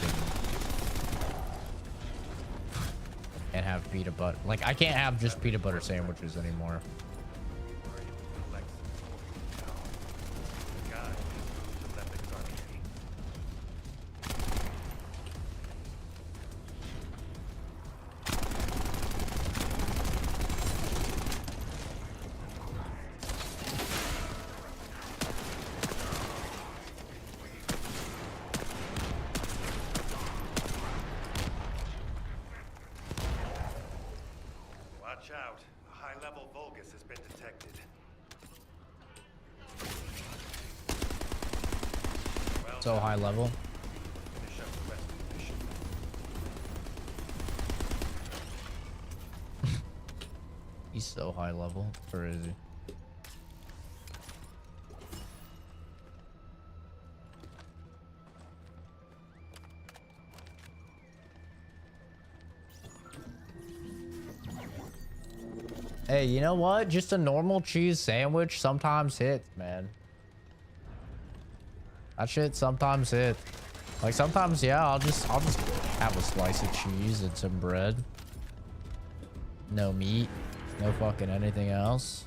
and have have peanut butter. Like, I can't have just peanut butter sandwiches anymore. Watch out. A high-level Vulgus has been detected. Well So high level. Finish up the rest of the mission. He's so high level. Crazy. Hey, you know what? Just a normal cheese sandwich sometimes hits, man. That shit sometimes hits. Like sometimes, yeah, I'll just have a slice of cheese and some bread. No meat, no fucking anything else.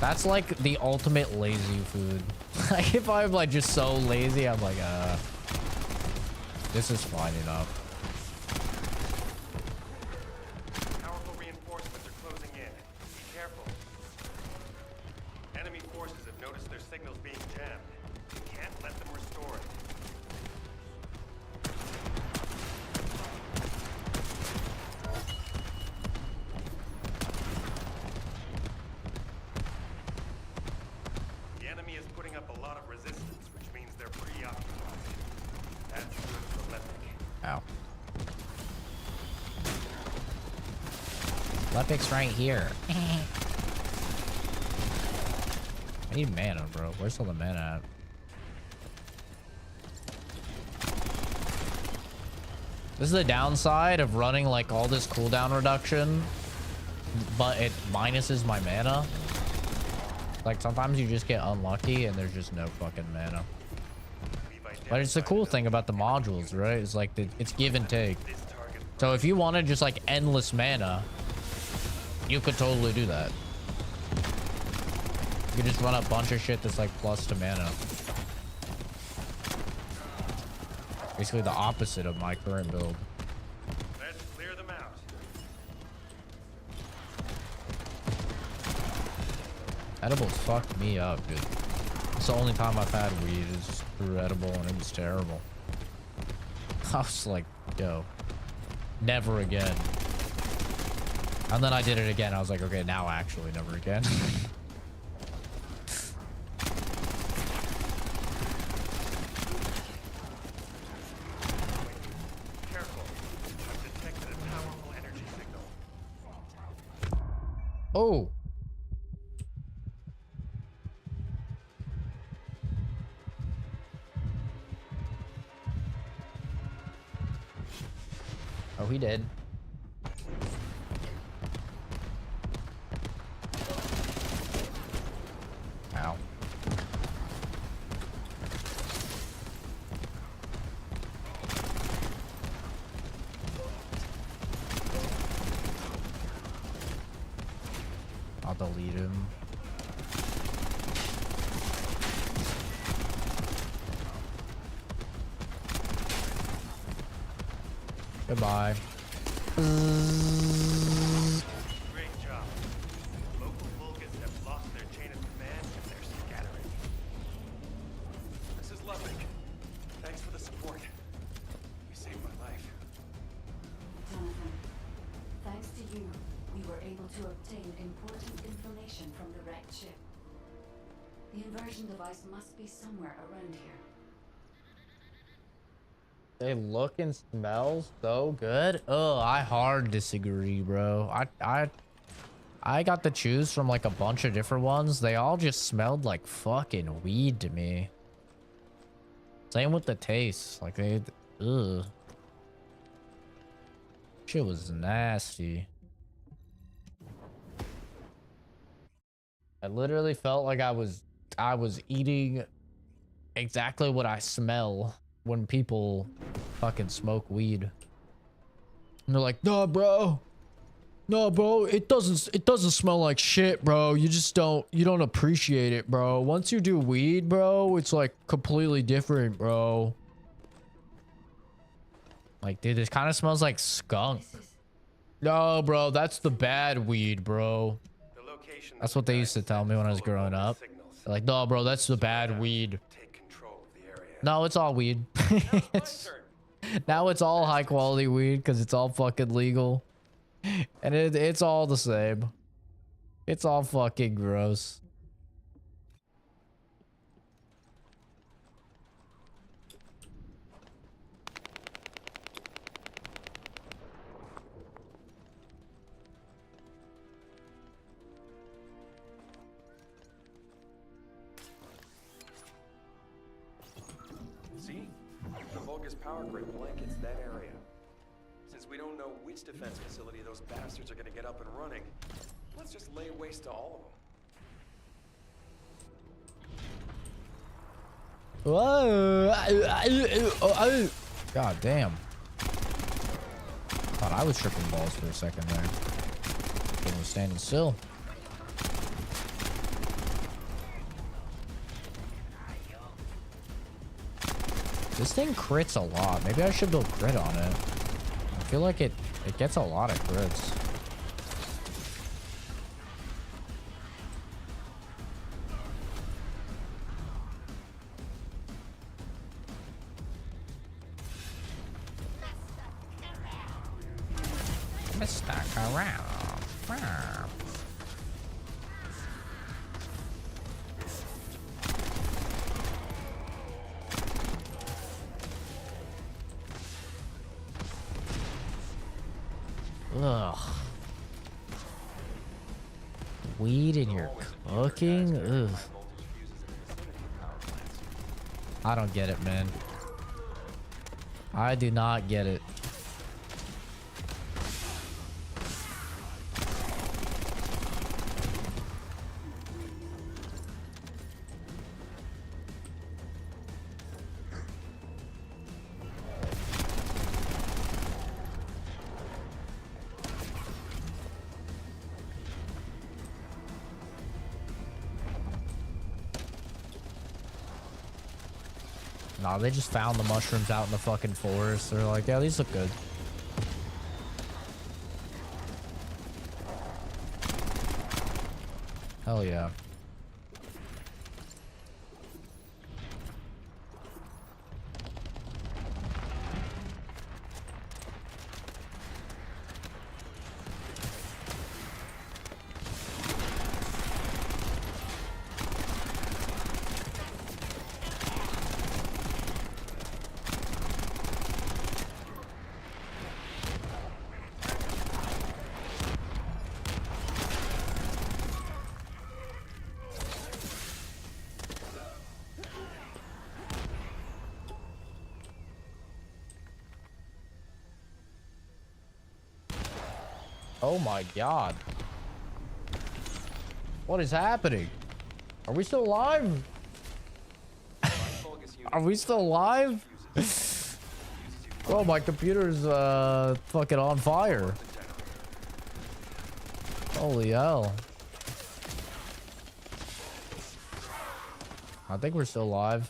That's like the ultimate lazy food. Like if I'm like just so lazy, I'm like, this is fine enough. Powerful reinforcements are closing in. Be careful. Enemy forces have noticed their signals being jammed. You can't let them restore it. The enemy is putting up a lot of resistance, which means they're preoccupied. That's good for Lepic. Ow. Lepic's right here. I need mana, bro. Where's all the mana at? This is the downside of running like all this cooldown reduction, but it minuses my mana. Like sometimes you just get unlucky and there's just no fucking mana. But it's the cool thing about the modules, right? It's like it's give and take. So if you wanted just like endless mana, you could totally do that. You could just run a bunch of shit that's like plus to mana. Basically the opposite of my current build. Let's clear them out. Edibles fucked me up, dude. It's the only time I've had weed is through edible and it was terrible. I was like, yo, never again. And then I did it again. I was like, okay, now actually never again. Careful. I've detected a powerful energy signal. Oh. Oh, he did. Ow. I'll delete him. Goodbye. Great job. Local Vulgus have lost their chain of command and they're scattering. This is Ludwig. Thanks for the support. You saved my life. Jonathan, thanks to you, we were able to obtain important information from the wrecked ship. The inversion device must be somewhere around here. They look and smell so good. Oh, I hard disagree, bro. I got to choose from like a bunch of different ones. They all just smelled like fucking weed to me. Same with the taste. Like they, ugh. Shit was nasty. I literally felt like I was eating exactly what I smell. when people fucking smoke weed. And they're like, "No, bro. No, bro, it doesn't smell like shit, bro. You don't appreciate it, bro. Once you do weed, bro, it's like completely different, bro." Like, dude, this kind of smells like skunk. No, bro, that's the bad weed, bro. That's what they used to tell me when I was growing up. They're like, "No, bro, that's the bad weed." No, it's all weed. Now it's all high quality weed because it's all fucking legal. And it's all the same. It's all fucking gross. See? The Vulgus power grid blankets that area. Since we don't know which defense facility those bastards are gonna get up and running, let's just lay waste to all of them. Whoa. God damn. Thought I was tripping balls for a second there. It was standing still. This thing crits a lot. Maybe I should build crit on it. I feel like it gets a lot of crits. Mr. Corral. Ugh. Weed in your cooking? Ugh. I don't get it, man. I do not get it. Nah, they just found the mushrooms out in the fucking forest. They're like, yeah, these look good. Hell yeah. Oh my god. What is happening? Are we still live? Are we still live? Oh, my computer's fucking on fire. Holy hell. I think we're still live.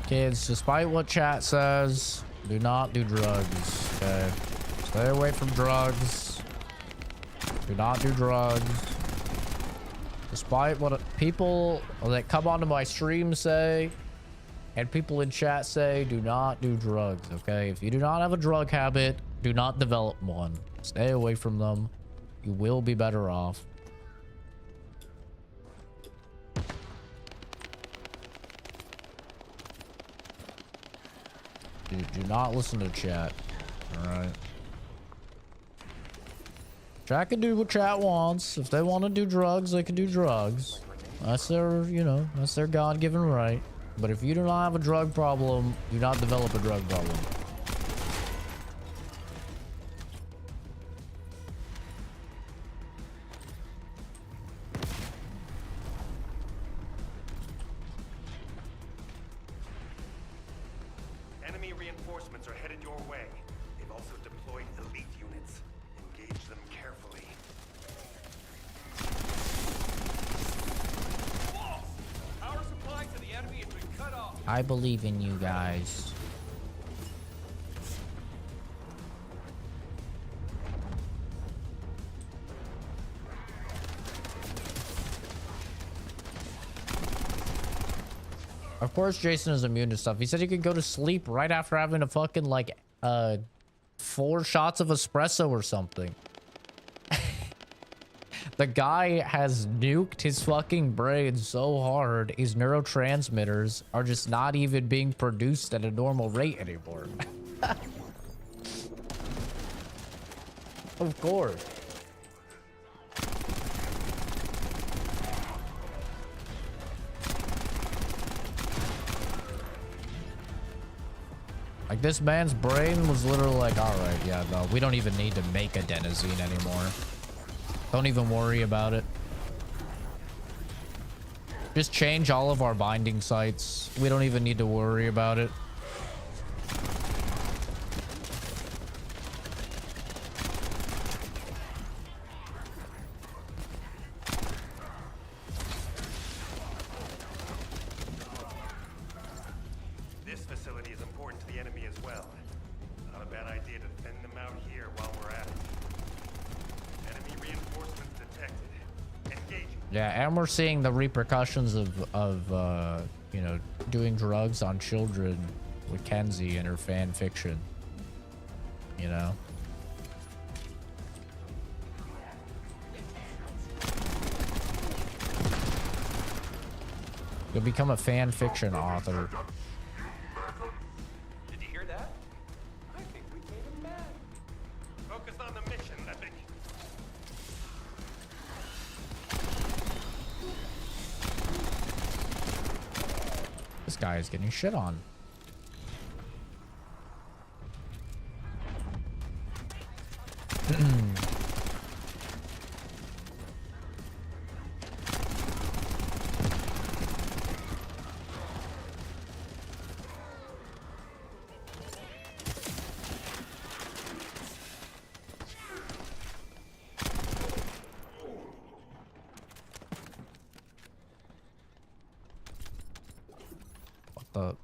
Kids, despite what chat says, do not do drugs, okay? Stay away from drugs. Do not do drugs. Despite what people that come onto my stream say, and people in chat say, do not do drugs, okay? If you do not have a drug habit, do not develop one. Stay away from them. You will be better off. Do not listen to chat. All right. Chat can do what chat wants. If they want to do drugs, they can do drugs. That's their, you know, that's their God-given right. But if you do not have a drug problem, do not develop a drug problem. Enemy reinforcements are headed your way. They've also deployed elite units. Engage them carefully. Power supply to the enemy has been cut off. I believe in you guys. Of course Jason is immune to stuff. He said he could go to sleep right after having a fucking like 4 shots of espresso or something. The guy has nuked his fucking brain so hard, his neurotransmitters are just not even being produced at a normal rate anymore. Of course. Like, this man's brain was literally like, all right, yeah, no, we don't even need to make adenosine anymore. Don't even worry about it. Just change all of our binding sites. We don't even need to worry about it. This facility is important to the enemy as well. Not a bad idea to thin them out here while we're at it. Enemy reinforcements detected. Engaging. Yeah, and we're seeing the repercussions of you know, doing drugs on children with Kenzie and her fan fiction. You know? You'll become a fan fiction author. Did you hear that? I think we made him mad. Focus on the mission, Epic. This guy is getting shit on. What the?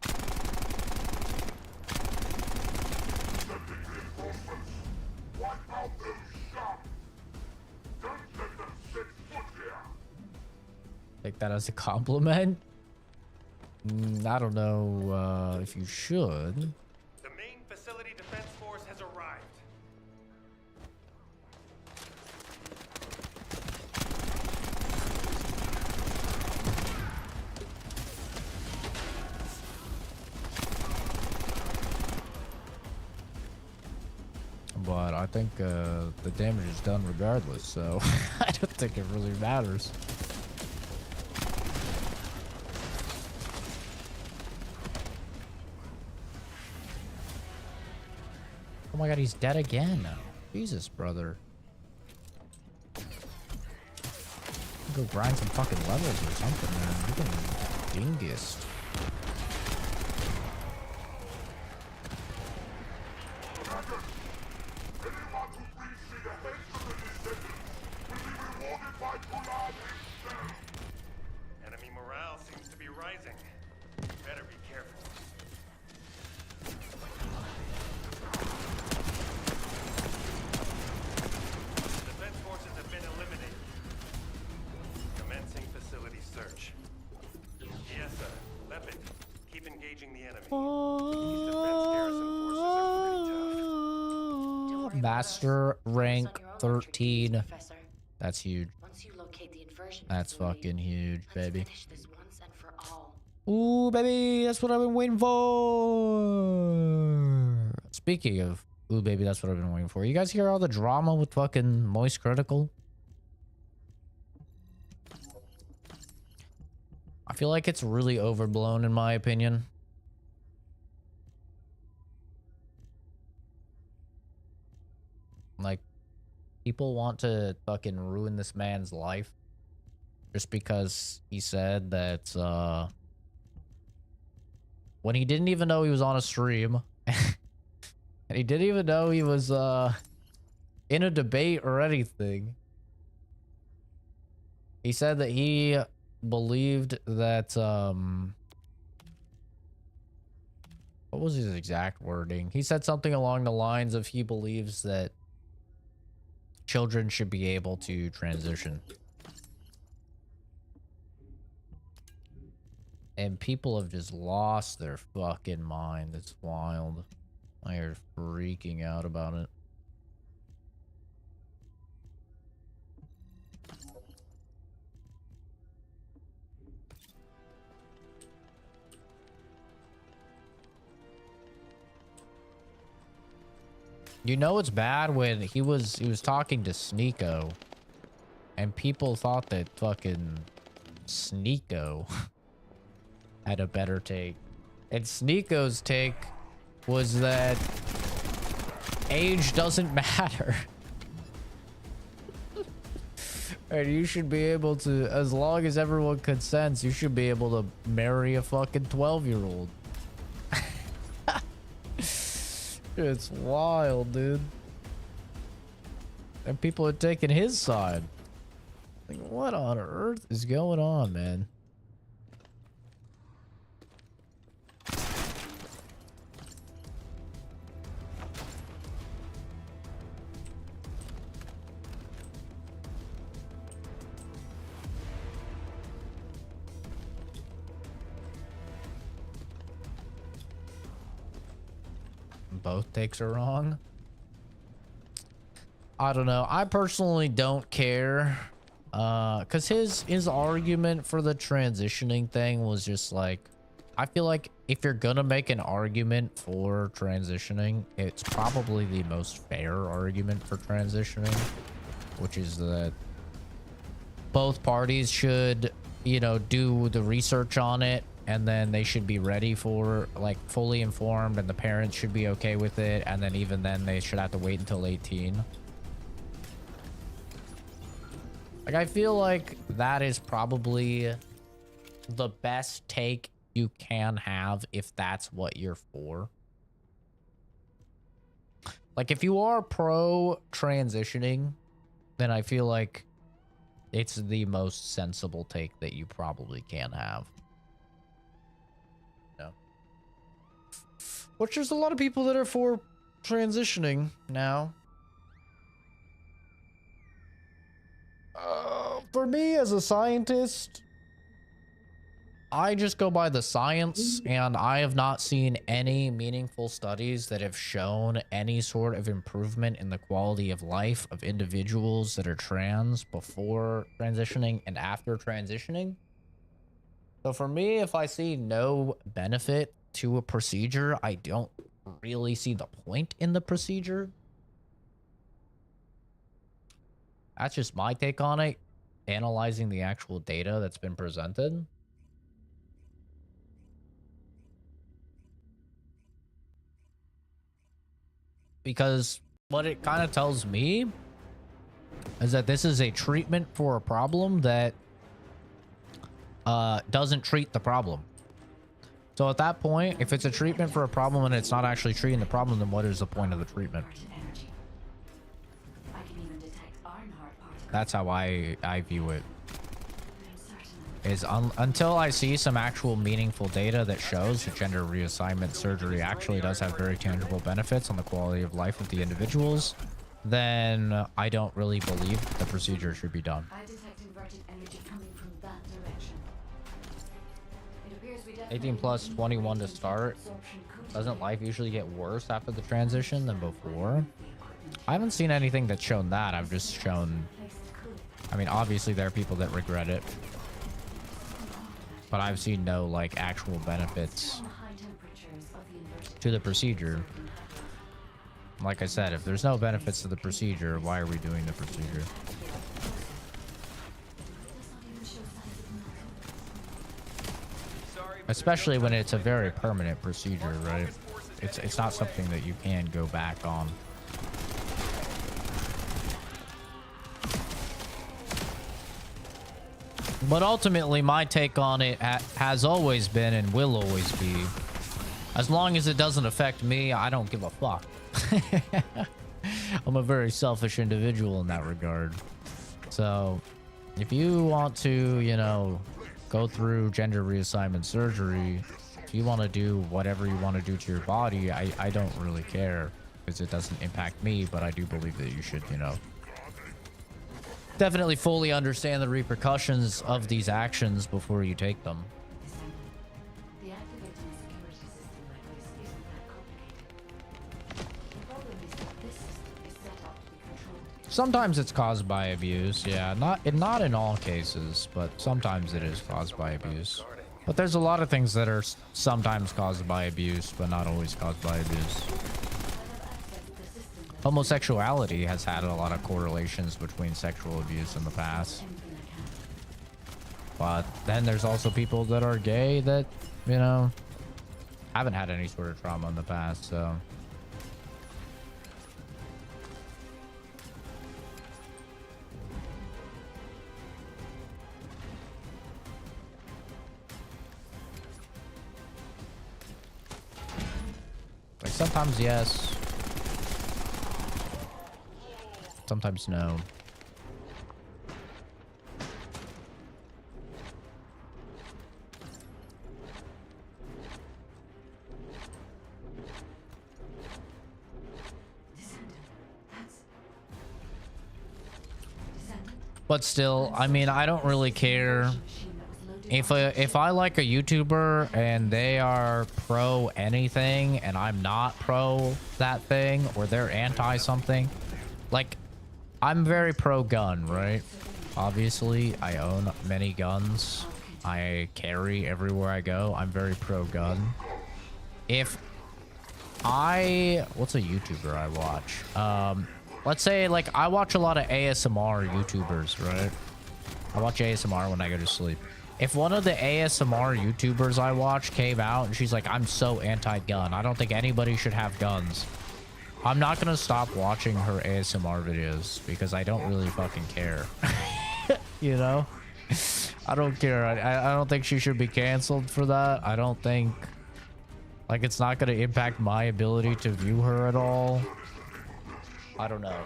Take that as a compliment? I don't know if you should. The main facility defense force has arrived. But I think the damage is done regardless, so I don't think it really matters. Oh my god, he's dead again. Jesus, brother. Go grind some fucking levels or something, man. You're getting dingest. Enemy morale seems to be rising. Better be careful. Defense forces have been eliminated. Commencing facility search. Yes, sir. Leopard, keep engaging the enemy. These defense garrison forces are pretty tough. Master rank Focus on your own 13. opportunities, Professor. That's huge. Once you locate the inversion That's facility, fucking huge, let's baby. finish this once and for all. Ooh, baby, that's what I've been waiting for. Speaking of Ooh, baby, that's what I've been waiting for. You guys hear all the drama with fucking Moist Critical? I feel like it's really overblown in my opinion. Like, people want to fucking ruin this man's life just because he said that, when he didn't even know he was on a stream, and he didn't even know he was, in a debate or anything. He said that he believed that, what was his exact wording? He said something along the lines of he believes that children should be able to transition. And people have just lost their fucking mind. It's wild. I are freaking out about it. You know it's bad when he was talking to Sneeko, and people thought that fucking Sneeko had a better take. And Sneeko's take was that age doesn't matter. And you should be able to, as long as everyone consents, you should be able to marry a fucking 12-year-old. It's wild, dude. And people are taking his side. Like, what on earth is going on, man? Both takes are wrong. I don't know. I personally don't care. Cause his argument for the transitioning thing was just like, I feel like if you're gonna make an argument for transitioning, it's probably the most fair argument for transitioning, which is that both parties should, you know, do the research on it, and then they should be ready for, like, fully informed, and the parents should be okay with it, and then even then they should have to wait until 18. Like, I feel like that is probably the best take you can have if that's what you're for. Like, if you are pro transitioning, then I feel like it's the most sensible take that you probably can have. No. Which there's a lot of people that are for transitioning now. For me as a scientist, I just go by the science, and I have not seen any meaningful studies that have shown any sort of improvement in the quality of life of individuals that are trans before transitioning and after transitioning. So for me, if I see no benefit to a procedure, I don't really see the point in the procedure. That's just my take on it, analyzing the actual data that's been presented. Because what it kind of tells me is that this is a treatment for a problem that doesn't treat the problem. So at that point, if it's a treatment for a problem and it's not actually treating the problem, then what is the point of the treatment? That's how I view it. Is until I see some actual meaningful data that shows that gender reassignment surgery actually does have very tangible benefits on the quality of life of the individuals, then I don't really believe the procedure should be done. I detect inverted energy coming from that direction. It appears we 18 plus 21 to start. Doesn't life usually get worse after the transition than before? I haven't seen anything that's shown that. I've just shown, I mean, obviously there are people that regret it, but I've seen no, like, actual benefits to the procedure. Like I said, if there's no benefits to the procedure, why are we doing the procedure? Especially when it's a very permanent procedure, right? It's not something that you can go back on. But ultimately, my take on it has always been and will always be, as long as it doesn't affect me, I don't give a fuck. I'm a very selfish individual in that regard. So, if you want to, you know, go through gender reassignment surgery, if you want to do whatever you want to do to your body, I don't really care, because it doesn't impact me, but I do believe that you should, you know, definitely fully understand the repercussions of these actions before you take them. The activating a security system like this isn't that complicated. The problem is that this system is set up to be controlled. Sometimes it's caused by abuse, yeah. Not in all cases, but sometimes it is caused by abuse. But there's a lot of things that are sometimes caused by abuse, but not always caused by abuse. Homosexuality has had a lot of correlations between sexual abuse in the past. But then there's also people that are gay that, you know, haven't had any sort of trauma in the past, so... Like, sometimes yes. Sometimes no. But still, I mean, I don't really care. If I like a YouTuber and they are pro anything and I'm not pro that thing, or they're anti something, like, I'm very pro gun, right? Obviously, I own many guns. I carry everywhere I go. I'm very pro gun. What's a YouTuber I watch? Let's say, like, I watch a lot of ASMR YouTubers, right? I watch ASMR when I go to sleep. If one of the ASMR YouTubers I watch came out and she's like, I'm so anti-gun, I don't think anybody should have guns, I'm not gonna stop watching her ASMR videos because I don't really fucking care. You know? I don't care. I don't think she should be canceled for that. I don't think, like, it's not gonna impact my ability to view her at all. I don't know.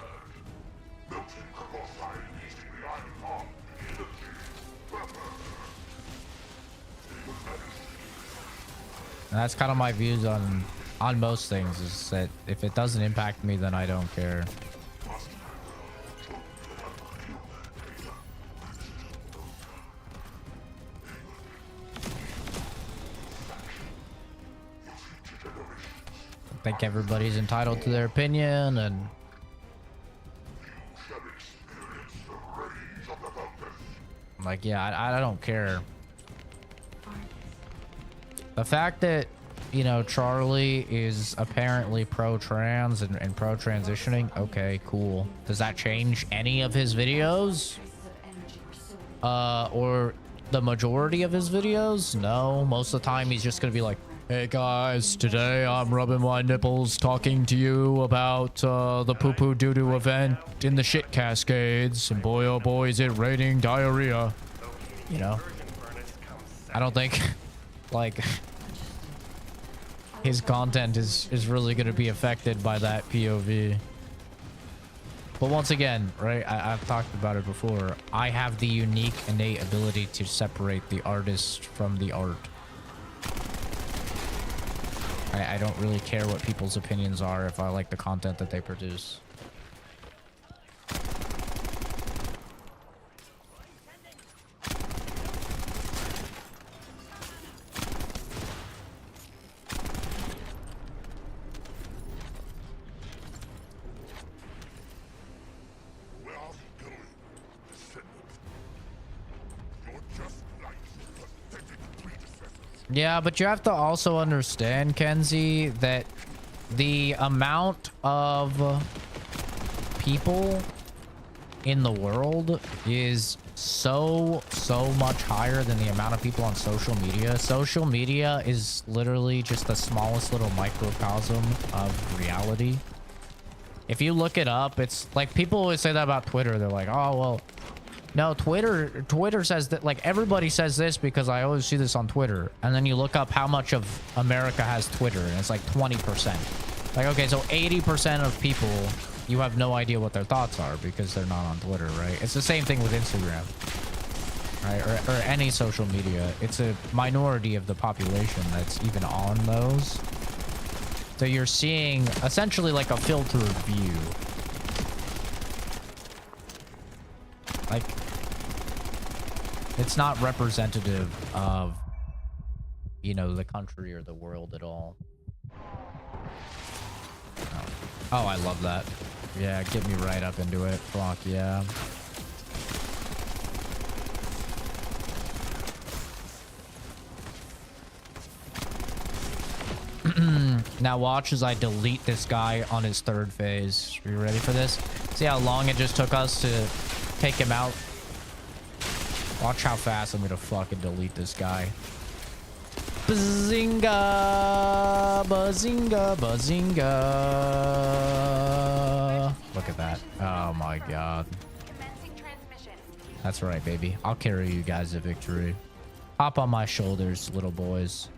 And that's kind of my views on most things, is that if it doesn't impact me, then I don't care. I think everybody's entitled to their opinion, and like, yeah, I don't care. The fact that, you know, Charlie is apparently pro-trans and pro-transitioning, okay, cool. Does that change any of his videos? Or the majority of his videos? No, most of the time he's just gonna be like, hey guys, today I'm rubbing my nipples talking to you about the poo-poo doo-doo event in the shit cascades, and boy oh boy is it raining diarrhea. You know, I don't think like his content is really going to be affected by that POV. But once again, right, I've talked about it before, I have the unique innate ability to separate the artist from the art. I don't really care what people's opinions are if I like the content that they produce. Where are we going, Descendant? You're just like your pathetic predecessors. Yeah, but you have to also understand, Kenzie, that the amount of people in the world is so much higher than the amount of people on social media. Social media is literally just the smallest little microcosm of reality. If you look it up, it's like people always say that about Twitter. They're like, oh, well, no, Twitter says that, like, everybody says this because I always see this on Twitter. And then you look up how much of America has Twitter, and it's like 20%. Like, okay, so 80% of people, you have no idea what their thoughts are because they're not on Twitter, right? It's the same thing with Instagram, right? Or any social media. It's a minority of the population that's even on those. So you're seeing essentially like a filtered view. Like, it's not representative of, you know, the country or the world at all. Oh, I love that. Yeah, get me right up into it. Fuck yeah. Now watch as I delete this guy on his third phase. Are you ready for this? See how long it just took us to take him out? Watch how fast I'm gonna fucking delete this guy. Bazinga! Bazinga! Bazinga! Look at that. Oh my god. That's right, baby. I'll carry you guys to victory. Hop on my shoulders, little boys.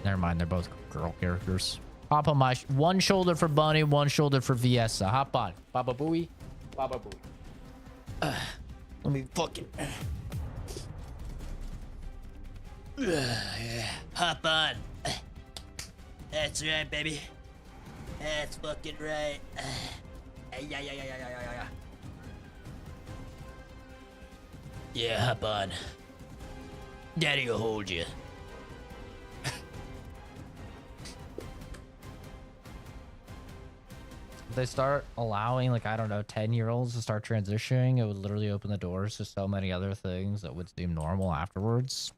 Never mind, they're both girl characters. Hop on my one shoulder for Bunny, one shoulder for Viessa. Hop on. Baba Booey. Baba Booey. Let me fucking... yeah. Hop on. That's right, baby. That's fucking right. Yeah. Yeah, hop on. Daddy will hold you. If they start allowing, like, I don't know, 10-year-olds to start transitioning, it would literally open the doors to so many other things that would seem normal afterwards.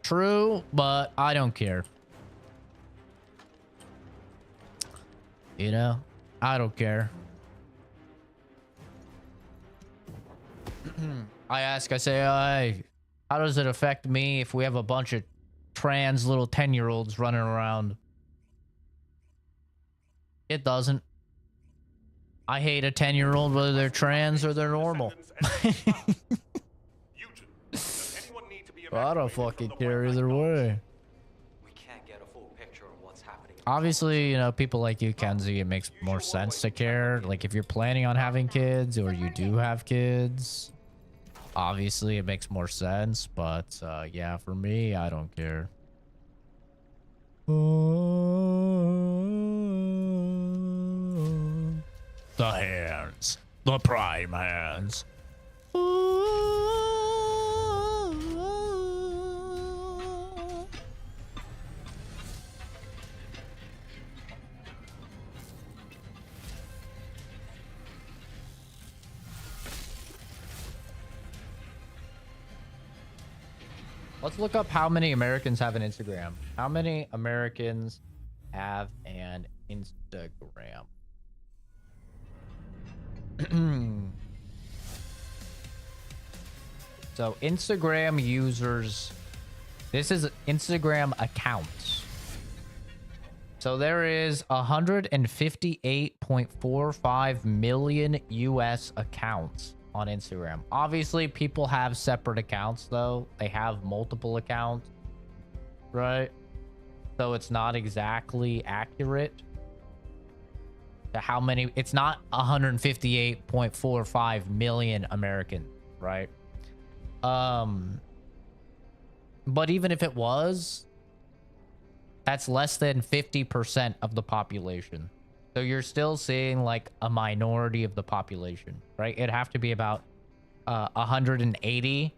True, but I don't care. You know, I don't care. I say, hey, how does it affect me if we have a bunch of trans little 10-year-olds running around? It doesn't. I hate a 10-year-old whether they're trans or they're normal. I don't fucking care either way. We can't get a full picture of what's happening. Obviously, you know, people like you, Kenzie, it makes more sense to care. Like, if you're planning on having kids or you do have kids, obviously it makes more sense. But yeah, for me, I don't care. The hands. The prime hands. Let's look up how many Americans have an Instagram. How many Americans have an Instagram? So Instagram users, this is Instagram accounts. So there is 158.45 million US accounts on Instagram. Obviously, people have separate accounts though. They have multiple accounts, right? So it's not exactly accurate to how many. It's not 158.45 million Americans, right? But even if it was, that's less than 50% of the population. So you're still seeing like a minority of the population, right? It'd have to be about 180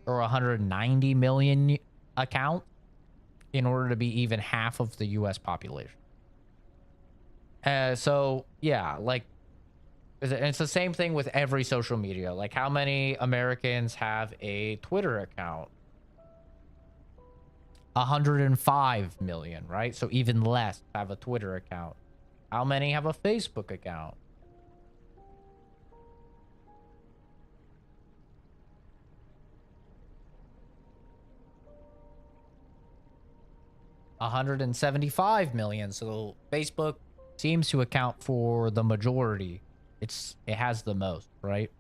or 190 million account in order to be even half of the US population. So yeah, like it's the same thing with every social media. Like, how many Americans have a Twitter account? 105 million, right? So even less have a Twitter account. How many have a Facebook account? $175 million. So Facebook seems to account for the majority. It has the most, right?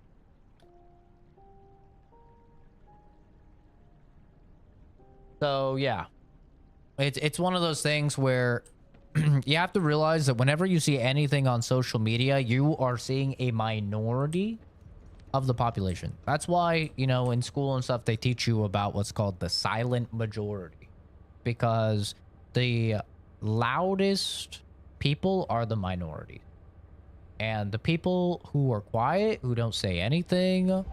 So yeah, it's one of those things where you have to realize that whenever you see anything on social media, you are seeing a minority of the population. That's why, you know, in school and stuff, they teach you about what's called the silent majority, because the loudest people are the minority. And the people who are quiet, who don't say anything,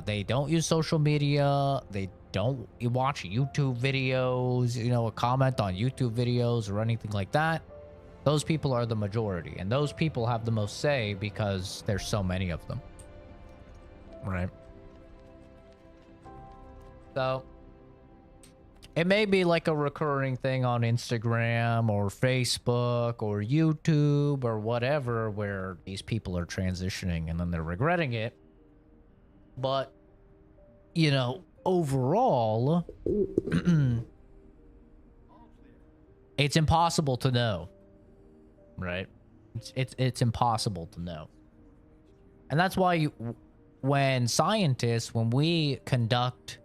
they don't use social media, they don't watch YouTube videos, you know, comment on YouTube videos or anything like that. Those people are the majority, and those people have the most say because there's so many of them. Right. So it may be like a recurring thing on Instagram or Facebook or YouTube or whatever, where these people are transitioning and then they're regretting it. But, you know, overall, it's impossible to know, right? It's impossible to know. And that's why when we conduct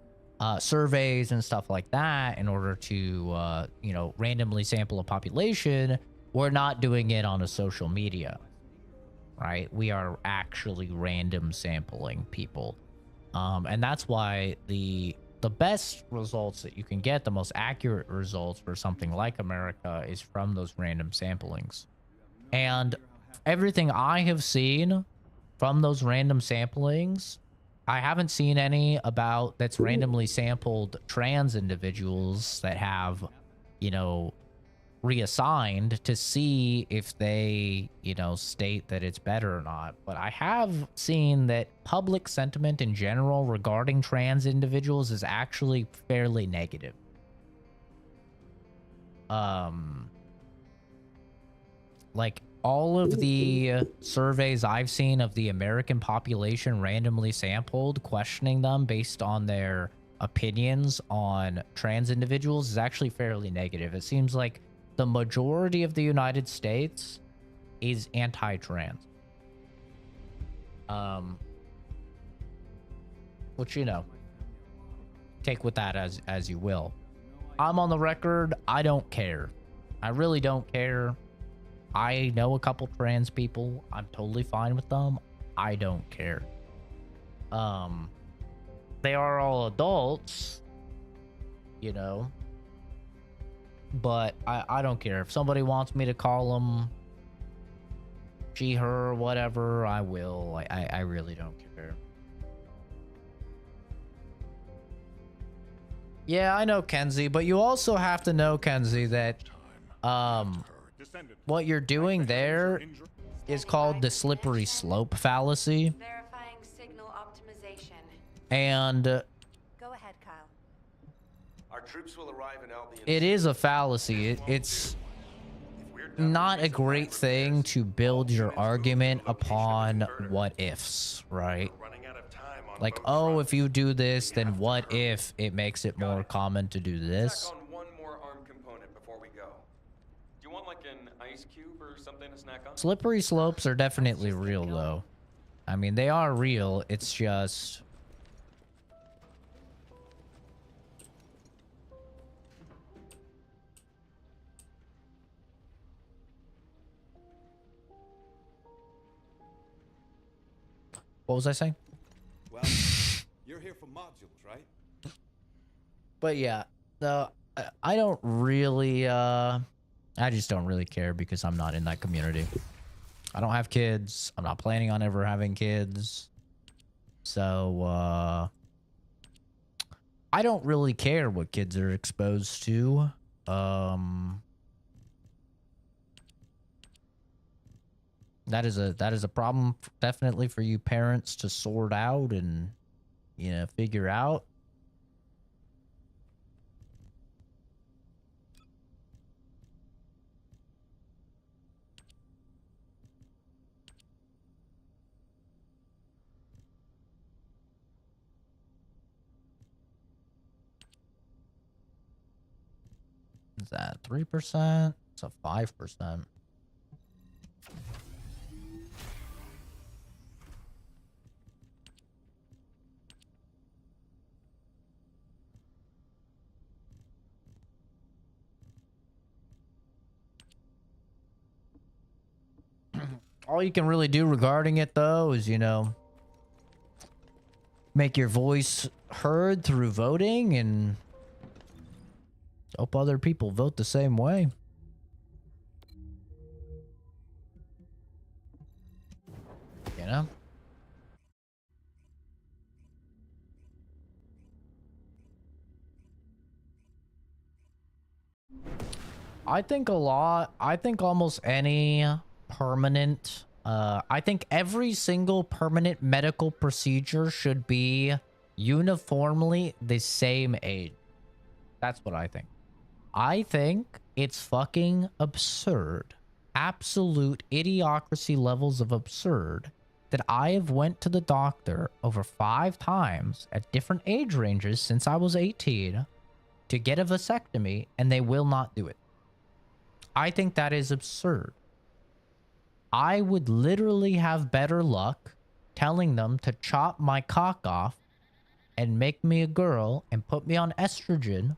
surveys and stuff like that in order to, you know, randomly sample a population, we're not doing it on a social media, right? We are actually random sampling people. And that's why the best results that you can get, the most accurate results for something like America, is from those random samplings. And everything I have seen from those random samplings, I haven't seen any about that's randomly sampled trans individuals that have, you know, reassigned to see if they, you know, state that it's better or not. But I have seen that public sentiment in general regarding trans individuals is actually fairly negative. Like all of the surveys I've seen of the American population randomly sampled, questioning them based on their opinions on trans individuals, is actually fairly negative. It seems like the majority of the United States is anti-trans. Which, you know, take with that as you will. I'm on the record, I don't care. I really don't care. I know a couple trans people. I'm totally fine with them. I don't care. They are all adults, you know, but I don't care. If somebody wants me to call them she, her, whatever, I will. I really don't care. Yeah, I know, Kenzie, but you also have to know, Kenzie, that what you're doing there is called the slippery slope fallacy. Verifying signal optimization. And Go ahead, Kyle. Our troops will arrive in Albion. it is a fallacy. It's not a great thing to build your argument upon what ifs, right? Like, oh, if you do this, then what if it makes it more common to do this? On one more arm component before we go. Do you want like an ice cube or something to snack on? Slippery slopes are definitely real, though. I mean, they are real. It's just... What was I saying? Well, you're here for modules, right? But yeah, I don't really, I just don't really care because I'm not in that community. I don't have kids. I'm not planning on ever having kids. So, I don't really care what kids are exposed to. That is a problem definitely for you parents to sort out and, you know, figure out. Is that 3%? It's a 5%. All you can really do regarding it, though, is, you know, make your voice heard through voting and hope other people vote the same way. You know? I think almost any permanent, I think every single permanent medical procedure should be uniformly the same age. That's what I think. I think it's fucking absurd. Absolute idiocracy levels of absurd that I have went to the doctor over 5 times at different age ranges since I was 18 to get a vasectomy, and they will not do it. I think that is absurd. I would literally have better luck telling them to chop my cock off and make me a girl and put me on estrogen.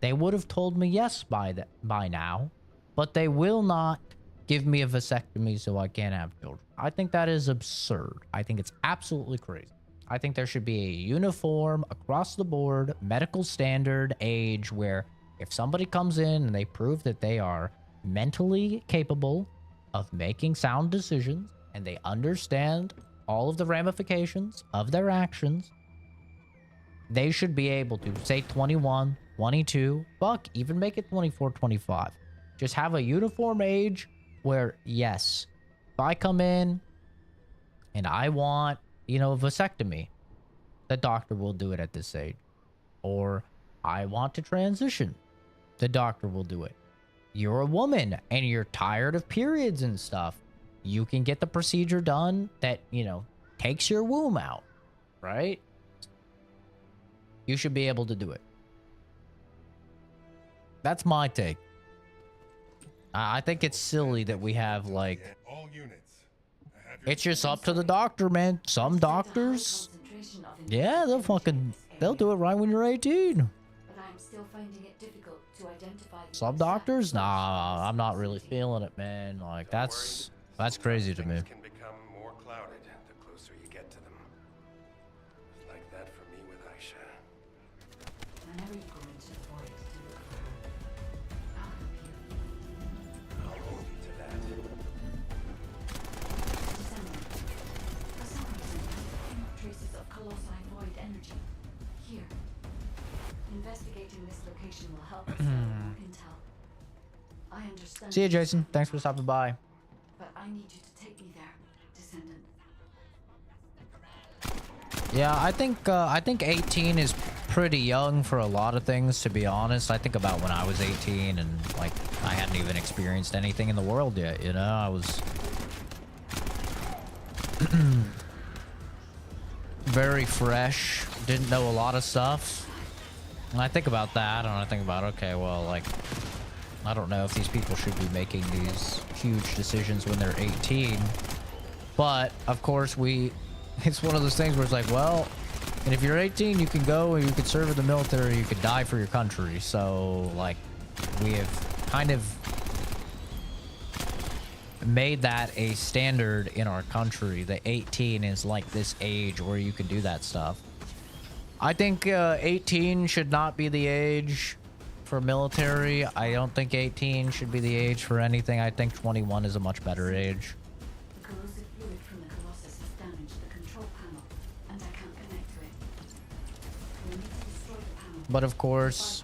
They would have told me yes by now, but they will not give me a vasectomy so I can't have children. I think that is absurd. I think it's absolutely crazy. I think there should be a uniform, across the board, medical standard age where if somebody comes in and they prove that they are mentally capable of making sound decisions and they understand all of the ramifications of their actions, they should be able to say 21, 22, fuck, even make it 24, 25. Just have a uniform age where, yes, if I come in and I want, you know, a vasectomy, the doctor will do it at this age. Or I want to transition, the doctor will do it. You're a woman and you're tired of periods and stuff, you can get the procedure done that, you know, takes your womb out, right? You should be able to do it. That's my take. I think it's silly that we have, like, it's just up to the doctor, man. Some doctors, yeah, they'll do it right when you're 18. But I'm still finding it difficult to identify. Some doctors, nah, I'm not really feeling it, man. Like, that's crazy to me. Can become more clouded the closer you get to them. It's like that for me with Aisha. Whenever you go into the void to look for her, I'll help you. I'll hold you to that. Descendant. For some reason, I came up traces of colossi void energy. Here. Investigating this location will help us gather more intel. I understand. See you, Jason. Thanks for stopping by. But I need you to take me there, Descendant. Yeah, I think 18 is pretty young for a lot of things, to be honest. I think about when I was 18 and, like, I hadn't even experienced anything in the world yet, you know? I was very fresh, didn't know a lot of stuff. And I think about that, and I think about, okay, well, like, I don't know if these people should be making these huge decisions when they're 18. But, of course, it's one of those things where it's like, well, and if you're 18, you can go and you can serve in the military, you could die for your country. So, like, we have kind of made that a standard in our country, that 18 is like this age where you can do that stuff. I think 18 should not be the age for military. I don't think 18 should be the age for anything. I think 21 is a much better age. The corrosive fluid from the Colossus has damaged the control panel, and I can't connect to it. We need to destroy the panel. But of course,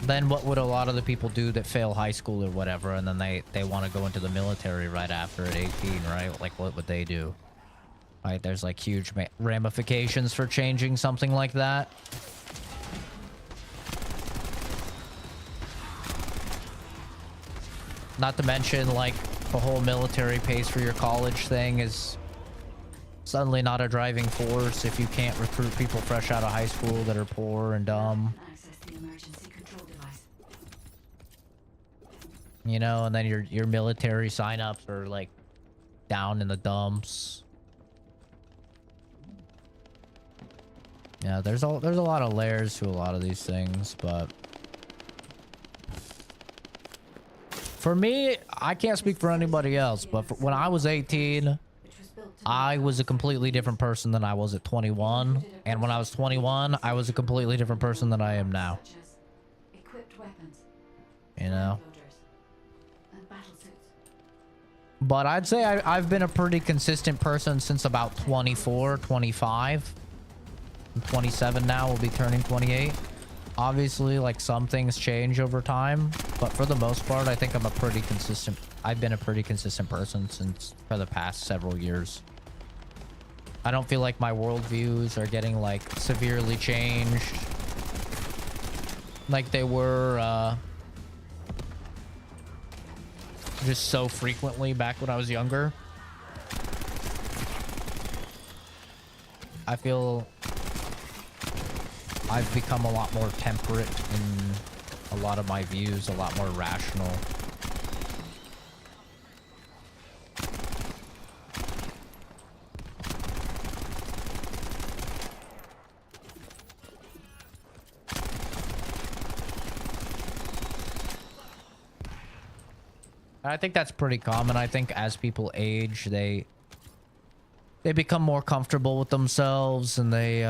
then what would a lot of the people do that fail high school or whatever, and then they want to go into the military right after at 18, right? Like, what would they do? Right, there's like huge ramifications for changing something like that. Not to mention, like, the whole military pays for your college thing is suddenly not a driving force if you can't recruit people fresh out of high school that are poor and dumb. Access the emergency control device. You know, and then your military signups are like down in the dumps. Yeah, there's a lot of layers to a lot of these things, but for me, I can't speak for anybody else, but when I was 18, I was a completely different person than I was at 21, and when I was 21, I was a completely different person than I am now. You know? But I'd say I've been a pretty consistent person since about 24, 25. I'm 27 now, we'll be turning 28. Obviously, like, some things change over time, but for the most part, I think I've been a pretty consistent person for the past several years. I don't feel like my worldviews are getting, like, severely changed like they were, just so frequently back when I was younger. I feel I've become a lot more temperate in a lot of my views, a lot more rational. I think that's pretty common. I think as people age, they become more comfortable with themselves, and they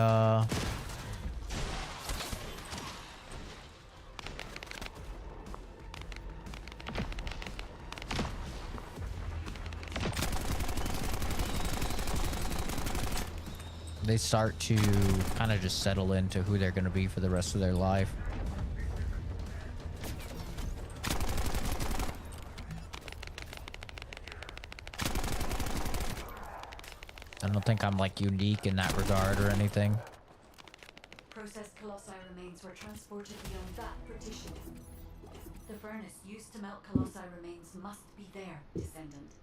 start to kind of just settle into who they're going to be for the rest of their life. I don't think I'm like unique in that regard or anything. Processed colossi remains were transported beyond that partition. The furnace used to melt colossi remains must be there, Descendant.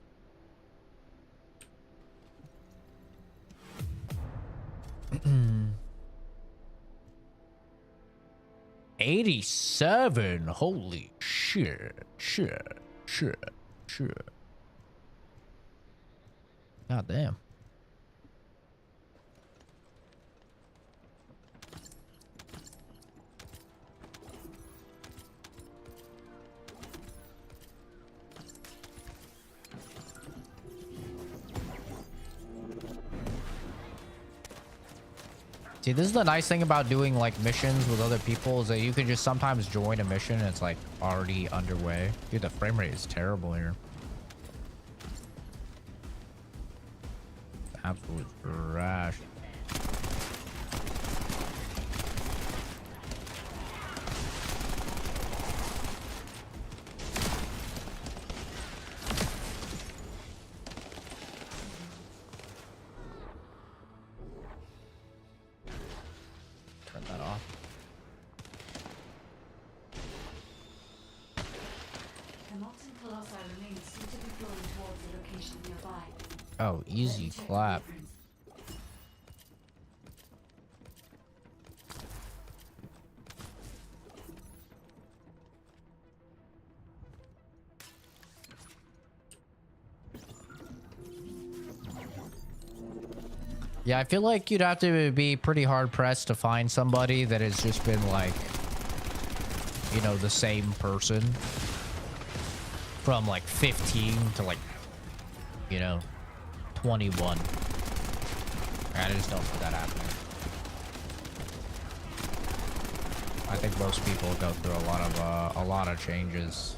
$87. Holy shit. God damn. See, this is the nice thing about doing like missions with other people, is that you can just sometimes join a mission and it's like already underway. Dude, the frame rate is terrible here. Absolute trash. Oh, easy clap. Yeah, I feel like you'd have to be pretty hard pressed to find somebody that has just been like, you know, the same person from like 15 to like, you know, 21. I just don't see that happening. I think most people go through a lot of changes.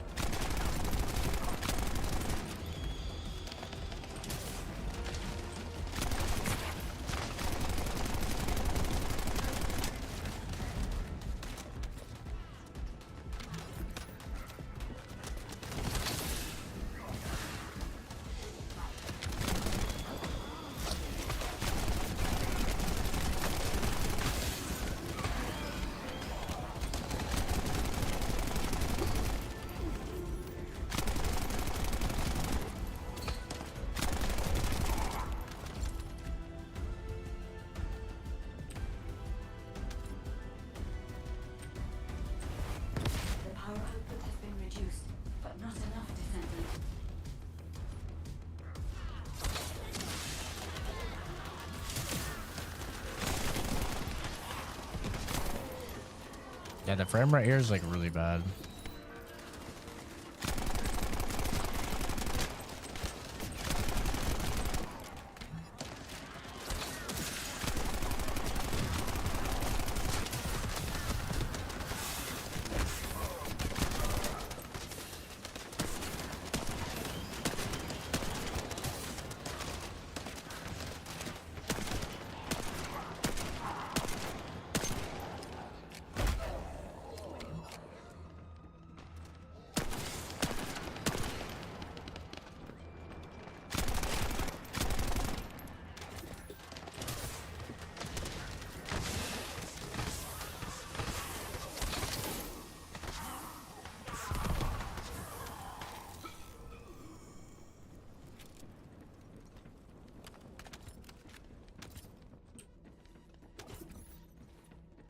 Yeah, the frame rate here is like really bad.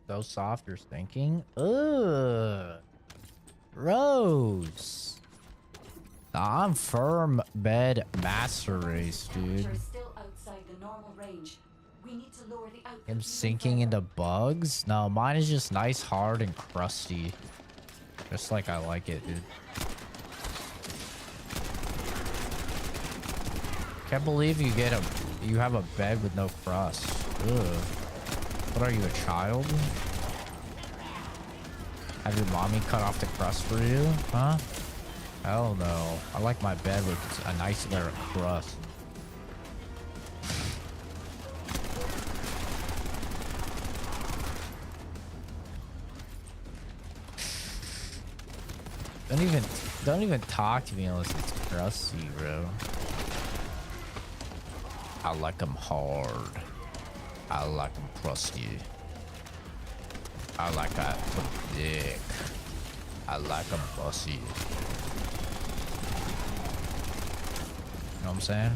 So soft, you're thinking? Ugh. Gross. Nah, I'm firm bed master race, dude. Still outside the normal range. We need to lower the output. Him sinking into bugs? No, mine is just nice, hard, and crusty. Just like I like it, dude. Can't believe you have a bed with no crust. Ugh. What are you, a child? Have your mommy cut off the crust for you? Huh? Hell no. I like my bed with a nice layer of crust. Don't even talk to me unless it's crusty, bro. I like them hard. I like them crusty. I like that thick. I like them fussy. You know what I'm saying?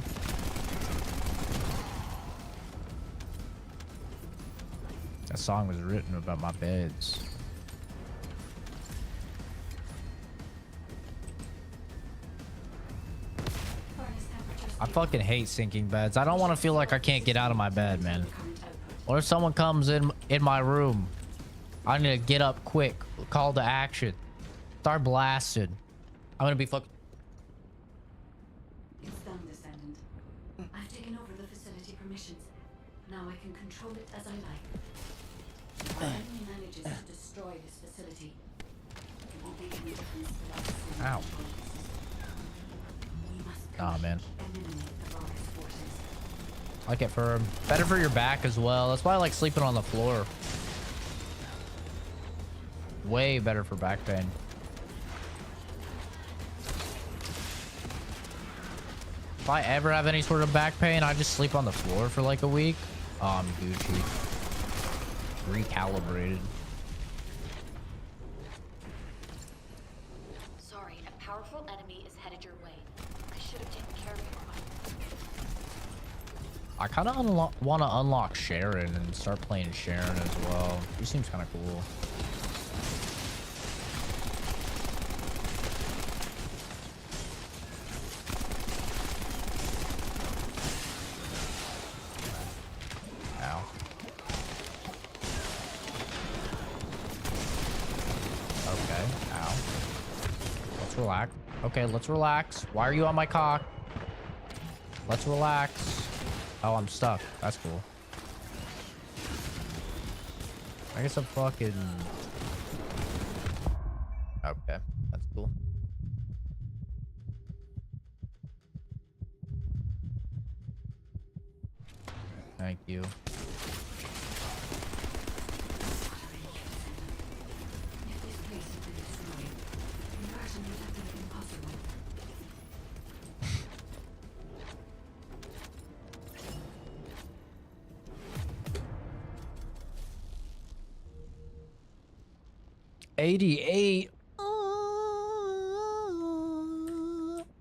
That song was written about my beds. I fucking hate sinking beds. I don't want to feel like I can't get out of my bed, man. Or if someone comes in my room, I need to get up quick. Call to action. Start blasted. I'm gonna be fucking. It's done, Descendant. I've taken over the facility permissions. Now I can control it as I like. If the enemy manages to destroy this facility, it won't make any difference to us. Ow. Nah, man. I like it for better for your back as well. That's why I like sleeping on the floor. Way better for back pain. If I ever have any sort of back pain, I just sleep on the floor for like a week. Oh, I'm Gucci. Recalibrated. Sorry, a powerful enemy is headed your way. I should have taken care of it. I kind of want to unlock Sharon and start playing Sharon as well. She seems kind of cool. Ow. Okay, ow. Let's relax. Okay, let's relax. Why are you on my cock? Let's relax. Oh, I'm stuck. That's cool. I guess I'm fucking... Okay, that's cool. Thank you. $88.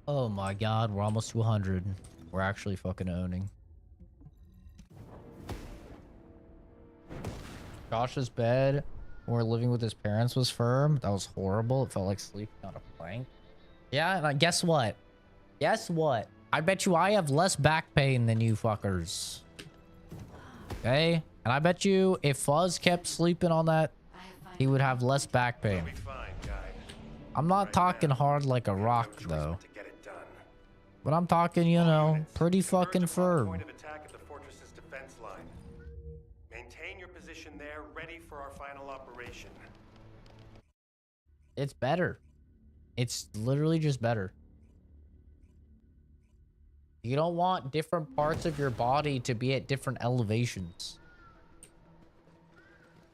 Oh my god, we're almost to 100. We're actually fucking owning. Josh's bed when we were living with his parents was firm. That was horrible. It felt like sleeping on a plank. Yeah, and guess what? Guess what? I bet you I have less back pain than you fuckers. Okay? And I bet you if Fuzz kept sleeping on that he would have less back pain. You'll be fine, guy. I'm not Right talking now, hard like a you have rock, no choice though. but to get it done. But I'm talking, you know, Units, pretty converge fucking upon the firm. point of attack at the fortress's defense line. Maintain your position there, ready for our final operation. It's better. It's literally just better. You don't want different parts of your body to be at different elevations.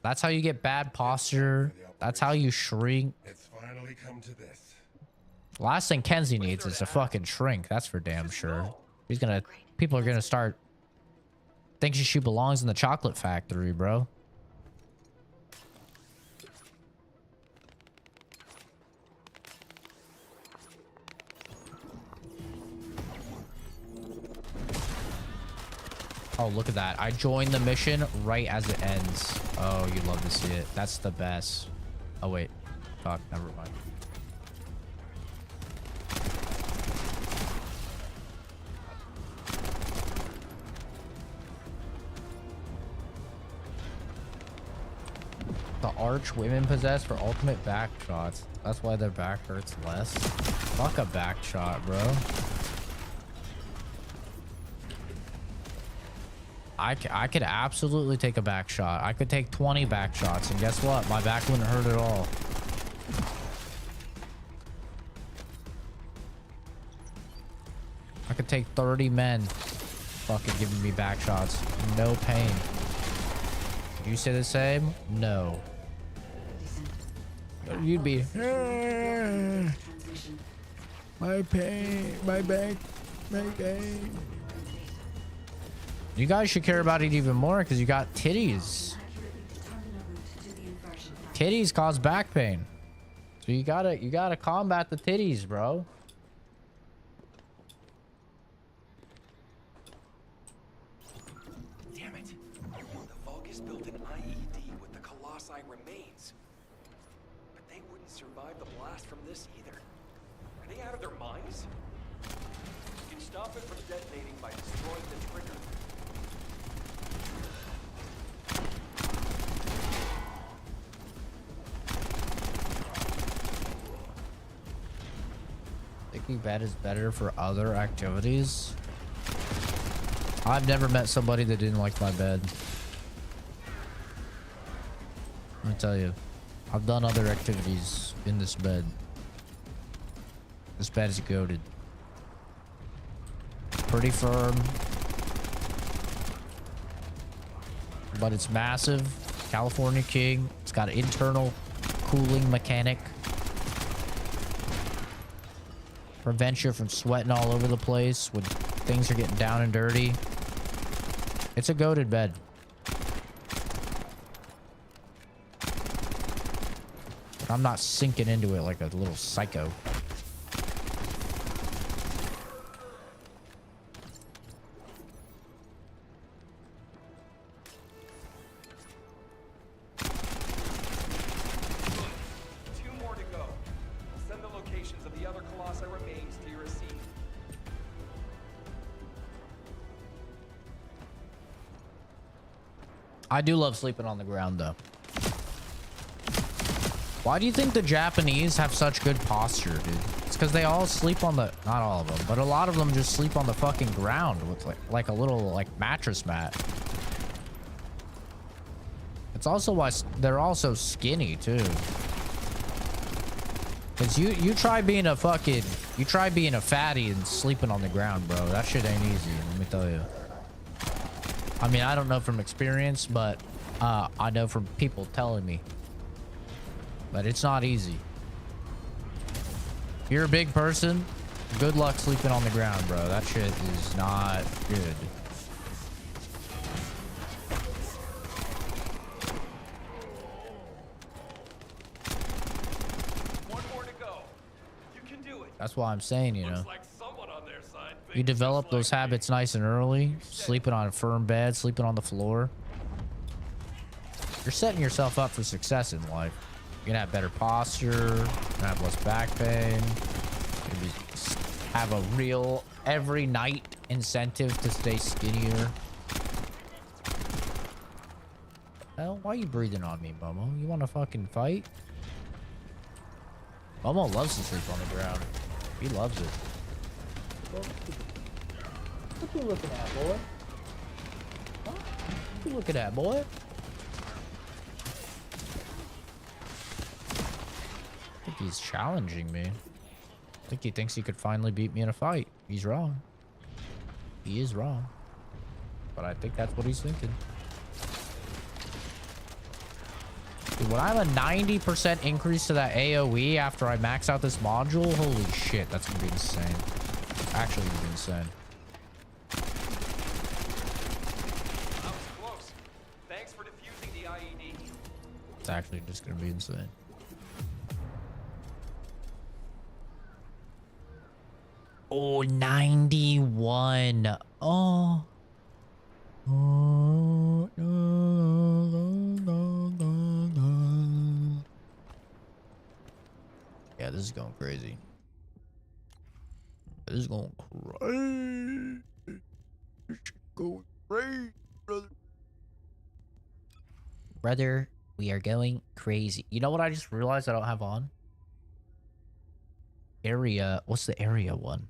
That's how you get bad posture. That's how you shrink. It's finally come to this. Last thing Kenzie needs is a fucking shrink. That's for damn sure. He's gonna... People are gonna start thinking she belongs in the chocolate factory, bro. Oh, look at that. I joined the mission right as it ends. Oh, you'd love to see it. That's the best. Oh, wait. Fuck, never mind. The arch women possess for ultimate back shots. That's why their back hurts less. Fuck a back shot, bro. I could absolutely take a back shot. I could take 20 back shots, and guess what? My back wouldn't hurt at all. I could take 30 men fucking giving me back shots. No pain. You say the same? No. You'd be... My pain, my back, my pain. You guys should care about it even more because you got titties. Titties cause back pain. So you gotta combat the titties, bro. Damn it. The Vulgus built an IED with the Colossi remains. But they wouldn't survive the blast from this either. Are they out of their minds? You can stop it from detonating by destroying the trigger. Thinking bed is better for other activities. I've never met somebody that didn't like my bed. Let me tell you, I've done other activities in this bed. This bed is goated. Pretty firm. But it's massive. California King. It's got an internal cooling mechanic. Prevents you from sweating all over the place when things are getting down and dirty. It's a goated bed. But I'm not sinking into it like a little psycho. I do love sleeping on the ground, though. Why do you think the Japanese have such good posture, dude? It's because they all sleep on the... Not all of them, but a lot of them just sleep on the fucking ground with like a little like mattress mat. It's also why they're also skinny, too. Because you try being a fucking... You try being a fatty and sleeping on the ground, bro. That shit ain't easy, let me tell you. I mean, I don't know from experience, but I know from people telling me. But it's not easy. If you're a big person, good luck sleeping on the ground, bro. That shit is not good. One more to go. You can do it. That's why I'm saying, you know. Looks like someone on their side You thinks develop just those like habits nice and early, sleeping on a firm bed, sleeping on the floor. You're setting yourself up for success in life. You're gonna have better posture, you're gonna have less back pain, you're gonna have a real every night incentive to stay skinnier. Hell, why are you breathing on me, Momo? You want to fucking fight? Momo loves to sleep on the ground. He loves it. What you looking at, boy? Huh? What you looking at, boy? I think he's challenging me. I think he thinks he could finally beat me in a fight. He's wrong. He is wrong. But I think that's what he's thinking. Dude, when I have a 90% increase to that AoE after I max out this module, holy shit, that's gonna be insane. Actually gonna be insane. That was close. Thanks for defusing the IED. It's actually just gonna be insane. Oh, 91. Oh. Oh. Yeah, this is going crazy. This is going crazy. This is going crazy, brother. Brother, we are going crazy. You know what I just realized I don't have on? Area. What's the area one?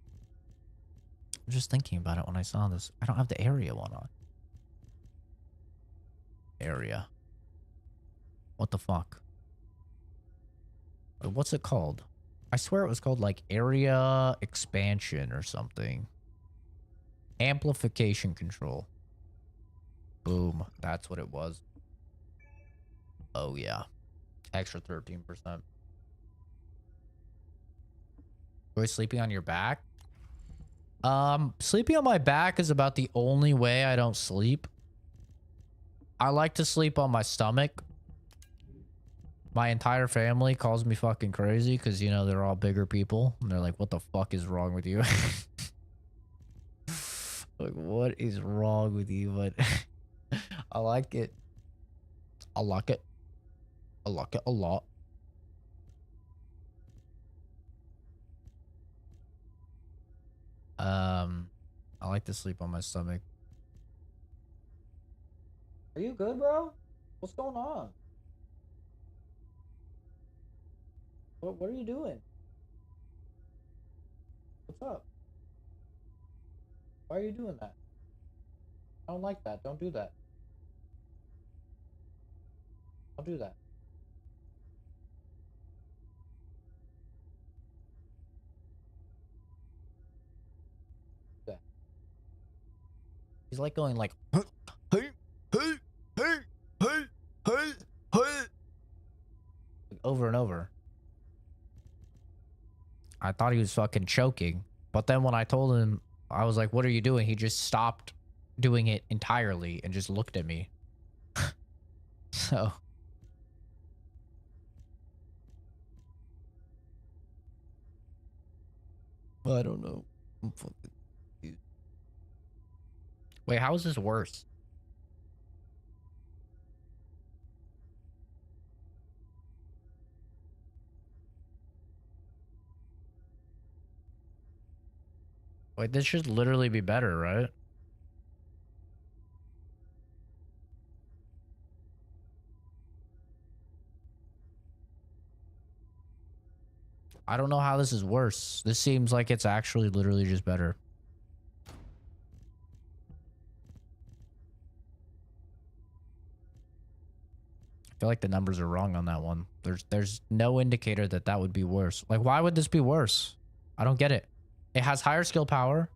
I'm just thinking about it when I saw this. I don't have the area one on. Area. What the fuck? What's it called? I swear it was called like area expansion or something. Amplification control. Boom. That's what it was. Oh yeah. Extra 13%. Boy, sleeping on your back? Sleeping on my back is about the only way I don't sleep. I like to sleep on my stomach. My entire family calls me fucking crazy because, you know, they're all bigger people. And they're like, what the fuck is wrong with you? Like, what is wrong with you? But I like it. I like it. I like it a lot. I like to sleep on my stomach. Are you good, bro? What's going on? What are you doing? What's up? Why are you doing that? I don't like that. Don't do that. Don't do that. Yeah. He's like going like, hey, hey, hey, hey, hey, hey, hey, over and over. I thought he was fucking choking. But then when I told him, I was like, what are you doing? He just stopped doing it entirely and just looked at me. So. I don't know. I'm fucking confused. Wait, how is this worse? Wait, this should literally be better, right? I don't know how this is worse. This seems like it's actually literally just better. I feel like the numbers are wrong on that one. There's no indicator that that would be worse. Like, why would this be worse? I don't get it. It has higher skill power.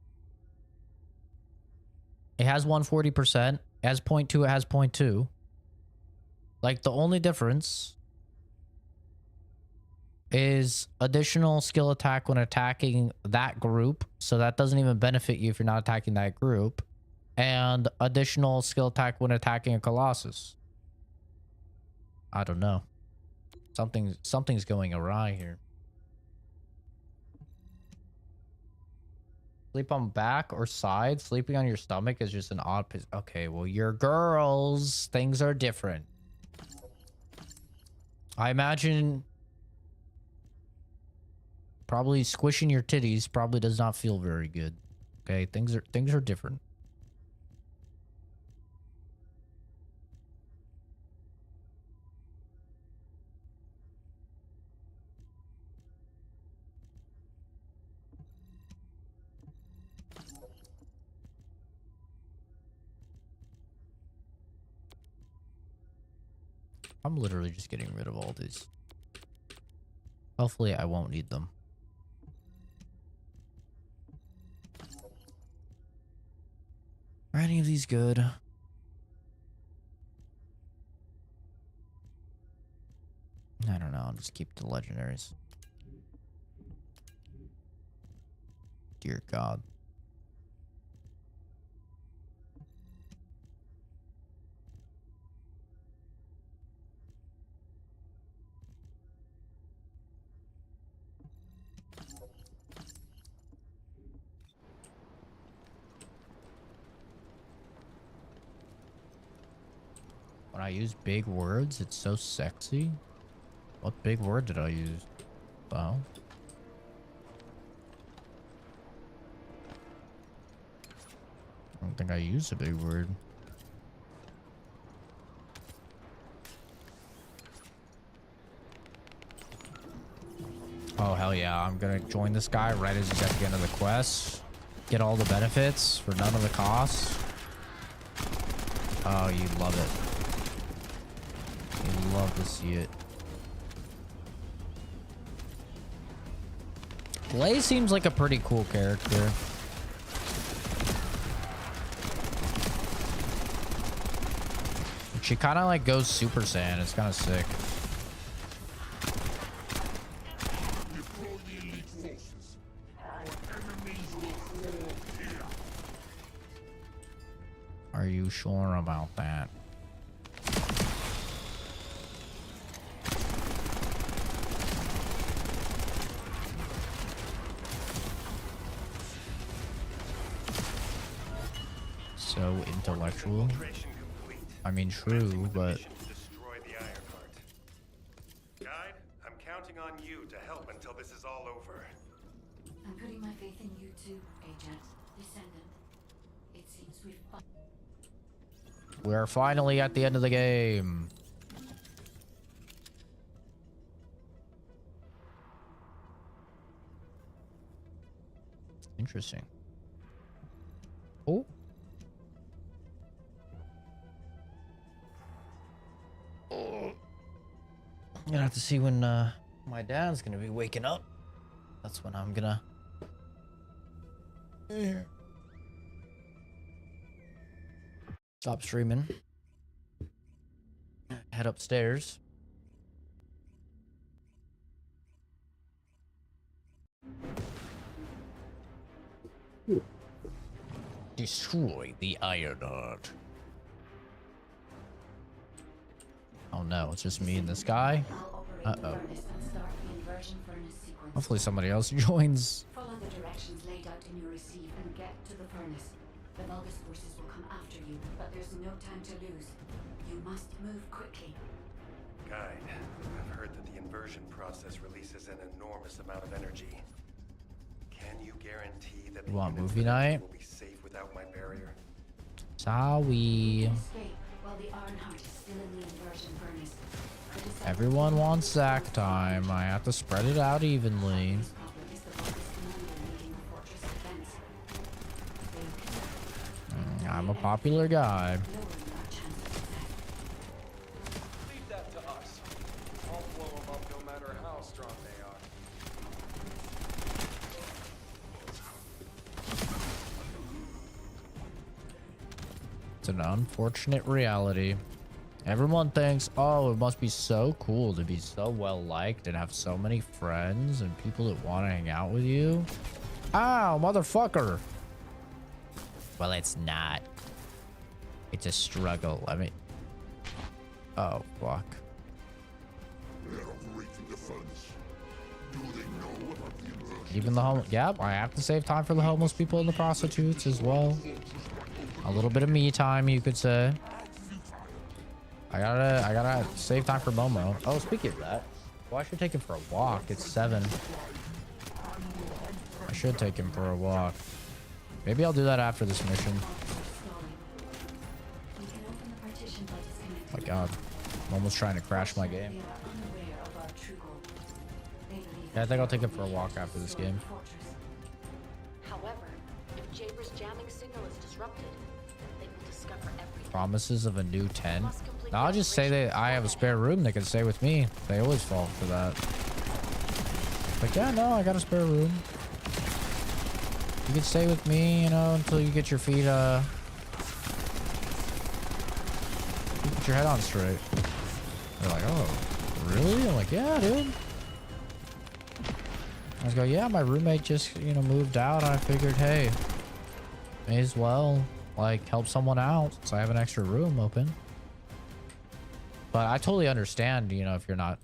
It has 140%. It has 0.2. It has 0.2. Like, the only difference is additional skill attack when attacking that group. So that doesn't even benefit you if you're not attacking that group. And additional skill attack when attacking a Colossus. I don't know. Something's going awry here. Sleep on back or side. Sleeping on your stomach is just an odd position. Okay, well, you're girls. Things are different. I imagine probably squishing your titties probably does not feel very good. Okay, things are different. I'm literally just getting rid of all these. Hopefully I won't need them. Are any of these good? I don't know. I'll just keep the legendaries. Dear God. When I use big words, it's so sexy. What big word did I use? Well, I don't think I used a big word. Oh, hell yeah. I'm gonna join this guy right as he's at the end of the quest. Get all the benefits for none of the costs. Oh, you love it. You love to see it. Lay seems like a pretty cool character. She kind of like goes Super Saiyan. It's kind of sick. Are you sure about that? So intellectual. I mean, true, but Destroy the Ironheart. Guide, I'm counting on you to help until this is all over. I'm putting my faith in you too, Ajax. Descendant. It seems we're finally at the end of the game. Interesting. Oh. I'm gonna have to see when my dad's gonna be waking up. That's when I'm gonna stop streaming. Head upstairs. Destroy the Ironheart. Oh no, it's just me and this guy. Uh-oh. Hopefully somebody else joins. Follow the directions laid out in your receive and get to the furnace. The Vulgus forces will come after you, but there's no time to lose. You must move quickly. Guide, I've heard that the inversion process releases an enormous amount of energy. Can you guarantee that the You want units movie night? will be safe without my barrier? Sorry. Escape while the Ironheart is still in the inversion furnace. Everyone wants Zack time. I have to spread it out evenly. I'm a popular guy. Leave that to us. I'll blow them up no matter how strong they are. It's an unfortunate reality. Everyone thinks, oh, it must be so cool to be so well liked and have so many friends and people that want to hang out with you. Ow, motherfucker. Well, it's not. It's a struggle. I mean, oh, fuck. Even the home, yep, I have to save time for the homeless people and the prostitutes as well. A little bit of me time, you could say. I gotta save time for Momo. Oh, speaking of that, well, I should take him for a walk. It's 7. I should take him for a walk. Maybe I'll do that after this mission. Oh my God, I'm almost trying to crash my game. Yeah, I think I'll take him for a walk after this game. However, if Jaber's jamming signal is disrupted, they will discover everything. promises of a new tent. Now, I'll just say that I have a spare room they can stay with me. They always fall for that. Like, yeah, no, I got a spare room. You can stay with me, you know, until you get your feet, you put your head on straight. They're like, oh, really? I'm like, yeah, dude. I was going, yeah, my roommate just, you know, moved out. I figured, hey, may as well, like, help someone out since I have an extra room open. But I totally understand, you know, if you're not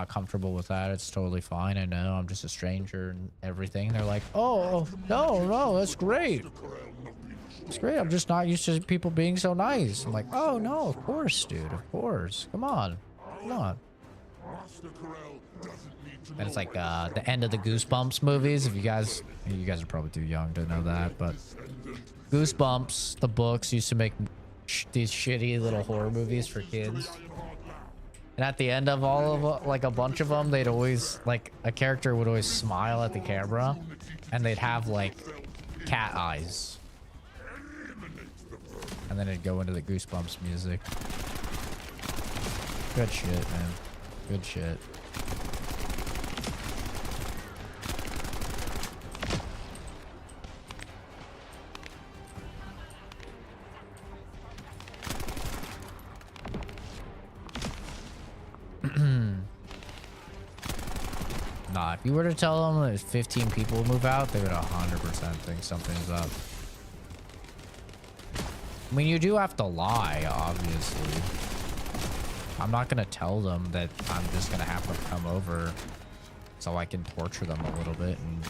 comfortable with that, it's totally fine. I know I'm just a stranger and everything. They're like, oh, no, that's great. It's great. I'm just not used to people being so nice. I'm like, oh, no, of course, dude. Of course. Come on. Come on. And it's like the end of the Goosebumps movies. If you guys are probably too young to know that, but Goosebumps, the books, used to make these shitty little horror movies for kids. And at the end of all of like a bunch of them, they'd always, like, a character would always smile at the camera, and they'd have like cat eyes. And then it'd go into the Goosebumps music. Good shit, man. Good shit. Nah, if you were to tell them that 15 people move out, they would 100% think something's up. I mean, you do have to lie, obviously. I'm not gonna tell them that I'm just gonna have them come over so I can torture them a little bit and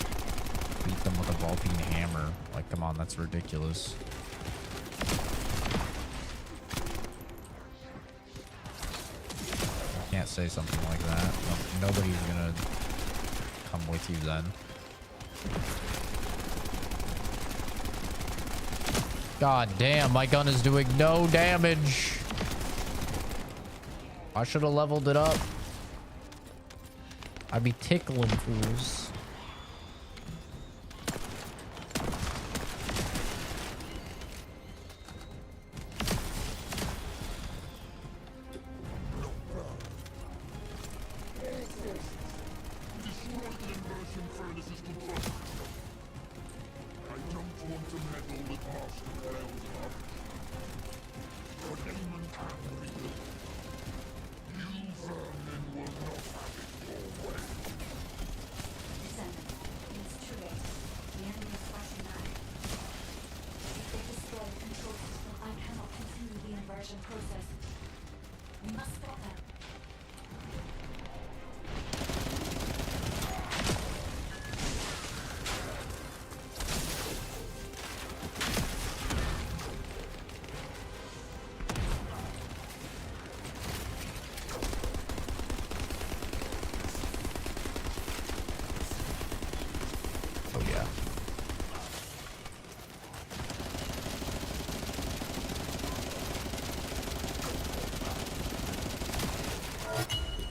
beat them with a ball-peen hammer. Like, come on, that's ridiculous. I can't say something like that. Nobody's gonna come with you then. God damn, my gun is doing no damage. I should have leveled it up. I'd be tickling fools.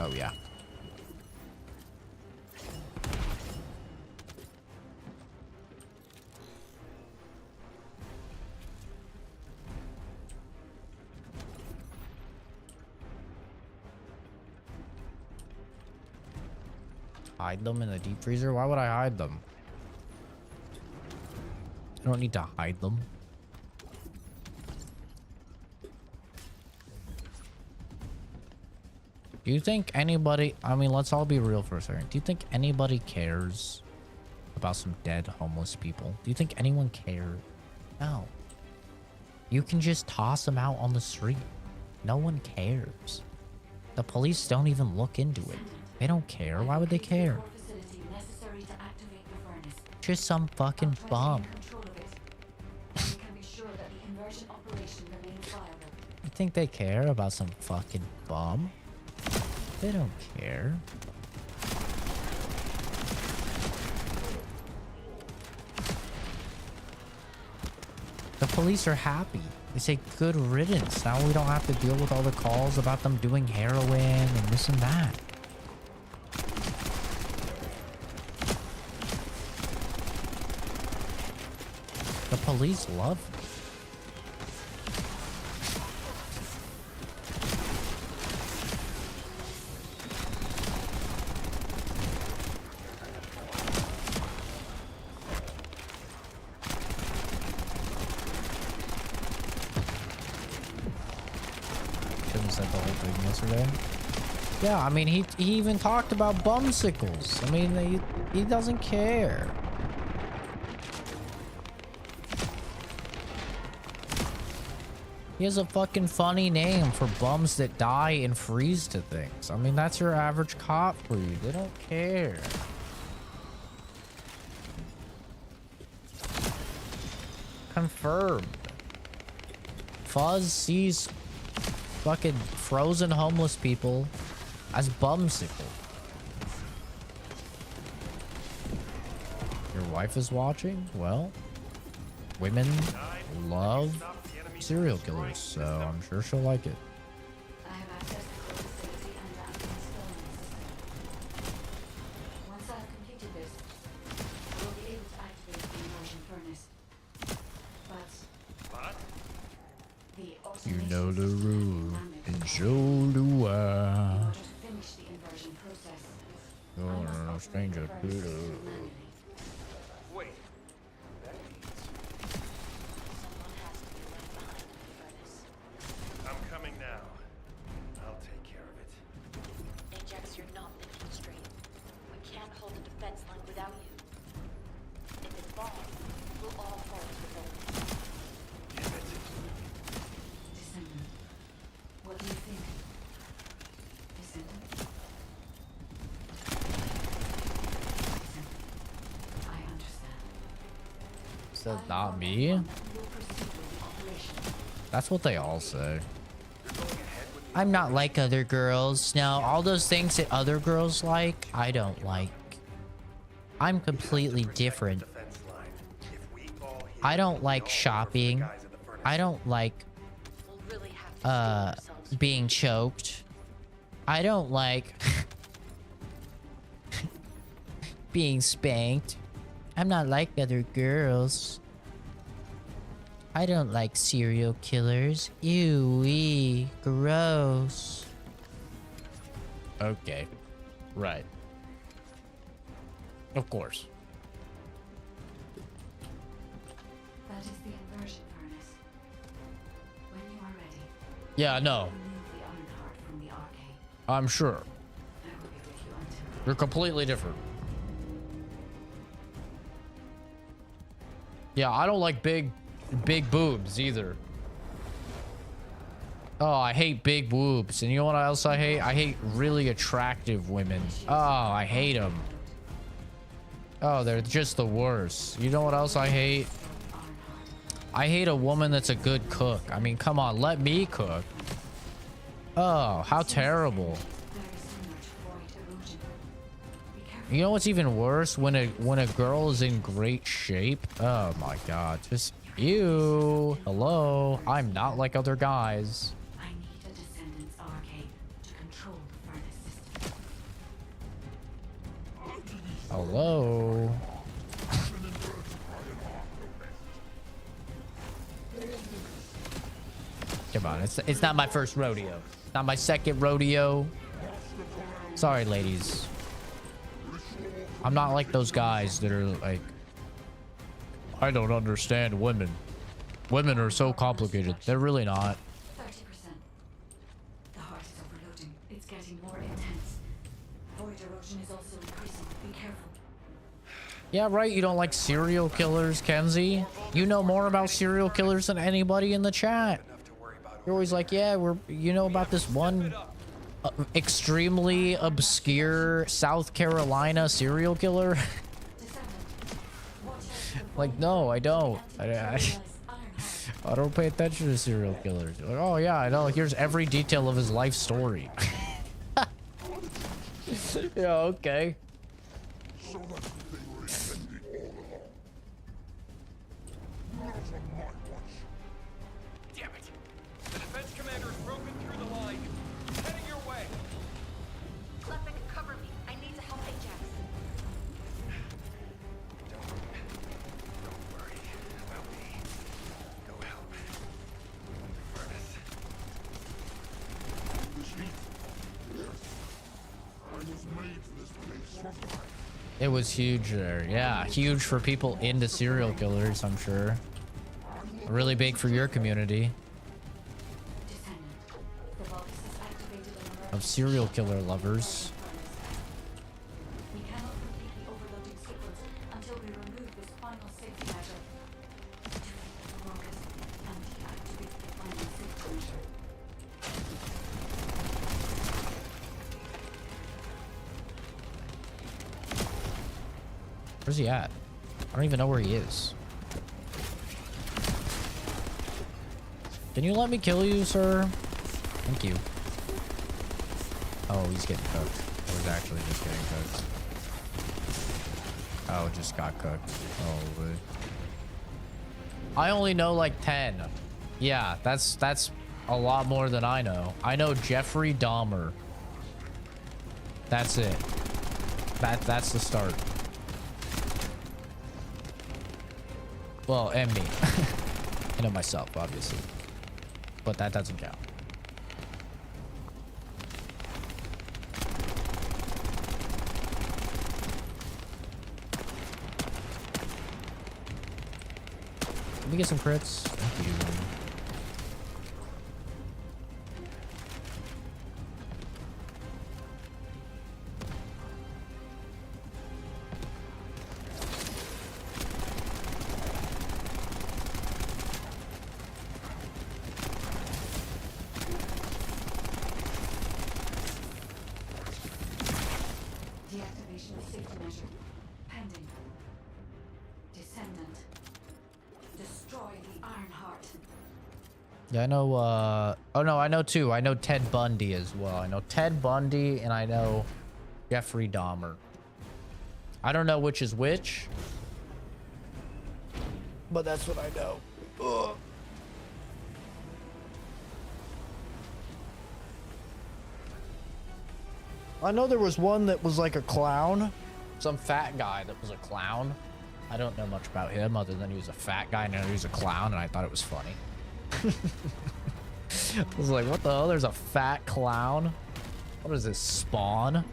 Oh yeah. Hide them in the deep freezer? Why would I hide them? I don't need to hide them. Do you think anybody, I mean, let's all be real for a second. Do you think anybody cares about some dead homeless people? Do you think anyone cares? No. You can just toss them out on the street. No one cares. The police don't even look into it. They don't care. Why would they care? Just some fucking bum. You think they care about some fucking bum? They don't care. The police are happy. They say good riddance. Now we don't have to deal with all the calls about them doing heroin and this and that. The police love them. said the whole thing yesterday. Yeah, I mean, he even talked about bumsicles. I mean, he doesn't care. He has a fucking funny name for bums that die and freeze to things. I mean, that's your average cop for you. They don't care. Confirmed. Fuzz sees fucking frozen homeless people as bumsicle. Your wife is watching? Well, women love serial killers, so I'm sure she'll like it. I have access to the facility and the ambulance filling system. Once I've completed this, we'll be able to activate the immersion furnace. But the You automation know the system rules, dynamic and control. so do In I. order to finish the inversion process, Oh, I must no, operate stranger. the furnace system manually. Wait. That means Someone has to be left behind in the furnace. I'm coming now. I'll take care of it. Ajax, you're not thinking straight. We can't hold a defense line without you. If it falls, we'll all fall to the vote. Damn it. Descendant, what do you think? Descendant? Descendant, I understand. Said I not want me? everyone that will proceed with the operation. That's what they all say. I'm not like other girls. No, all those things that other girls like, I don't like. I'm completely different. I don't like shopping. I don't like We'll really have to steel ourselves. being choked. I don't like being spanked. I'm not like other girls. I don't like serial killers. Ew-wee. Gross. Okay. Right. Of course. That is the inversion furnace. When you are ready, Yeah, no. remove the iron heart from the arcade. I'm sure. I will be with you until You're completely different. Yeah, I don't like big boobs either. Oh, I hate big boobs. And you know what else I hate? I hate really attractive women. Oh, I hate them. Oh, they're just the worst. You know what else I hate? I hate a woman that's a good cook. I mean, come on, let me cook. Oh, how terrible. very similar to void erosion. Be careful. You know what's even worse? When a girl is in great shape. Oh my god. Just ew. Hello. I'm not like other guys. I need a Descendant's arcade to control the furnace system. Hello. Come on, it's not my first rodeo. Not my second rodeo. Sorry, ladies. I'm not like those guys that are like, I don't understand women. Women are so complicated. They're really not. 30%. The heart is overloading. It's getting more intense. Void erosion is also increasing. Be careful. Yeah, right. You don't like serial killers, Kenzie. You know more about serial killers than anybody in the chat. You're always like, yeah, you know about this one extremely obscure South Carolina serial killer. Like, no, I don't. I don't pay attention to serial killers. Like, oh yeah, I know. Here's every detail of his life story. Yeah, okay. Damn it! The defense commander has broken through the line. Heading your way. Klepek, cover me. I need to help Ajax. Don't worry about me. Go help. Furnace. This heat. Yes. I was made for this place. It was huge there. Yeah, huge for people into serial killers, I'm sure. Really big for your community. Descendant. The vault system of serial killer lovers. We cannot complete the overloading sequence until we remove this final safety measure. Activate the focus and deactivate the final safety measure. Where's he at? I don't even know where he is. Can you let me kill you, sir? Thank you. Oh, he's getting cooked. Or he's actually just getting cooked. Oh, just got cooked. Oh, boy. I only know like 10. Yeah, that's a lot more than I know. I know Jeffrey Dahmer. That's it. That's the start. Well, and me. I know myself, obviously. But that doesn't count. Let me get some crits. Thank you. Deactivation of safety measure. Pending. Descendant. Destroy the Iron Heart. Yeah, I know, oh no, I know two. I know Ted Bundy as well. I know Ted Bundy and I know Jeffrey Dahmer. I don't know which is which, but that's what I know. Ugh. I know there was one that was like a clown. Some fat guy that was a clown. I don't know much about him other than he was a fat guy and he was a clown, and I thought it was funny. I was like, what the hell? There's a fat clown? What is this, Spawn?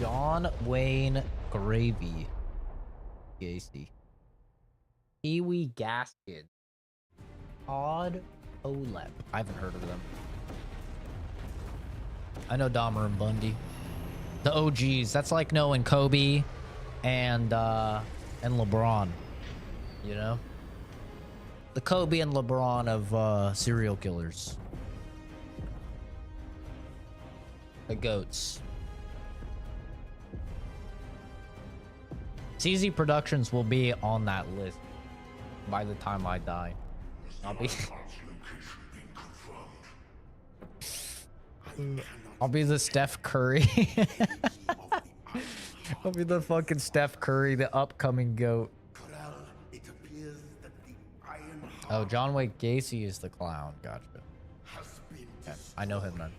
John Wayne Gravy. Gacy. Kiwi Gaskin. Odd Olep. I haven't heard of them. I know Dahmer and Bundy. The OGs. That's like knowing Kobe and LeBron. You know? The Kobe and LeBron of serial killers. The GOATs. CZ Productions will be on that list by the time I die. I'll be the Steph Curry. I'll be the fucking Steph Curry, the upcoming GOAT. Oh, John Wayne Gacy is the clown. Gotcha. Okay, I know him then.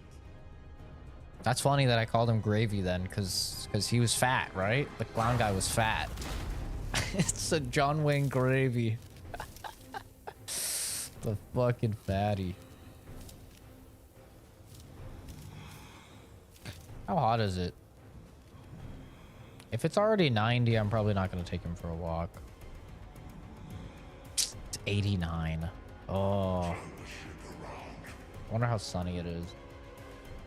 That's funny that I called him Gravy then, because he was fat, right? The clown guy was fat. It's a John Wayne Gravy. The fucking fatty. How hot is it? If it's already 90, I'm probably not going to take him for a walk. It's 89. Oh. Wonder how sunny it is.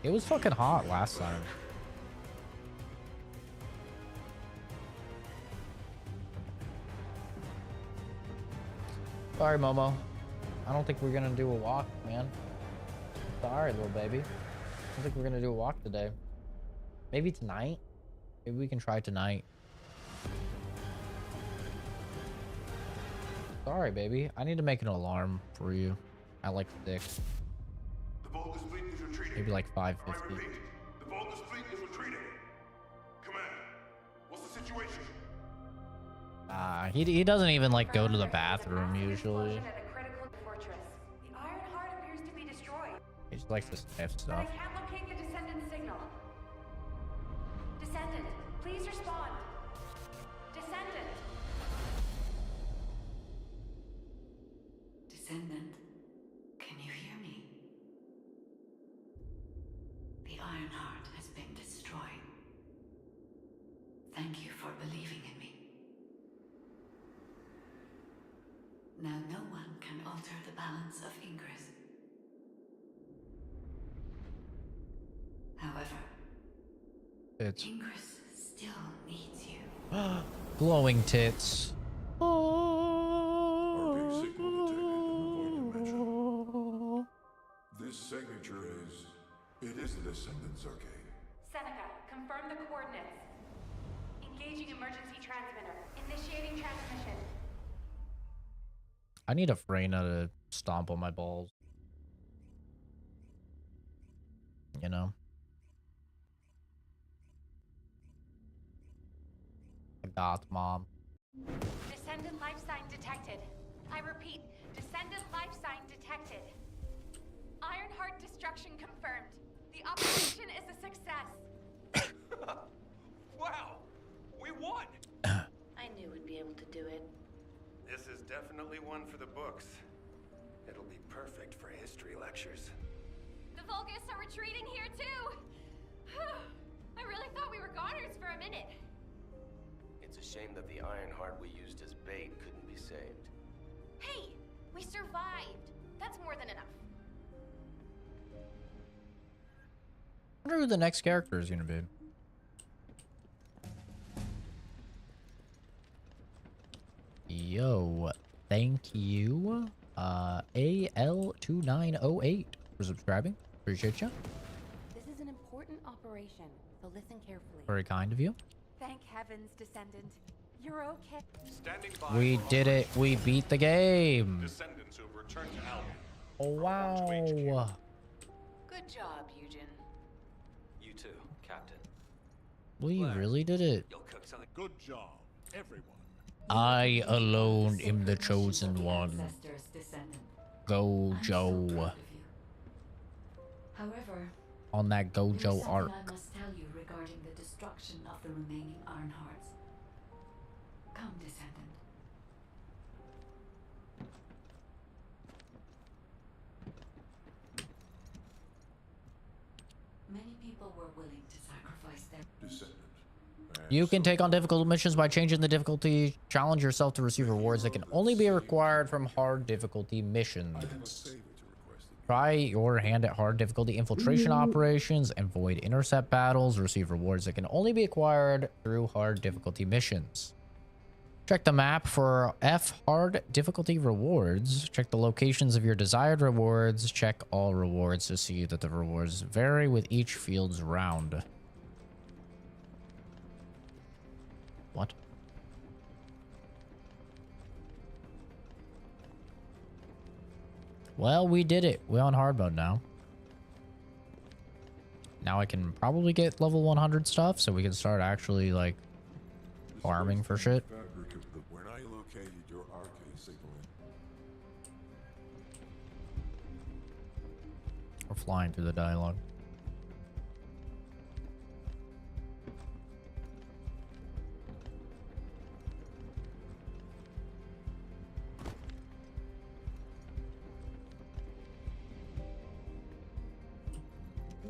It was fucking hot last time. Sorry, Momo. I don't think we're gonna do a walk, man. Sorry, little baby. I don't think we're gonna do a walk today. Maybe tonight? Maybe we can try tonight. Sorry, baby. I need to make an alarm for you at like 6. Maybe like 5:50. The Vulgus fleet is retreating. Command, what's the situation? He doesn't even like go to the bathroom usually. The Iron Heart appears to be destroyed. He just likes to sniff But I stuff. can't locate the Descendant signal. Descendant, please respond. Descendant. Descendant, can you hear me? The Iron Heart has been destroyed. alter the balance of Ingress. However, It's Ingress still needs you. glowing tits. Our big signal detected the point you mentioned. This signature it is the Descendant's arcade. Seneca, confirm the coordinates. Engaging emergency transmitter. Initiating transmission. I need a Freyna to stomp on my balls. You know? I got mom. Descendant life sign detected. I repeat, descendant life sign detected. Ironheart destruction confirmed. The operation is a success. Wow! We won! I knew we'd be able to do it. This is definitely one for the books. It'll be perfect for history lectures. The Vulgus are retreating here too! I really thought we were goners for a minute. It's a shame that the Ironheart we used as bait couldn't be saved. Hey, we survived. That's more than enough. I wonder who the next character is gonna be. Yo, thank you, AL2908 for subscribing. Appreciate you. This is an important operation, so listen carefully. Very kind of you. Thank heavens, Descendant. You're okay. Standing by. We did it. We beat the game. Descendants who have returned to Albion. Oh, wow. Good job, Eugen. You too, Captain. We really did it. You'll cook something. Good job, everyone. I alone am the chosen one. Ancestors, Descendant. Go, I'm so Joe. proud of you. However, On that there is Gojo something arc. I must tell you regarding the destruction of the remaining Ironhearts. Come, Descendant. Many people were willing to sacrifice their Descendant. You can take on difficult missions by changing the difficulty. Challenge yourself to receive rewards that can only be required from hard difficulty missions. Try your hand at hard difficulty infiltration operations and void intercept battles. Receive rewards that can only be acquired through hard difficulty missions. Check the map for F hard difficulty rewards. Check the locations of your desired rewards. Check all rewards to see that the rewards vary with each field's round. What? Well, we did it. We're on hard mode now. Now I can probably get level 100 stuff, so we can start actually, like, farming for shit. When I located your arcade signal, We're flying through the dialogue.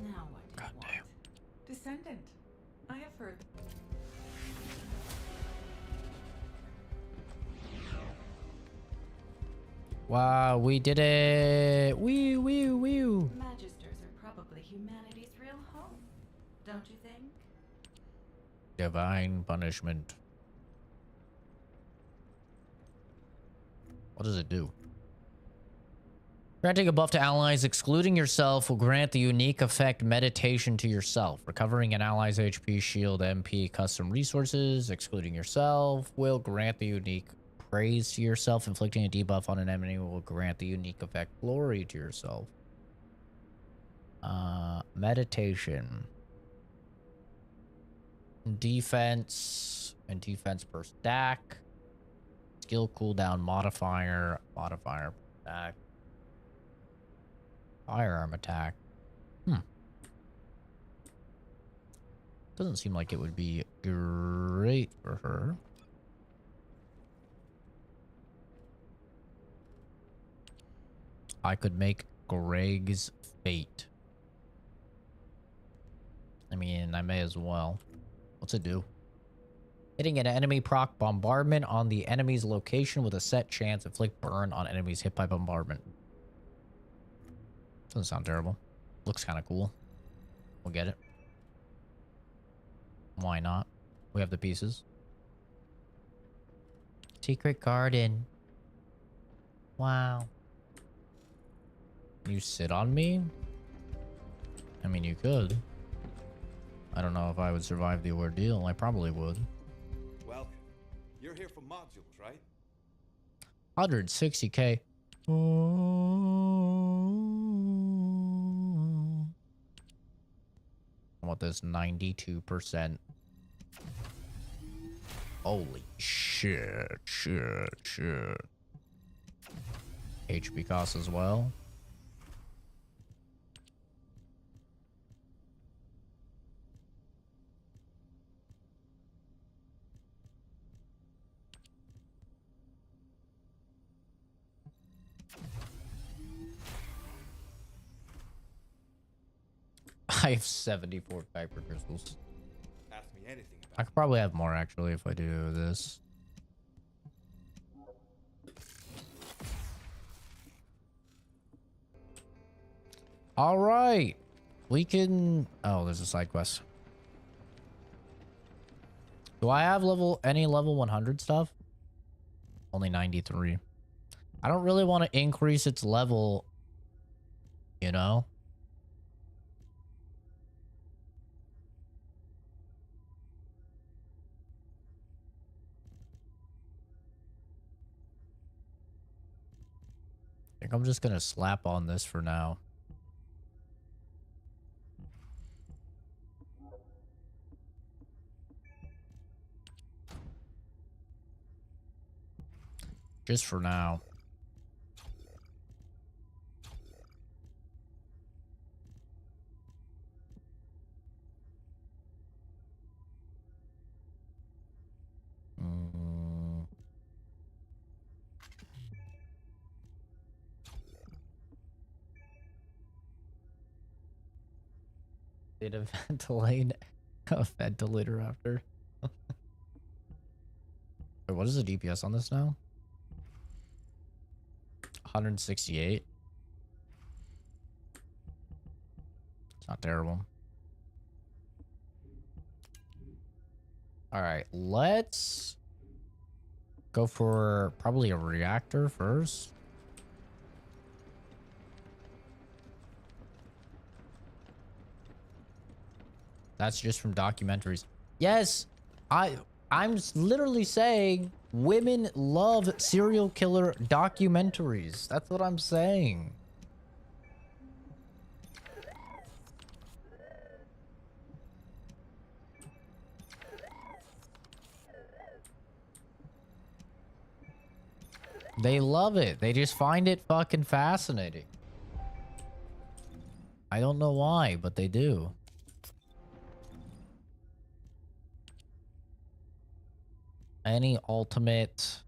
Now what do you want? Descendant, I have heard. Wow, we did it! Wee, wee, wee. Magisters are probably humanity's real home, don't you think? Divine punishment. What does it do? Granting a buff to allies, excluding yourself will grant the unique effect meditation to yourself. Recovering an ally's HP, shield, MP, custom resources, excluding yourself, will grant the unique praise to yourself. Inflicting a debuff on an enemy will grant the unique effect glory to yourself. Meditation. Defense and defense per stack. Skill cooldown modifier. Modifier per stack. Firearm attack. Doesn't seem like it would be great for her. I could make Greg's fate. I mean, I may as well. What's it do? Hitting an enemy proc bombardment on the enemy's location with a set chance inflict burn on enemies hit by bombardment. Doesn't sound terrible. Looks kind of cool. We'll get it. Why not? We have the pieces. Secret garden. Wow. You sit on me? I mean, you could. I don't know if I would survive the ordeal. I probably would. Welcome. You're here for modules, right? 160k. I want this 92%. Holy shit, shit. HP costs as well. I have 74 Viper crystals. Ask me anything about I could probably have more actually if I do this. All right, we can. Oh, there's a side quest. Do I have any level 100 stuff? Only 93. I don't really want to increase its level, you know? I think I'm just gonna slap on this for now. Just for now. Did a ventilator after. Wait, what is the DPS on this now? 168. It's not terrible. All right, let's go for probably a reactor first. That's just from documentaries. Yes, I'm literally saying women love serial killer documentaries. That's what I'm saying. They love it. They just find it fucking fascinating. I don't know why, but they do. Any ultimate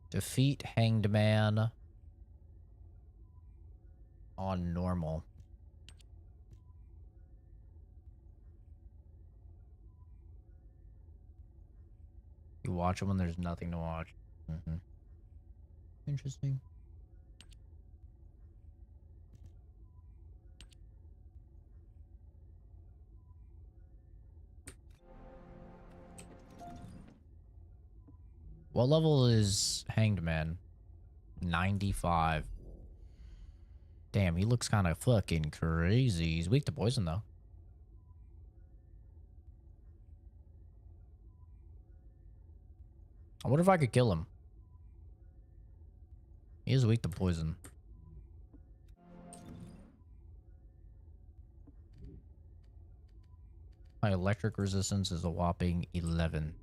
defeat Hanged Man on normal. You watch them when there's nothing to watch. Interesting. What level is Hanged Man? 95. Damn, he looks kind of fucking crazy. He's weak to poison, though. I wonder if I could kill him. He is weak to poison. My electric resistance is a whopping 11.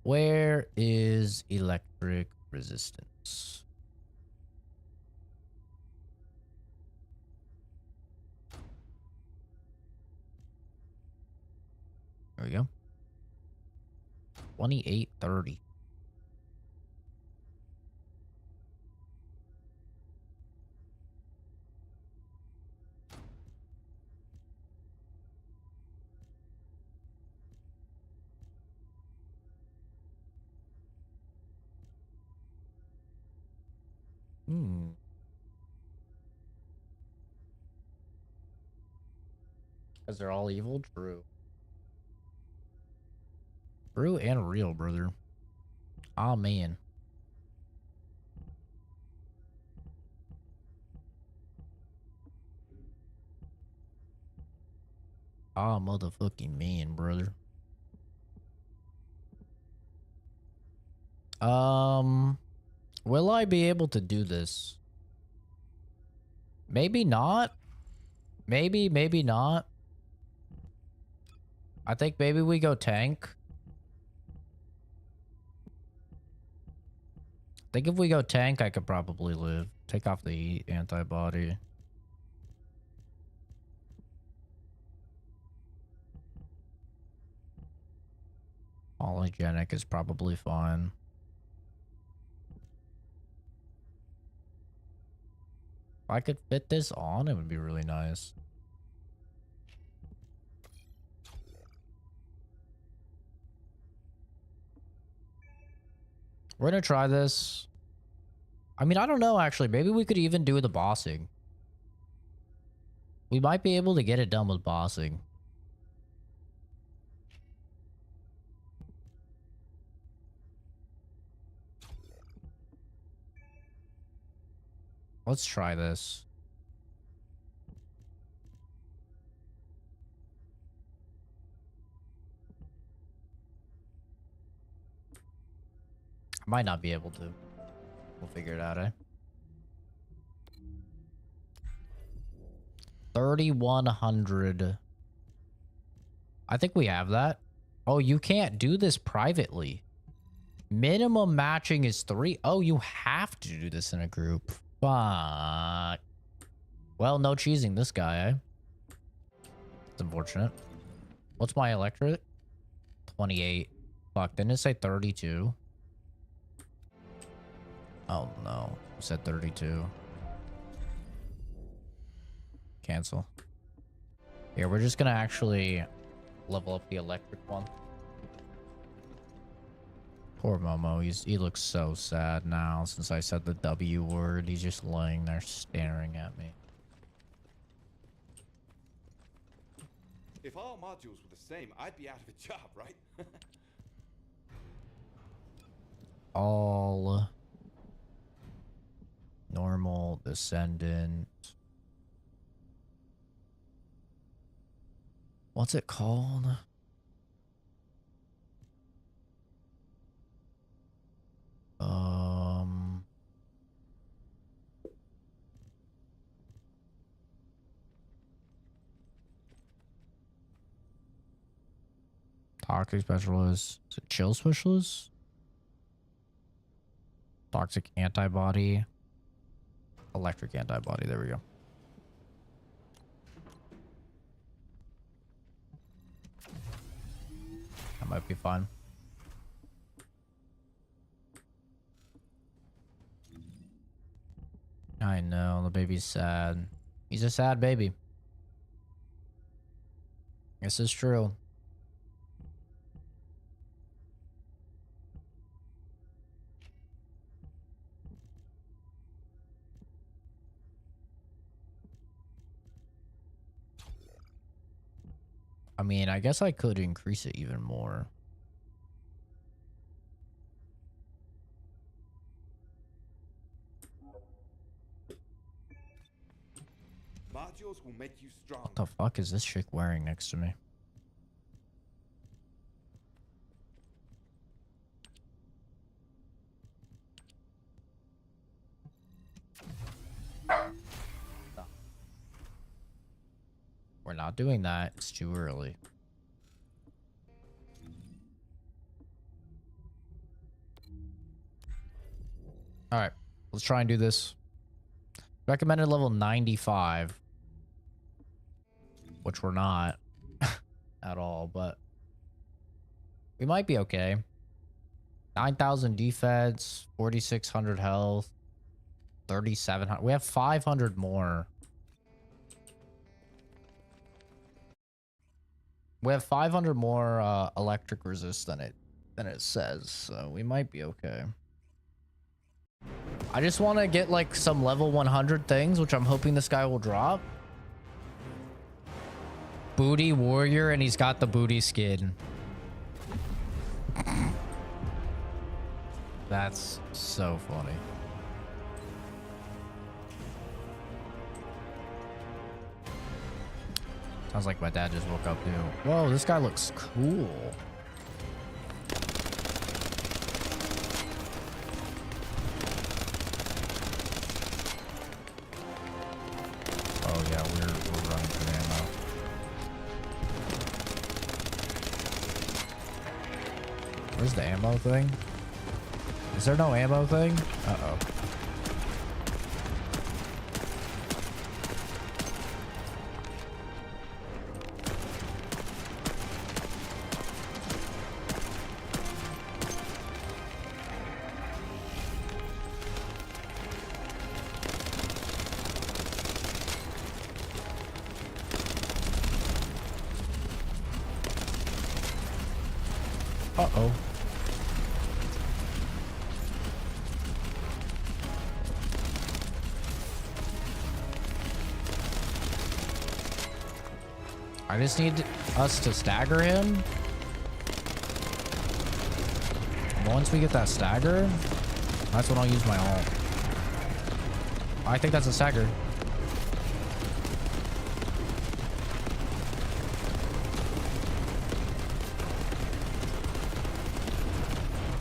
Where is electric resistance? There we go. 2830. Because they're all evil? True. True and real, brother. Amen. Motherfucking man, brother. Will I be able to do this? Maybe not. Maybe not. I think maybe we go tank. I think if we go tank, I could probably live. Take off the antibody. Polygenic is probably fine. If I could fit this on, it would be really nice. We're gonna try this. I mean, I don't know, actually. Maybe we could even do the bossing. We might be able to get it done with bossing. Let's try this. I might not be able to. We'll figure it out, eh? 3,100. I think we have that. Oh, you can't do this privately. Minimum matching is 3. Oh, you have to do this in a group. Fuck. Well, no cheesing this guy, eh? It's unfortunate. What's my electorate? 28. Fuck, didn't it say 32? Oh, no. It said 32. Cancel. Here, we're just gonna actually level up the electric one. Poor Momo. He looks so sad now since I said the W word. He's just laying there staring at me. If all modules were the same, I'd be out of a job, right? All normal, Descendant. What's it called? Toxic specialist. Is it chill specialist? Toxic antibody. Electric antibody. There we go. That might be fine. I know, the baby's sad. He's a sad baby. This is true. I mean, I guess I could increase it even more. Modules will make you strong. What the fuck is this chick wearing next to me? We're not doing that. It's too early. All right, let's try and do this. Recommended level 95, which we're not at all, but we might be okay. 9,000 defense, 4,600 health, 3,700. We have 500 more. We have 500 more electric resist than it says, so we might be okay. I just want to get like some level 100 things, which I'm hoping this guy will drop. Booty warrior and he's got the booty skin. That's so funny. Sounds like my dad just woke up too. Whoa, this guy looks cool. Oh yeah, we're running for ammo. Where's the ammo thing? Is there no ammo thing? Uh-oh. Uh-oh. I just need us to stagger him. And once we get that stagger, that's when I'll use my ult. I think that's a stagger.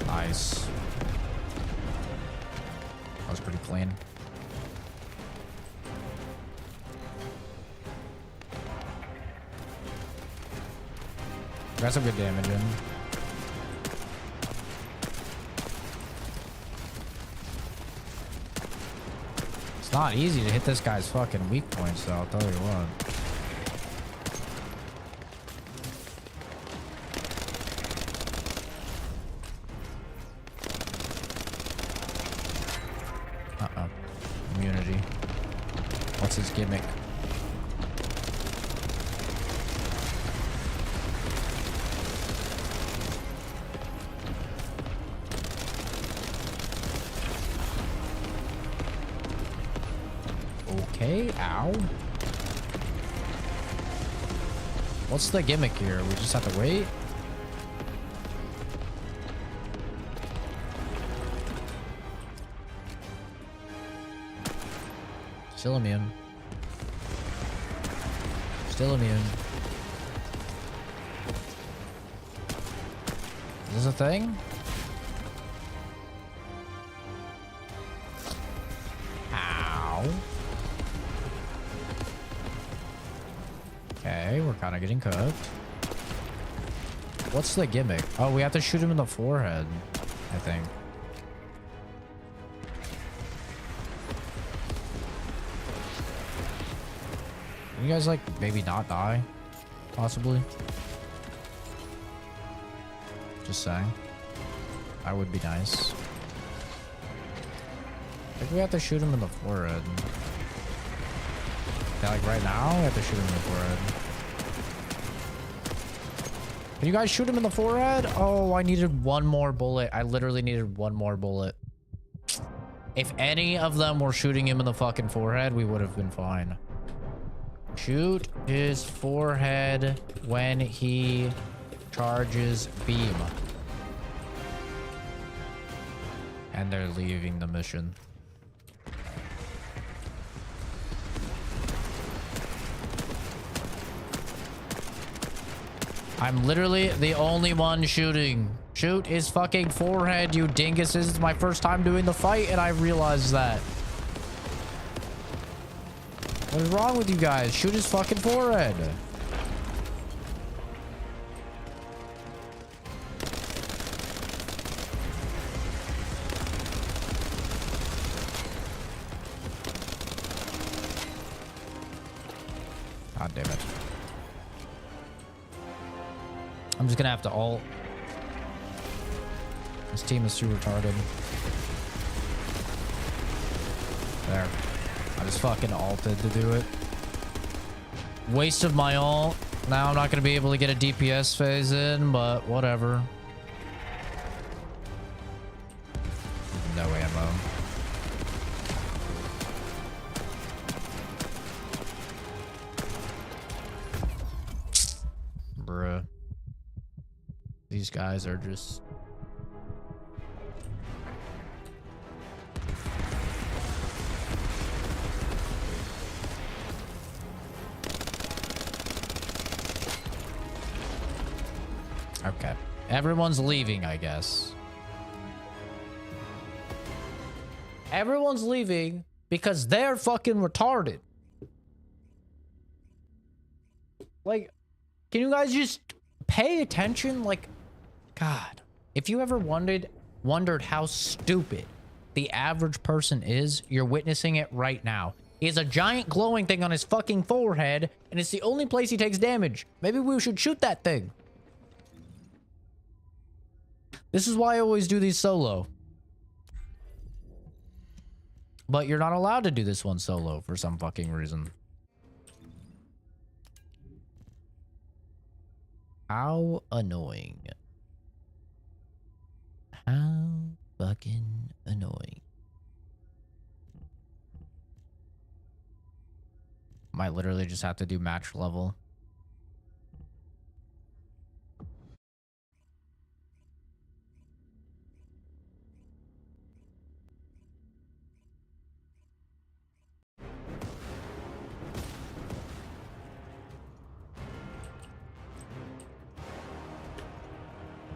Nice. That was pretty clean. Got some good damage in. It's not easy to hit this guy's fucking weak points, though, I'll tell you what. Uh-oh. Immunity. What's his gimmick? Okay, ow. What's the gimmick here? We just have to wait? Still immune. Still immune. Is this a thing? Ow. Okay, we're kind of getting cooked. What's the gimmick? Oh, we have to shoot him in the forehead, I think. Can you guys, like, maybe not die? Possibly? Just saying. That would be nice. I think we have to shoot him in the forehead. Yeah, like right now, we have to shoot him in the forehead. Can you guys shoot him in the forehead? Oh, I needed one more bullet. I literally needed one more bullet. If any of them were shooting him in the fucking forehead, we would have been fine. Shoot his forehead when he charges beam. And they're leaving the mission. I'm literally the only one shooting. Shoot his fucking forehead, you dinguses. It's my first time doing the fight and I realized that. What is wrong with you guys? Shoot his fucking forehead. God damn it. I'm just gonna have to ult. This team is too retarded. There. I just fucking ulted to do it. Waste of my ult. Now I'm not gonna be able to get a DPS phase in, but whatever. No ammo. These guys are just... Okay. Everyone's leaving, I guess. Everyone's leaving because they're fucking retarded. Like, can you guys just pay attention? Like, God, if you ever wondered how stupid the average person is, you're witnessing it right now. He has a giant glowing thing on his fucking forehead, and it's the only place he takes damage. Maybe we should shoot that thing. This is why I always do these solo. But you're not allowed to do this one solo for some fucking reason. How annoying. How fucking annoying. Might literally just have to do match level.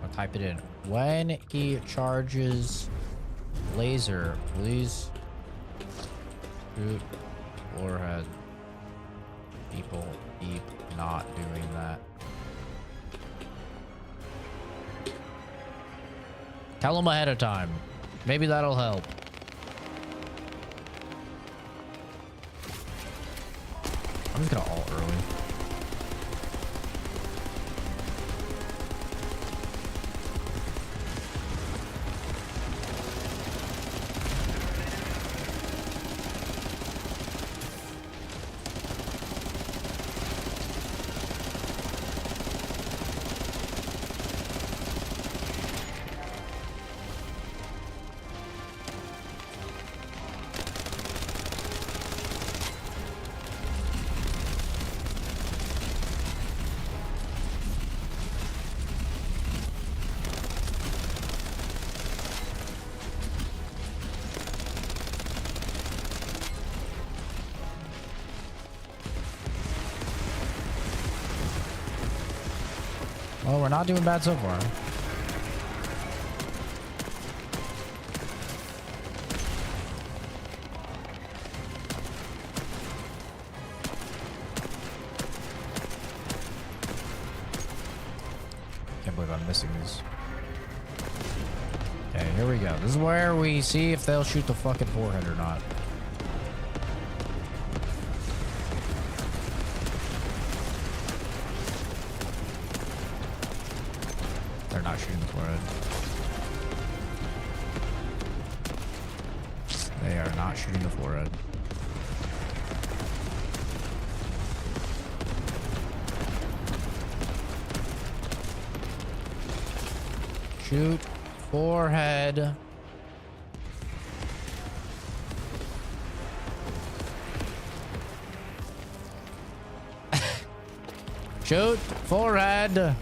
I'll type it in. When he charges laser, please shoot forehead. People keep not doing that. Tell them ahead of time. Maybe that'll help. I'm just gonna ult early. Oh, we're not doing bad so far. Can't believe I'm missing these. Okay, here we go. This is where we see if they'll shoot the fucking forehead or not. They're not shooting the forehead. They are not shooting the forehead. Shoot forehead. Shoot forehead.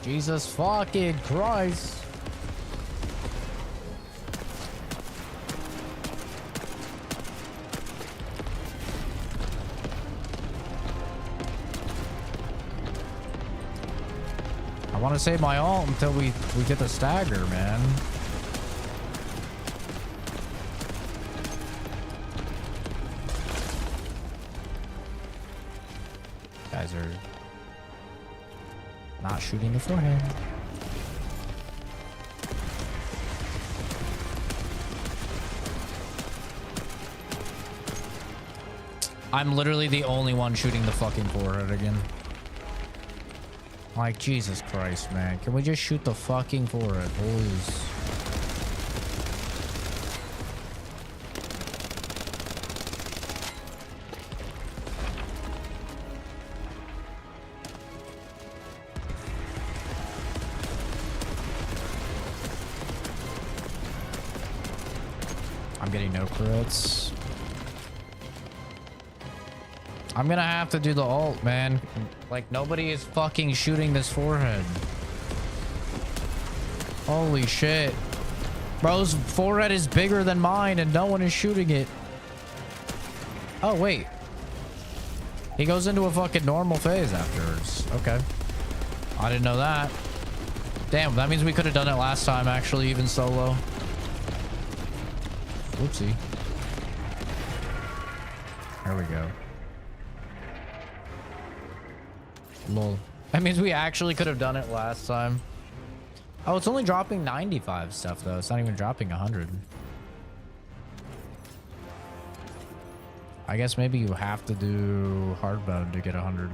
Jesus fucking Christ. I want to save my ult until we get the stagger, man. Guys are not shooting the forehead. I'm literally the only one shooting the fucking forehead again. Like, Jesus Christ, man. Can we just shoot the fucking forehead, please? I'm getting no crits. I'm gonna have to do the ult, man. Like, nobody is fucking shooting this forehead. Holy shit. Bro's forehead is bigger than mine and no one is shooting it. Oh, wait. He goes into a fucking normal phase afterwards. Okay. I didn't know that. Damn, that means we could have done it last time, actually, even solo. Whoopsie. There we go. Lol. That means we actually could have done it last time. Oh, it's only dropping 95 stuff, though. It's not even dropping 100. I guess maybe you have to do hardbound to get 100.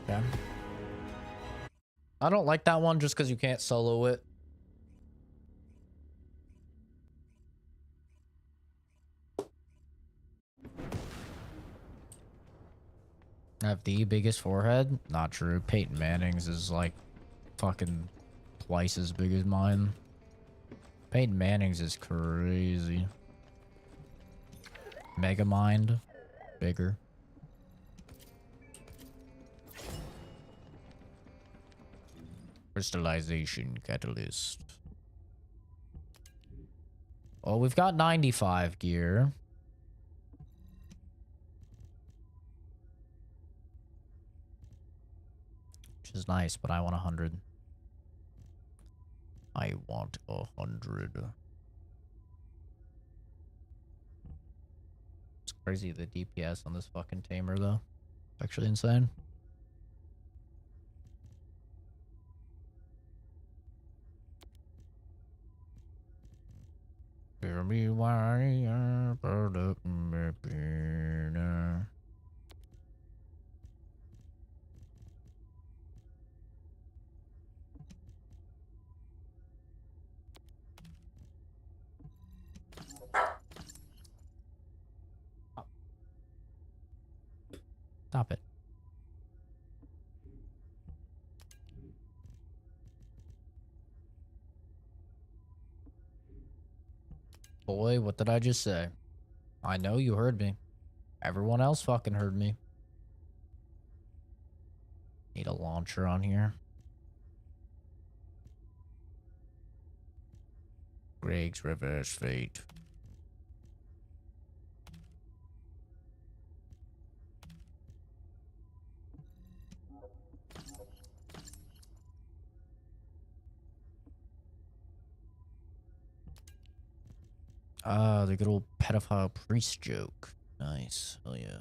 Okay. I don't like that one just because you can't solo it. I have the biggest forehead? Not true. Peyton Manning's is like fucking twice as big as mine. Peyton Manning's is crazy. Megamind, bigger. Crystallization catalyst. Oh, we've got 95 gear. Which is nice, but I want 100. I want 100. It's crazy the DPS on this fucking tamer though. It's actually insane. Tell me why I brought up my pain. Stop it. Boy, what did I just say? I know you heard me. Everyone else fucking heard me. Need a launcher on here. Greg's reverse fate. Ah, the good old pedophile priest joke. Nice. Hell yeah.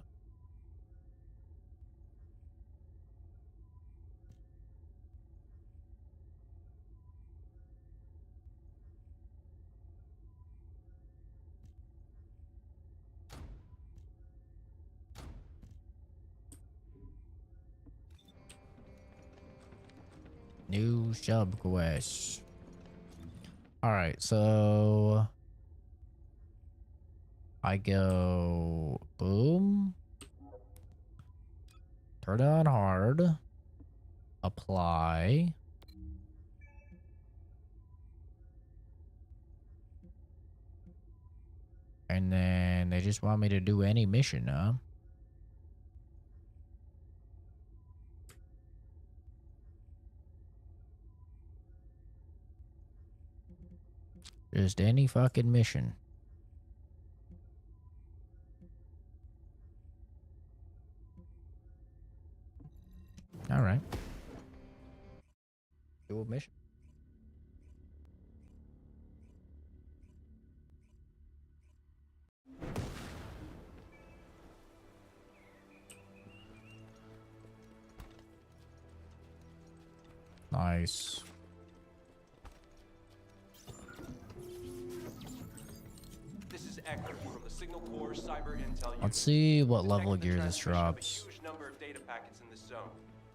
New sub quest. Alright, so I go boom. Turn on hard. Apply. And then they just want me to do any mission, huh? Just any fucking mission. All right. Do a mission. Nice. This is Ecker from the Signal Corps Cyber Intel Unit. Let's see what level gear this drops. Huge number of data packets in this zone.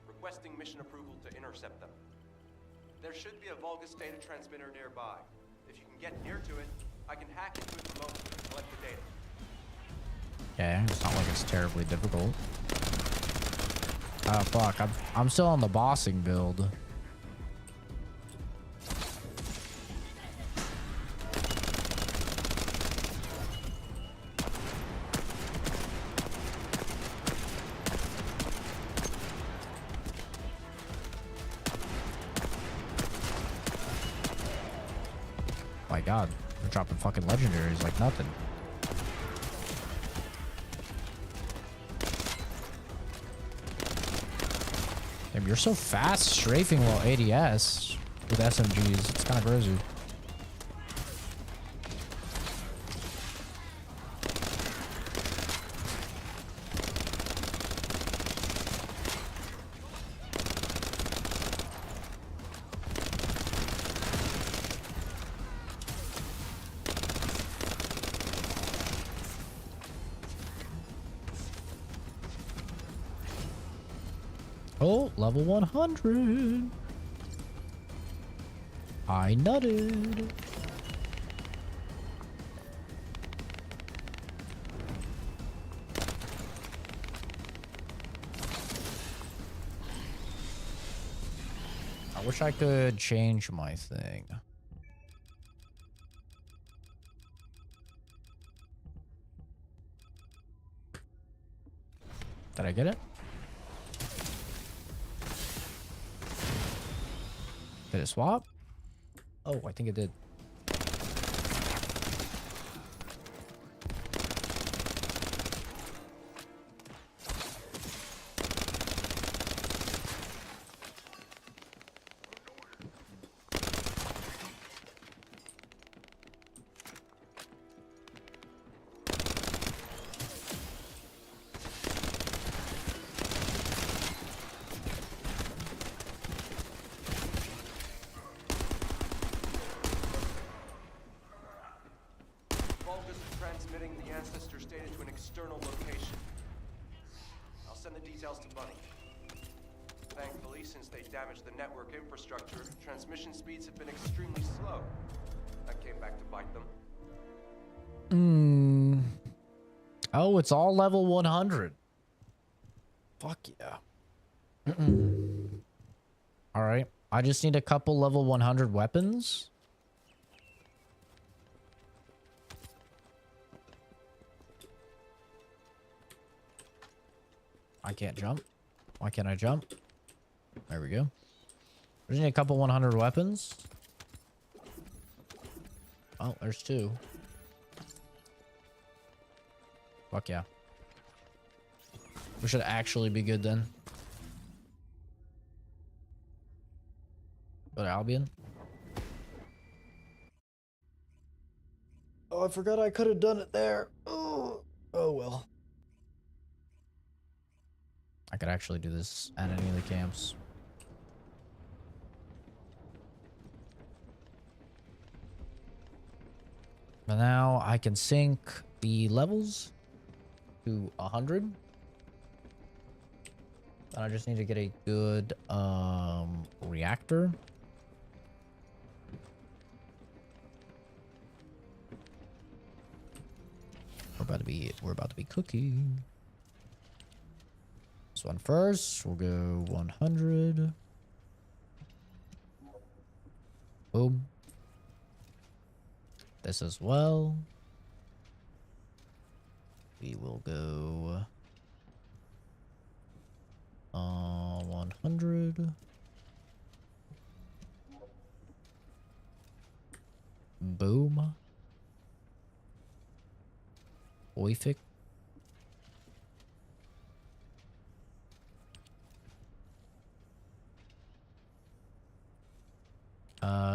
Requesting mission approval to intercept them. There should be a Vulgus data transmitter nearby. If you can get near to it, I can hack into it remotely and collect the data. Yeah, it's not like it's terribly difficult. Oh fuck, I'm still on the bossing build. My god, they're dropping fucking legendaries like nothing. Damn, you're so fast strafing while ADS with SMGs. It's kind of crazy. Oh, level 100. I nutted. I wish I could change my thing. Did I get it? Did it swap? Oh, I think it did. Vulgus is transmitting the Ancestor's data to an external location. I'll send the details to Bunny. Thankfully, since they damaged the network infrastructure, transmission speeds have been extremely slow. That came back to bite them. Oh, it's all level 100. Fuck yeah. All right. I just need a couple level 100 weapons. I can't jump. Why can't I jump? There we go. There's need a couple 100 weapons. Oh, there's two. Fuck yeah. We should actually be good then. But Albion. Oh, I forgot I could have done it there. Oh well. I could actually do this at any of the camps. But now I can sync the levels to 100. And I just need to get a good reactor. We're about to be cooking. This one first. We'll go 100. Boom. This as well. We will go 100. Boom. Oific.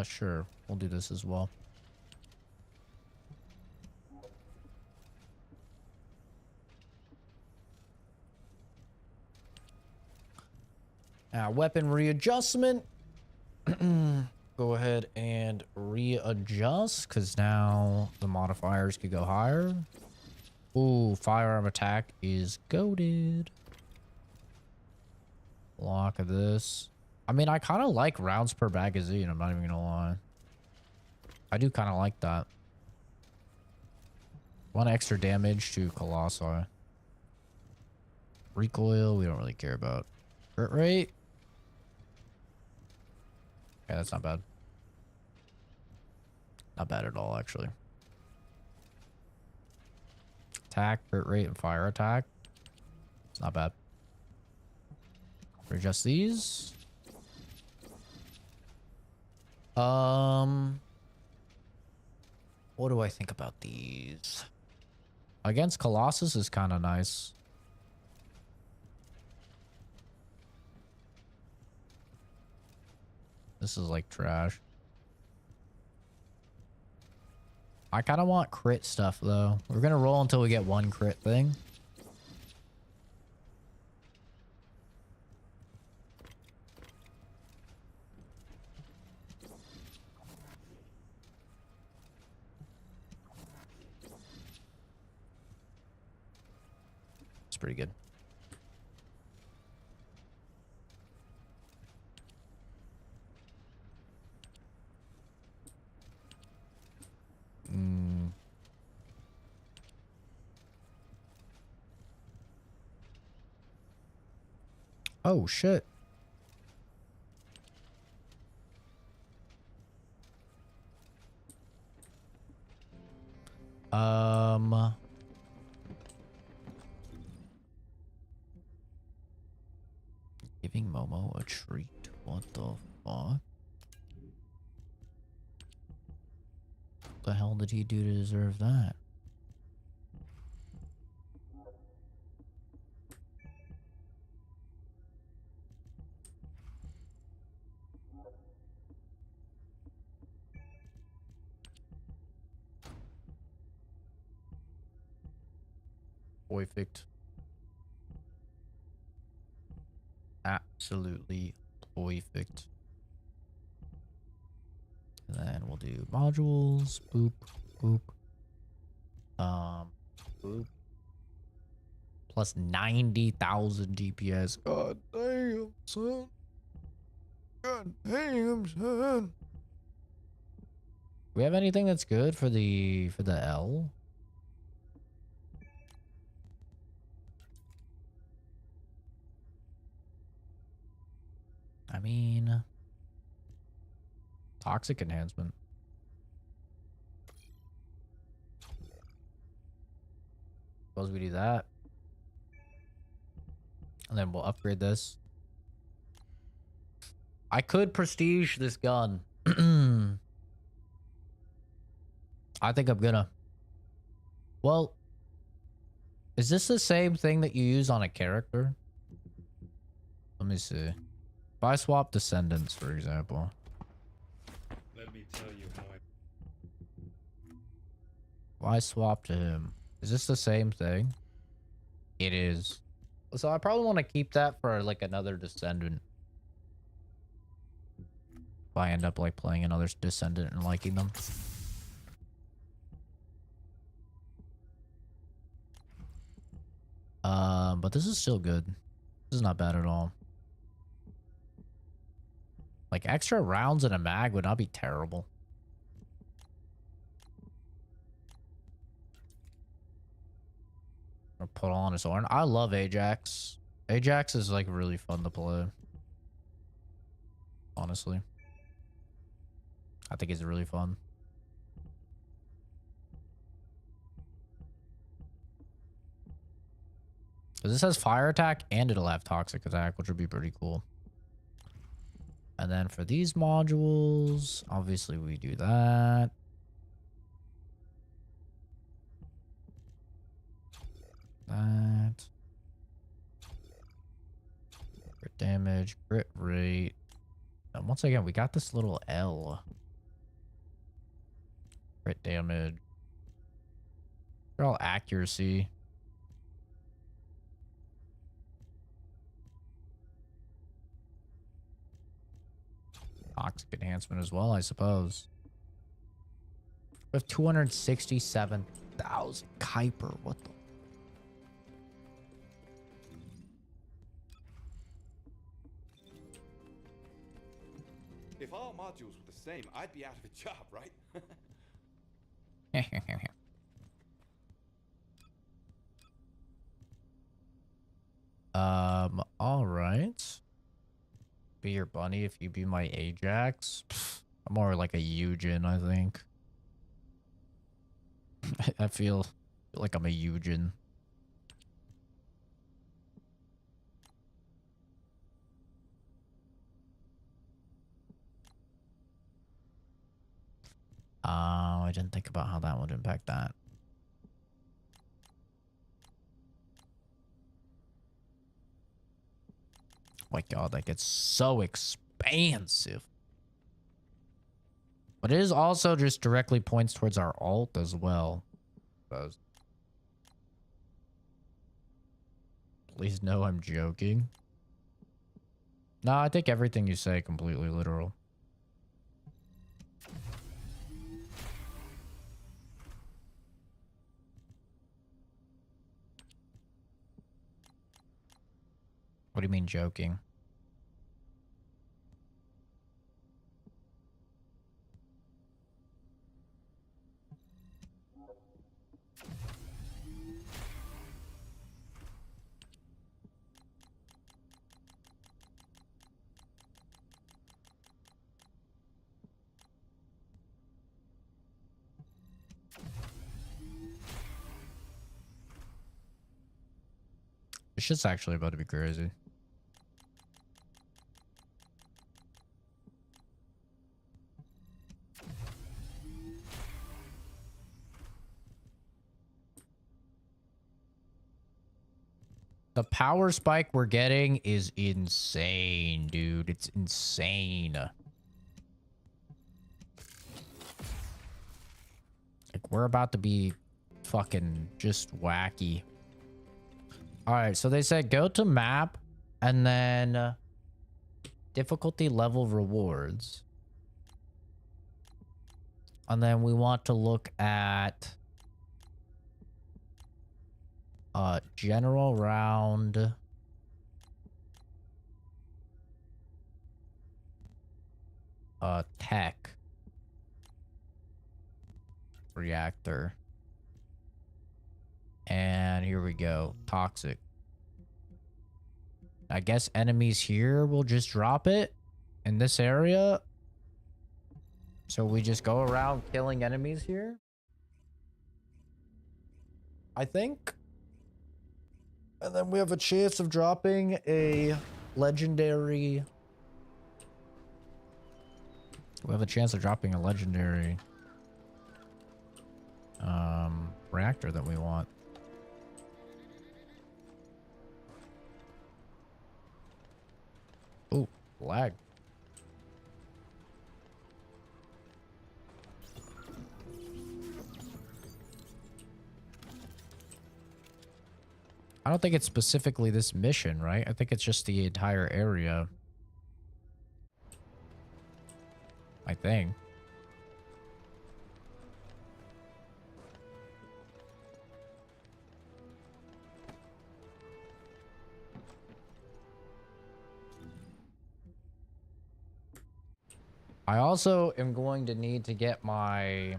Sure. We'll do this as well. Weapon readjustment. Go ahead and readjust because now the modifiers could go higher. Ooh, firearm attack is goated. Lock of this. I mean, I kind of like rounds per magazine. I'm not even gonna lie. I do kind of like that. One extra damage to Colossi. Recoil, we don't really care about. Hurt rate? Yeah, that's not bad. Not bad at all, actually. Attack, hurt rate, and fire attack. It's not bad. For just these. What do I think about these? Against Colossus is kind of nice. This is like trash. I kind of want crit stuff though. We're gonna roll until we get one crit thing. It's pretty good. Oh shit. Giving Momo a treat. What the fuck? What the hell did he do to deserve that? Perfect. Absolutely perfect. And then we'll do modules. Boop, boop. Boop. Plus 90,000 DPS. God damn, son. God damn, son. We have anything that's good for the L? I mean, toxic enhancement. Suppose we do that. And then we'll upgrade this. I could prestige this gun. I think I'm gonna. Well, is this the same thing that you use on a character? Let me see. If I swap Descendants, for example. Let me tell you how If I swap to him, is this the same thing? It is. So I probably want to keep that for like another Descendant. If I end up like playing another Descendant and liking them. But this is still good. This is not bad at all. Like extra rounds in a mag would not be terrible. I'll put on his horn. I love Ajax. Ajax is like really fun to play. Honestly. I think it's really fun. Because this has fire attack and it'll have toxic attack, which would be pretty cool. And then for these modules, obviously we do that. That. Crit damage, crit rate. And once again, we got this little L. Crit damage. They're all accuracy. Toxic enhancement as well, I suppose. We have 267,000 Kuiper. What the? If all modules were the same, I'd be out of a job, right? All right. Be your bunny if you be my Ajax. Pfft, I'm more like a Eugen, I think. I feel like I'm a Eugen. I didn't think about how that would impact that. Oh my god, that gets so expansive. But it is also just directly points towards our alt as well. Please know I'm joking. No, I think everything you say completely literal. What do you mean joking? This shit's actually about to be crazy. The power spike we're getting is insane, dude. It's insane. Like, we're about to be fucking just wacky. All right, so they said go to map and then difficulty level rewards. And then we want to look at general round. Tech. Reactor. And here we go. Toxic. I guess enemies here will just drop it in this area. So we just go around killing enemies here. I think. And then we have a chance of dropping a legendary. We have a chance of dropping a legendary reactor that we want. Ooh, lag. I don't think it's specifically this mission, right? I think it's just the entire area. I think. I also am going to need to get my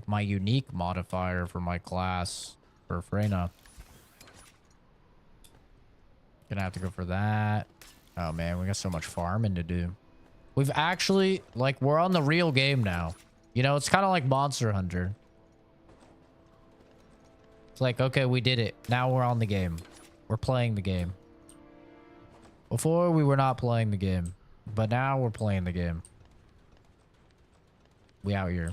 my unique modifier for my class for Freyna. Gonna have to go for that. Oh man, we got so much farming to do. We've actually, we're on the real game now. You know, it's kind of like Monster Hunter. It's like, okay, we did it. Now we're on the game. We're playing the game. Before, we were not playing the game. But now we're playing the game. We out here.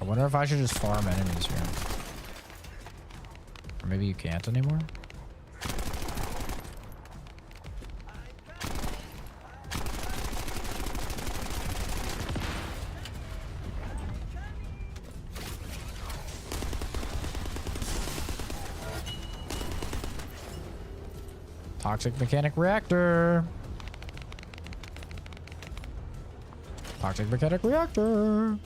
I wonder if I should just farm enemies here. Or maybe you can't anymore? Toxic mechanic reactor. Toxic mechanic reactor.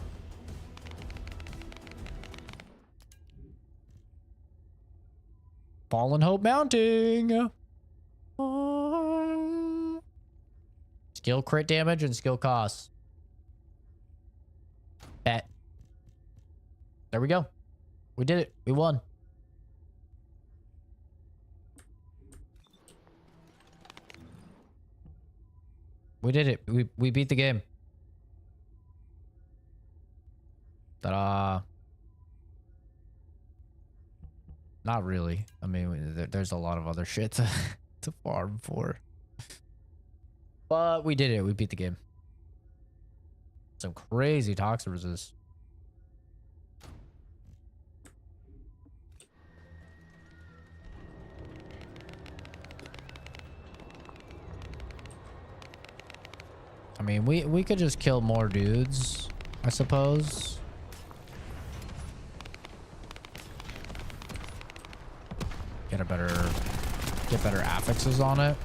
Fallen Hope mounting. Skill crit damage and skill costs. Bet. There we go. We did it. We won. We did it. We beat the game. Ta-da. Not really. I mean, there's a lot of other shit to farm for. But we did it. We beat the game. Some crazy toxic resist. I mean, we could just kill more dudes, I suppose. Get better affixes on it.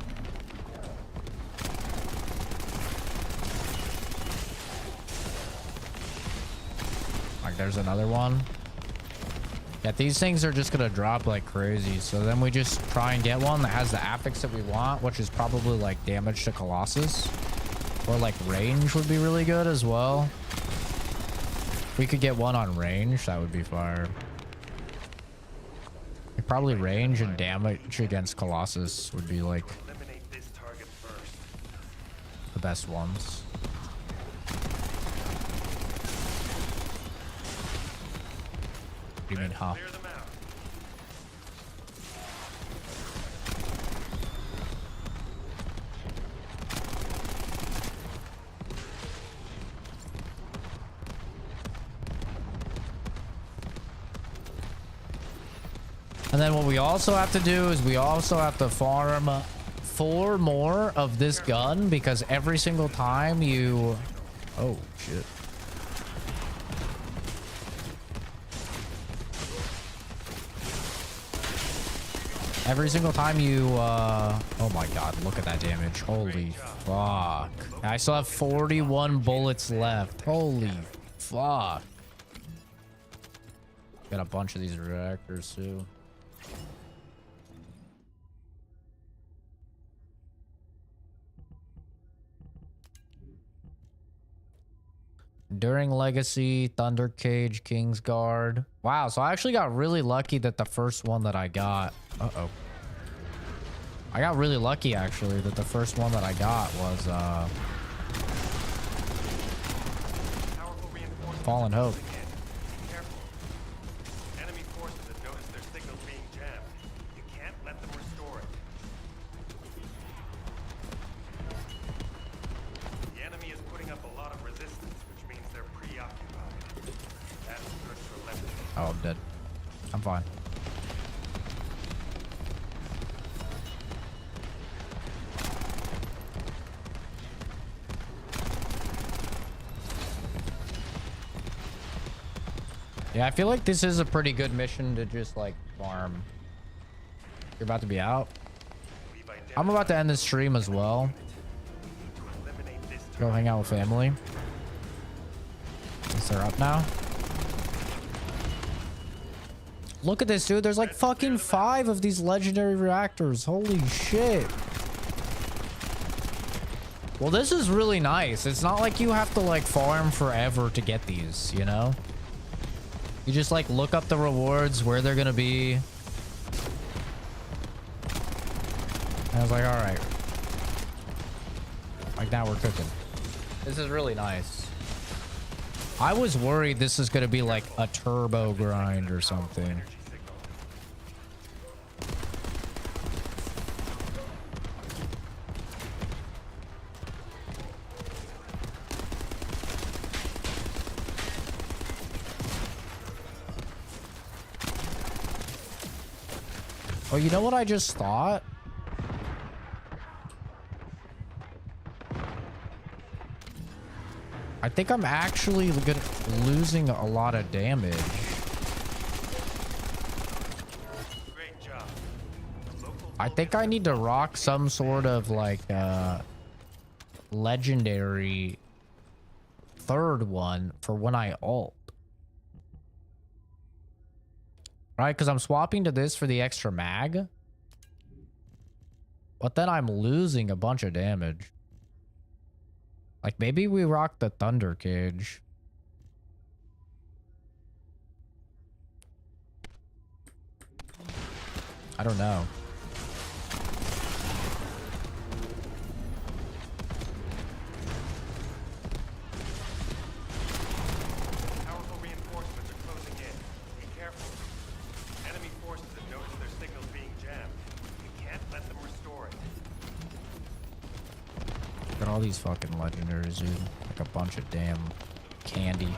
Like there's another one. Yeah, these things are just gonna drop like crazy. So then we just try and get one that has the affix that we want, which is probably like damage to Colossus. Or like range would be really good as well. If we could get one on range, that would be fire. Like probably range and damage against Colossus would be like the best ones. What do you mean, huh? And then what we also have to do is we also have to farm 4 more of this gun, because every single time you... Oh, shit. Every single time you, oh my god, look at that damage. Holy fuck. I still have 41 bullets left. Holy fuck. Got a bunch of these reactors, too. During Legacy, Thunder Cage, Kingsguard. Wow, so I actually got really lucky that the first one that I got... Uh-oh. I got really lucky, actually, that the first one that I got was, Fallen Hope. Enemy forces have noticed their signals being jammed. You can't let them restore it. The enemy is putting up a lot of resistance, which means they're preoccupied. That's good for left. Oh, I'm dead. I'm fine. Yeah, I feel like this is a pretty good mission to just like farm. You're about to be out. I'm about to end this stream as well. Go hang out with family. Is they're up now? Look at this, dude. There's like fucking 5 of these legendary reactors. Holy shit. Well, this is really nice. It's not like you have to like farm forever to get these, you know? You just like look up the rewards, where they're gonna be. And I was like, all right. Like now we're cooking. This is really nice. I was worried this is gonna be like a turbo grind or something. Oh, you know what I just thought? I think I'm actually losing a lot of damage. Great job. I think I need to rock some sort of like legendary third one for when I ult. Right? Because I'm swapping to this for the extra mag. But then I'm losing a bunch of damage. Like, maybe we rock the Thunder Cage. I don't know. Powerful reinforcements are closing in. Be careful. Enemy forces have noticed their signals being jammed. We can't let them restore it. Look at all these fucking legendaries, dude. Like a bunch of damn candy.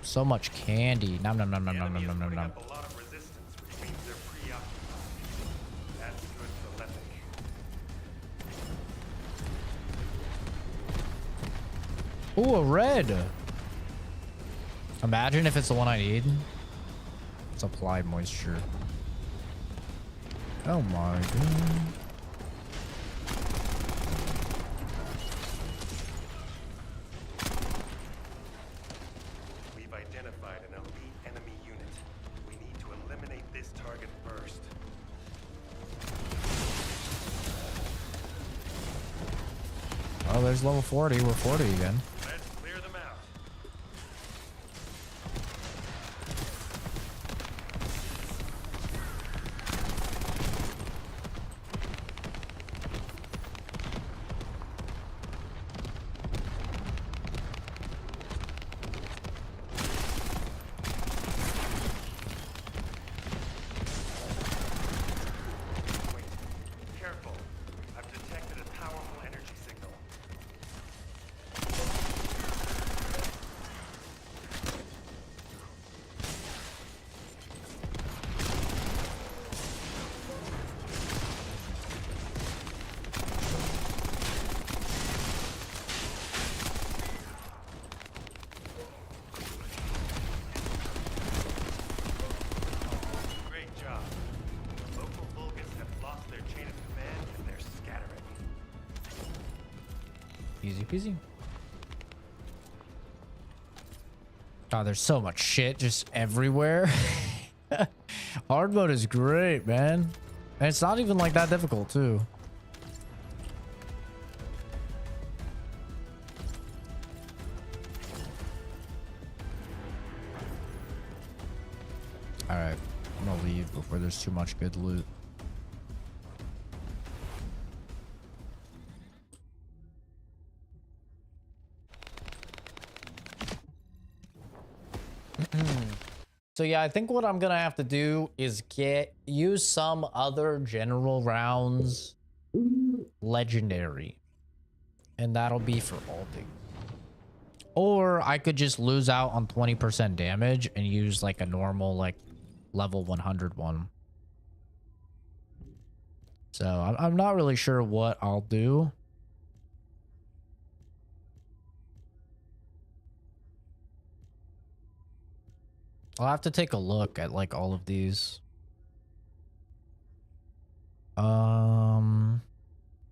So much candy. Nom nom nom nom nom nom nom nom nom. A lot of resistance, which means they're preoccupied. That's good for Lepic. Ooh, a red. Imagine if it's the one I need. It's applied moisture. Oh my god. We've identified an elite enemy unit. We need to eliminate this target first. Oh, there's level 40. We're 40 again. Let's clear them out. Careful. I've detected a powerful energy signal. Great job. The local Vulcans have lost their chain of command and they're scattering. Easy peasy. God, there's so much shit just everywhere. Hard mode is great, man. And it's not even like that difficult, too. Alright, I'm gonna leave before there's too much good loot. So yeah, I think what I'm gonna have to do is use some other general rounds legendary, and that'll be for ulting. Or I could just lose out on 20% damage and use like a normal like level 100 one. So I'm not really sure what I'll do. I'll have to take a look at like all of these.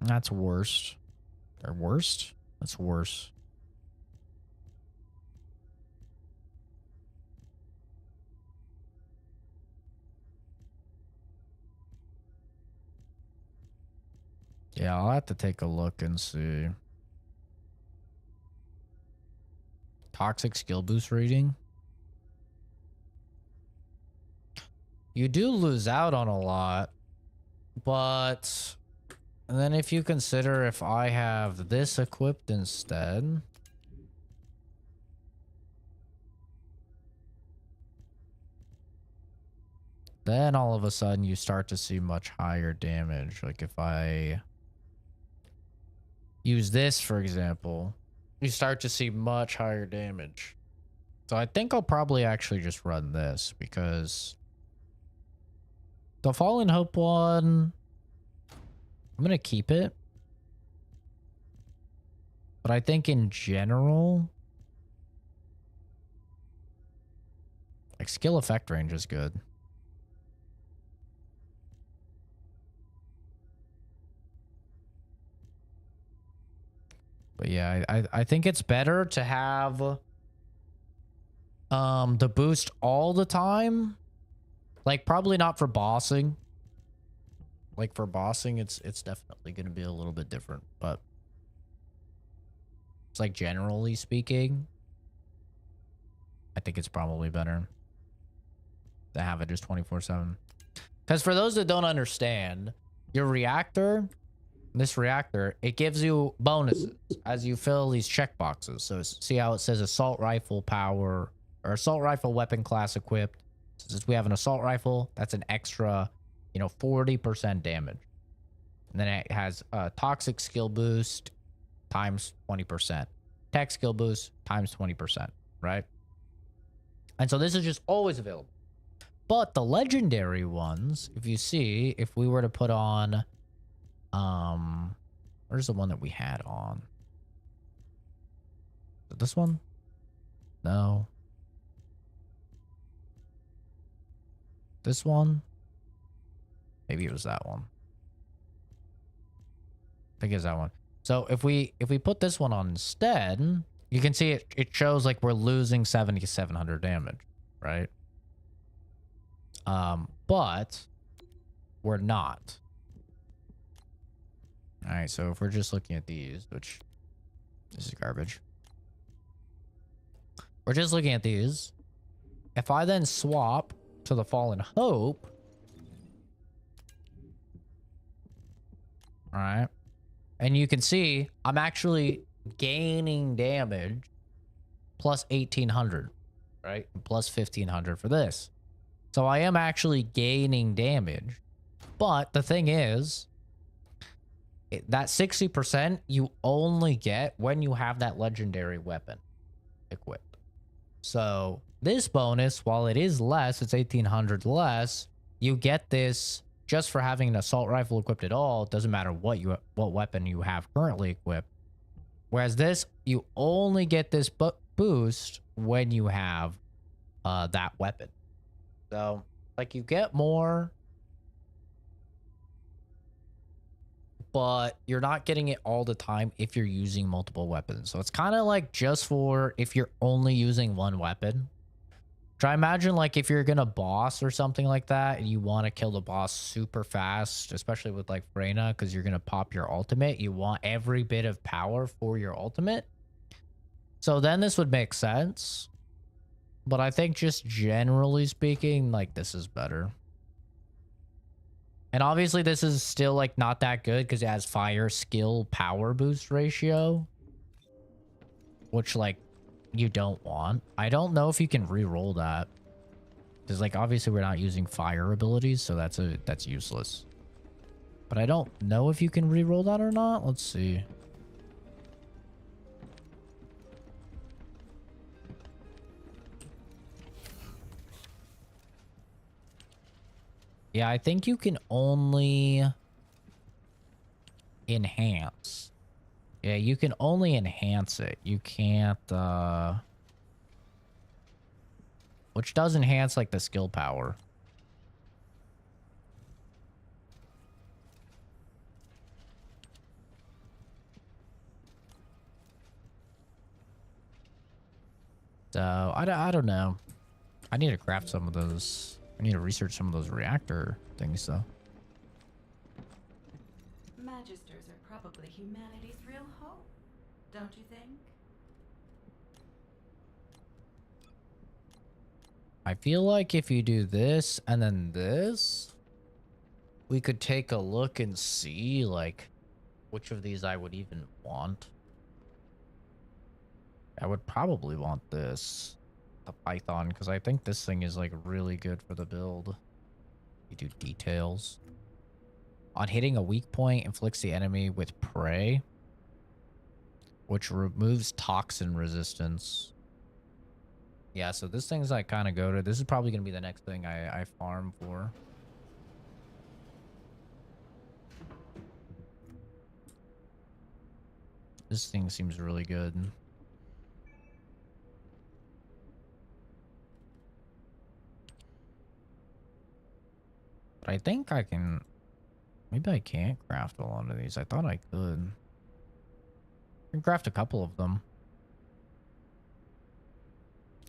That's worst. Or worst? That's worse. Yeah, I'll have to take a look and see. Toxic skill boost rating. You do lose out on a lot, but and then if you consider if I have this equipped instead, then all of a sudden you start to see much higher damage. Like if I use this, for example, you start to see much higher damage. So I think I'll probably actually just run this because the Fallen Hope one, I'm going to keep it. But I think in general, like skill effect range is good. But yeah, I think it's better to have the boost all the time. Like probably not for bossing. Like for bossing, it's definitely going to be a little bit different, but it's like generally speaking, I think it's probably better to have it just 24/7. Because for those that don't understand, your reactor, this reactor, it gives you bonuses as you fill these checkboxes. So see how it says assault rifle power or assault rifle weapon class equipped. Since we have an assault rifle, that's an extra, 40% damage. And then it has a toxic skill boost times 20%. Tech skill boost times 20%, right? And so this is just always available. But the legendary ones, if you see, if we were to put on, where's the one that we had on? Is it this one? No. This one? Maybe it was that one. I think it's that one. So if we put this one on instead, you can see it shows like we're losing 7,700 damage, right? But we're not. All right, so if we're just looking at these, which this is garbage. We're just looking at these. If I then swap to the Fallen Hope, all right, and you can see I'm actually gaining damage plus 1,800, right? Plus 1,500 for this. So I am actually gaining damage. But the thing is, that 60% you only get when you have that legendary weapon equipped. So this bonus, while it is less, it's 1,800 less, you get this just for having an assault rifle equipped at all. It doesn't matter what weapon you have currently equipped. Whereas this, you only get this boost when you have that weapon. So, like, you get more, but you're not getting it all the time if you're using multiple weapons. So it's kind of like just for if you're only using one weapon. Try imagine like if you're gonna boss or something like that and you want to kill the boss super fast, especially with like Freyna, because you're gonna pop your ultimate. You want every bit of power for your ultimate. So then this would make sense. But I think just generally speaking, like this is better. And obviously this is still like not that good because it has fire skill power boost ratio, which like you don't want. I don't know if you can re-roll that because like obviously we're not using fire abilities, so that's useless. But I don't know if you can re-roll that or not. Let's see. Yeah, I think you can only enhance. Yeah, you can only enhance it. You can't, which does enhance, like, the skill power. So, I don't know. I need to craft some of those. I need to research some of those reactor things, though. Magisters are probably humanity's real hope, don't you think? I feel like if you do this and then this, we could take a look and see, like, which of these I would even want. I would probably want this. The Python, because I think this thing is like really good for the build. You do details. On hitting a weak point, inflicts the enemy with prey, which removes toxin resistance. Yeah, so this thing's like kind of goated. This is probably going to be the next thing I farm for. This thing seems really good. But I think I can... Maybe I can't craft a lot of these. I thought I could. can craft a couple of them.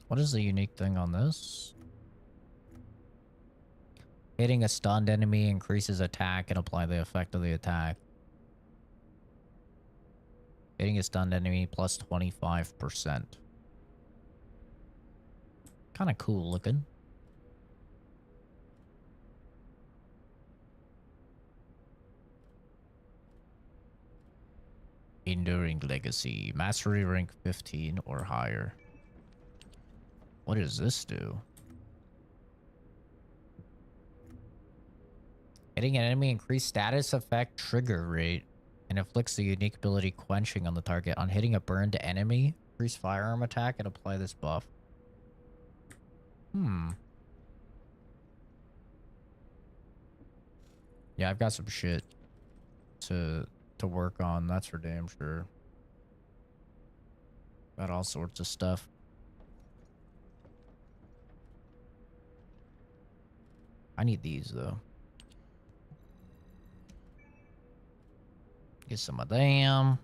What is the unique thing on this? Hitting a stunned enemy increases attack and apply the effect of the attack. Hitting a stunned enemy plus 25%. Kind of cool looking. Enduring Legacy. Mastery rank 15 or higher. What does this do? Hitting an enemy increased status effect trigger rate and inflicts the unique ability quenching on the target. On hitting a burned enemy, increase firearm attack and apply this buff. Yeah, I've got some shit to work on, that's for damn sure. Got all sorts of stuff. I need these though. Get some of them.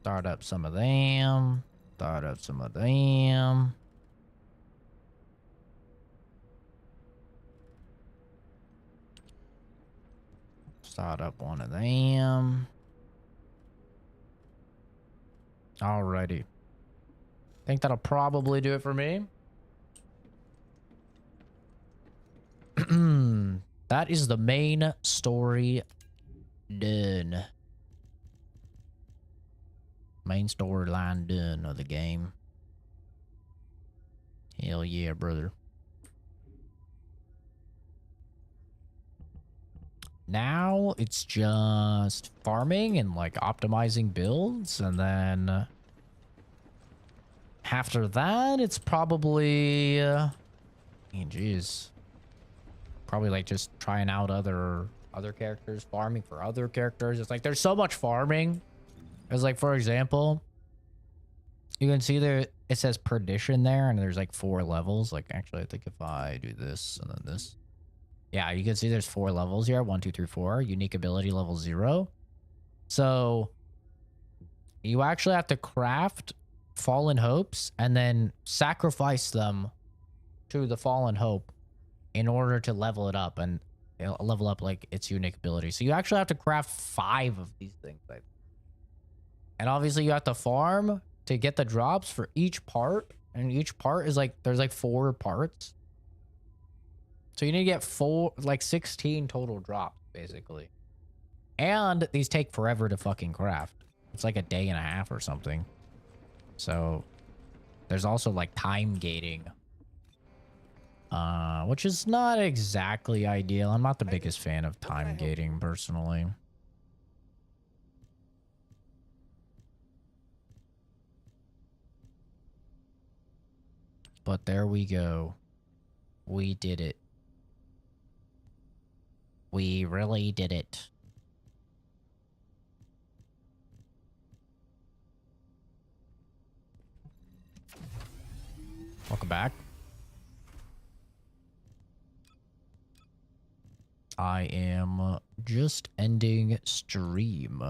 Start up some of them. Start up some of them. Start up one of them. Alrighty. Think that'll probably do it for me. That is the main story done. Main storyline done of the game. Hell yeah, brother. Now it's just farming and like optimizing builds, and then after that it's probably geez, probably like just trying out other characters, farming for other characters. It's like there's so much farming. It's like, for example, you can see there it says perdition there, and there's like 4 levels. Like, actually, I think if I do this and then this, yeah, you can see there's 4 levels here. 1, 2, 3, 4. Unique ability level 0. So you actually have to craft fallen hopes and then sacrifice them to the fallen hope in order to level it up and level up like its unique ability. So you actually have to craft 5 of these things. And obviously you have to farm to get the drops for each part. And each part is like, there's like 4 parts. So you need to get 16 total drops, basically. And these take forever to fucking craft. It's like a day and a half or something. So there's also like time gating. Which is not exactly ideal. I'm not the biggest fan of time gating, personally. But there we go. We did it. We really did it. Welcome back. I am just ending stream.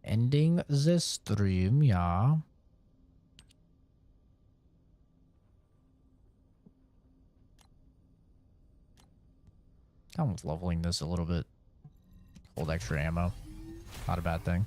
Ending the stream, yeah. I'm leveling this a little bit. Hold extra ammo. Not a bad thing.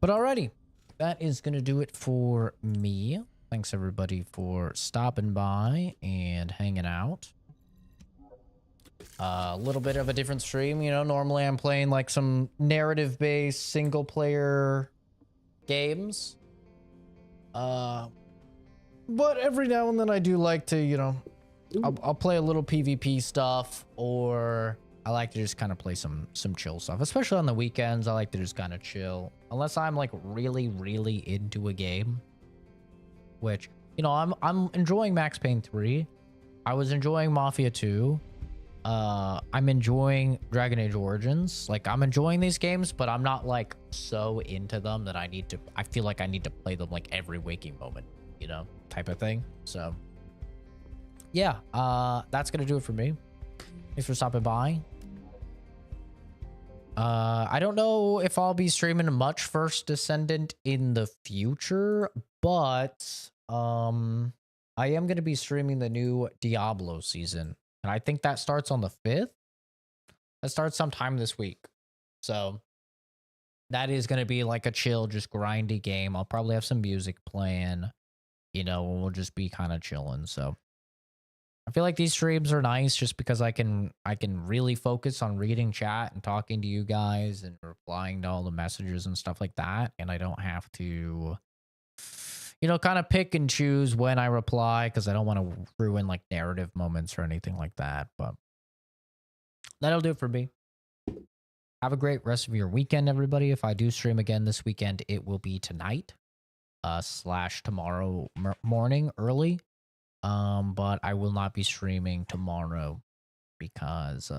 But alrighty, that is going to do it for me. Thanks everybody for stopping by and hanging out. A little bit of a different stream, you know. Normally I'm playing like some narrative-based single-player games. But every now and then I do like to, you know, I'll play a little PvP stuff, or I like to just kind of play some chill stuff, especially on the weekends. I like to just kind of chill, unless I'm like really into a game, which, you know, I'm enjoying Max Payne 3. I was enjoying Mafia 2. I'm enjoying Dragon Age Origins. Like, I'm enjoying these games, but I'm not like so into them that I feel like I need to play them like every waking moment, you know, type of thing. So yeah, that's gonna do it for me. Thanks for stopping by. I don't know if I'll be streaming much First Descendant in the future, but I am gonna be streaming the new Diablo season, and I think that starts on the 5th. That starts sometime this week, so that is gonna be like a chill, just grindy game. I'll probably have some music playing, you know, and we'll just be kind of chilling. So I feel like these streams are nice just because I can really focus on reading chat and talking to you guys and replying to all the messages and stuff like that, and I don't have to, you know, kind of pick and choose when I reply because I don't want to ruin like narrative moments or anything like that. But that'll do it for me. Have a great rest of your weekend, everybody. If I do stream again this weekend, it will be tonight / tomorrow morning early. But I will not be streaming tomorrow because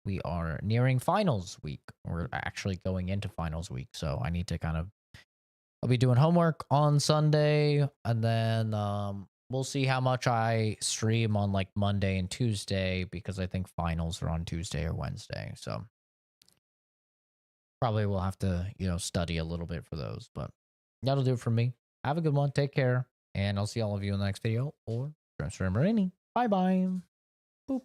we are nearing finals week. We're actually going into finals week, so I need to I'll be doing homework on Sunday, and then we'll see how much I stream on like Monday and Tuesday, because I think finals are on Tuesday or Wednesday. So probably we'll have to, you know, study a little bit for those, but that'll do it for me. Have a good one. Take care. And I'll see all of you in the next video or stream rainy. Bye bye. Boop.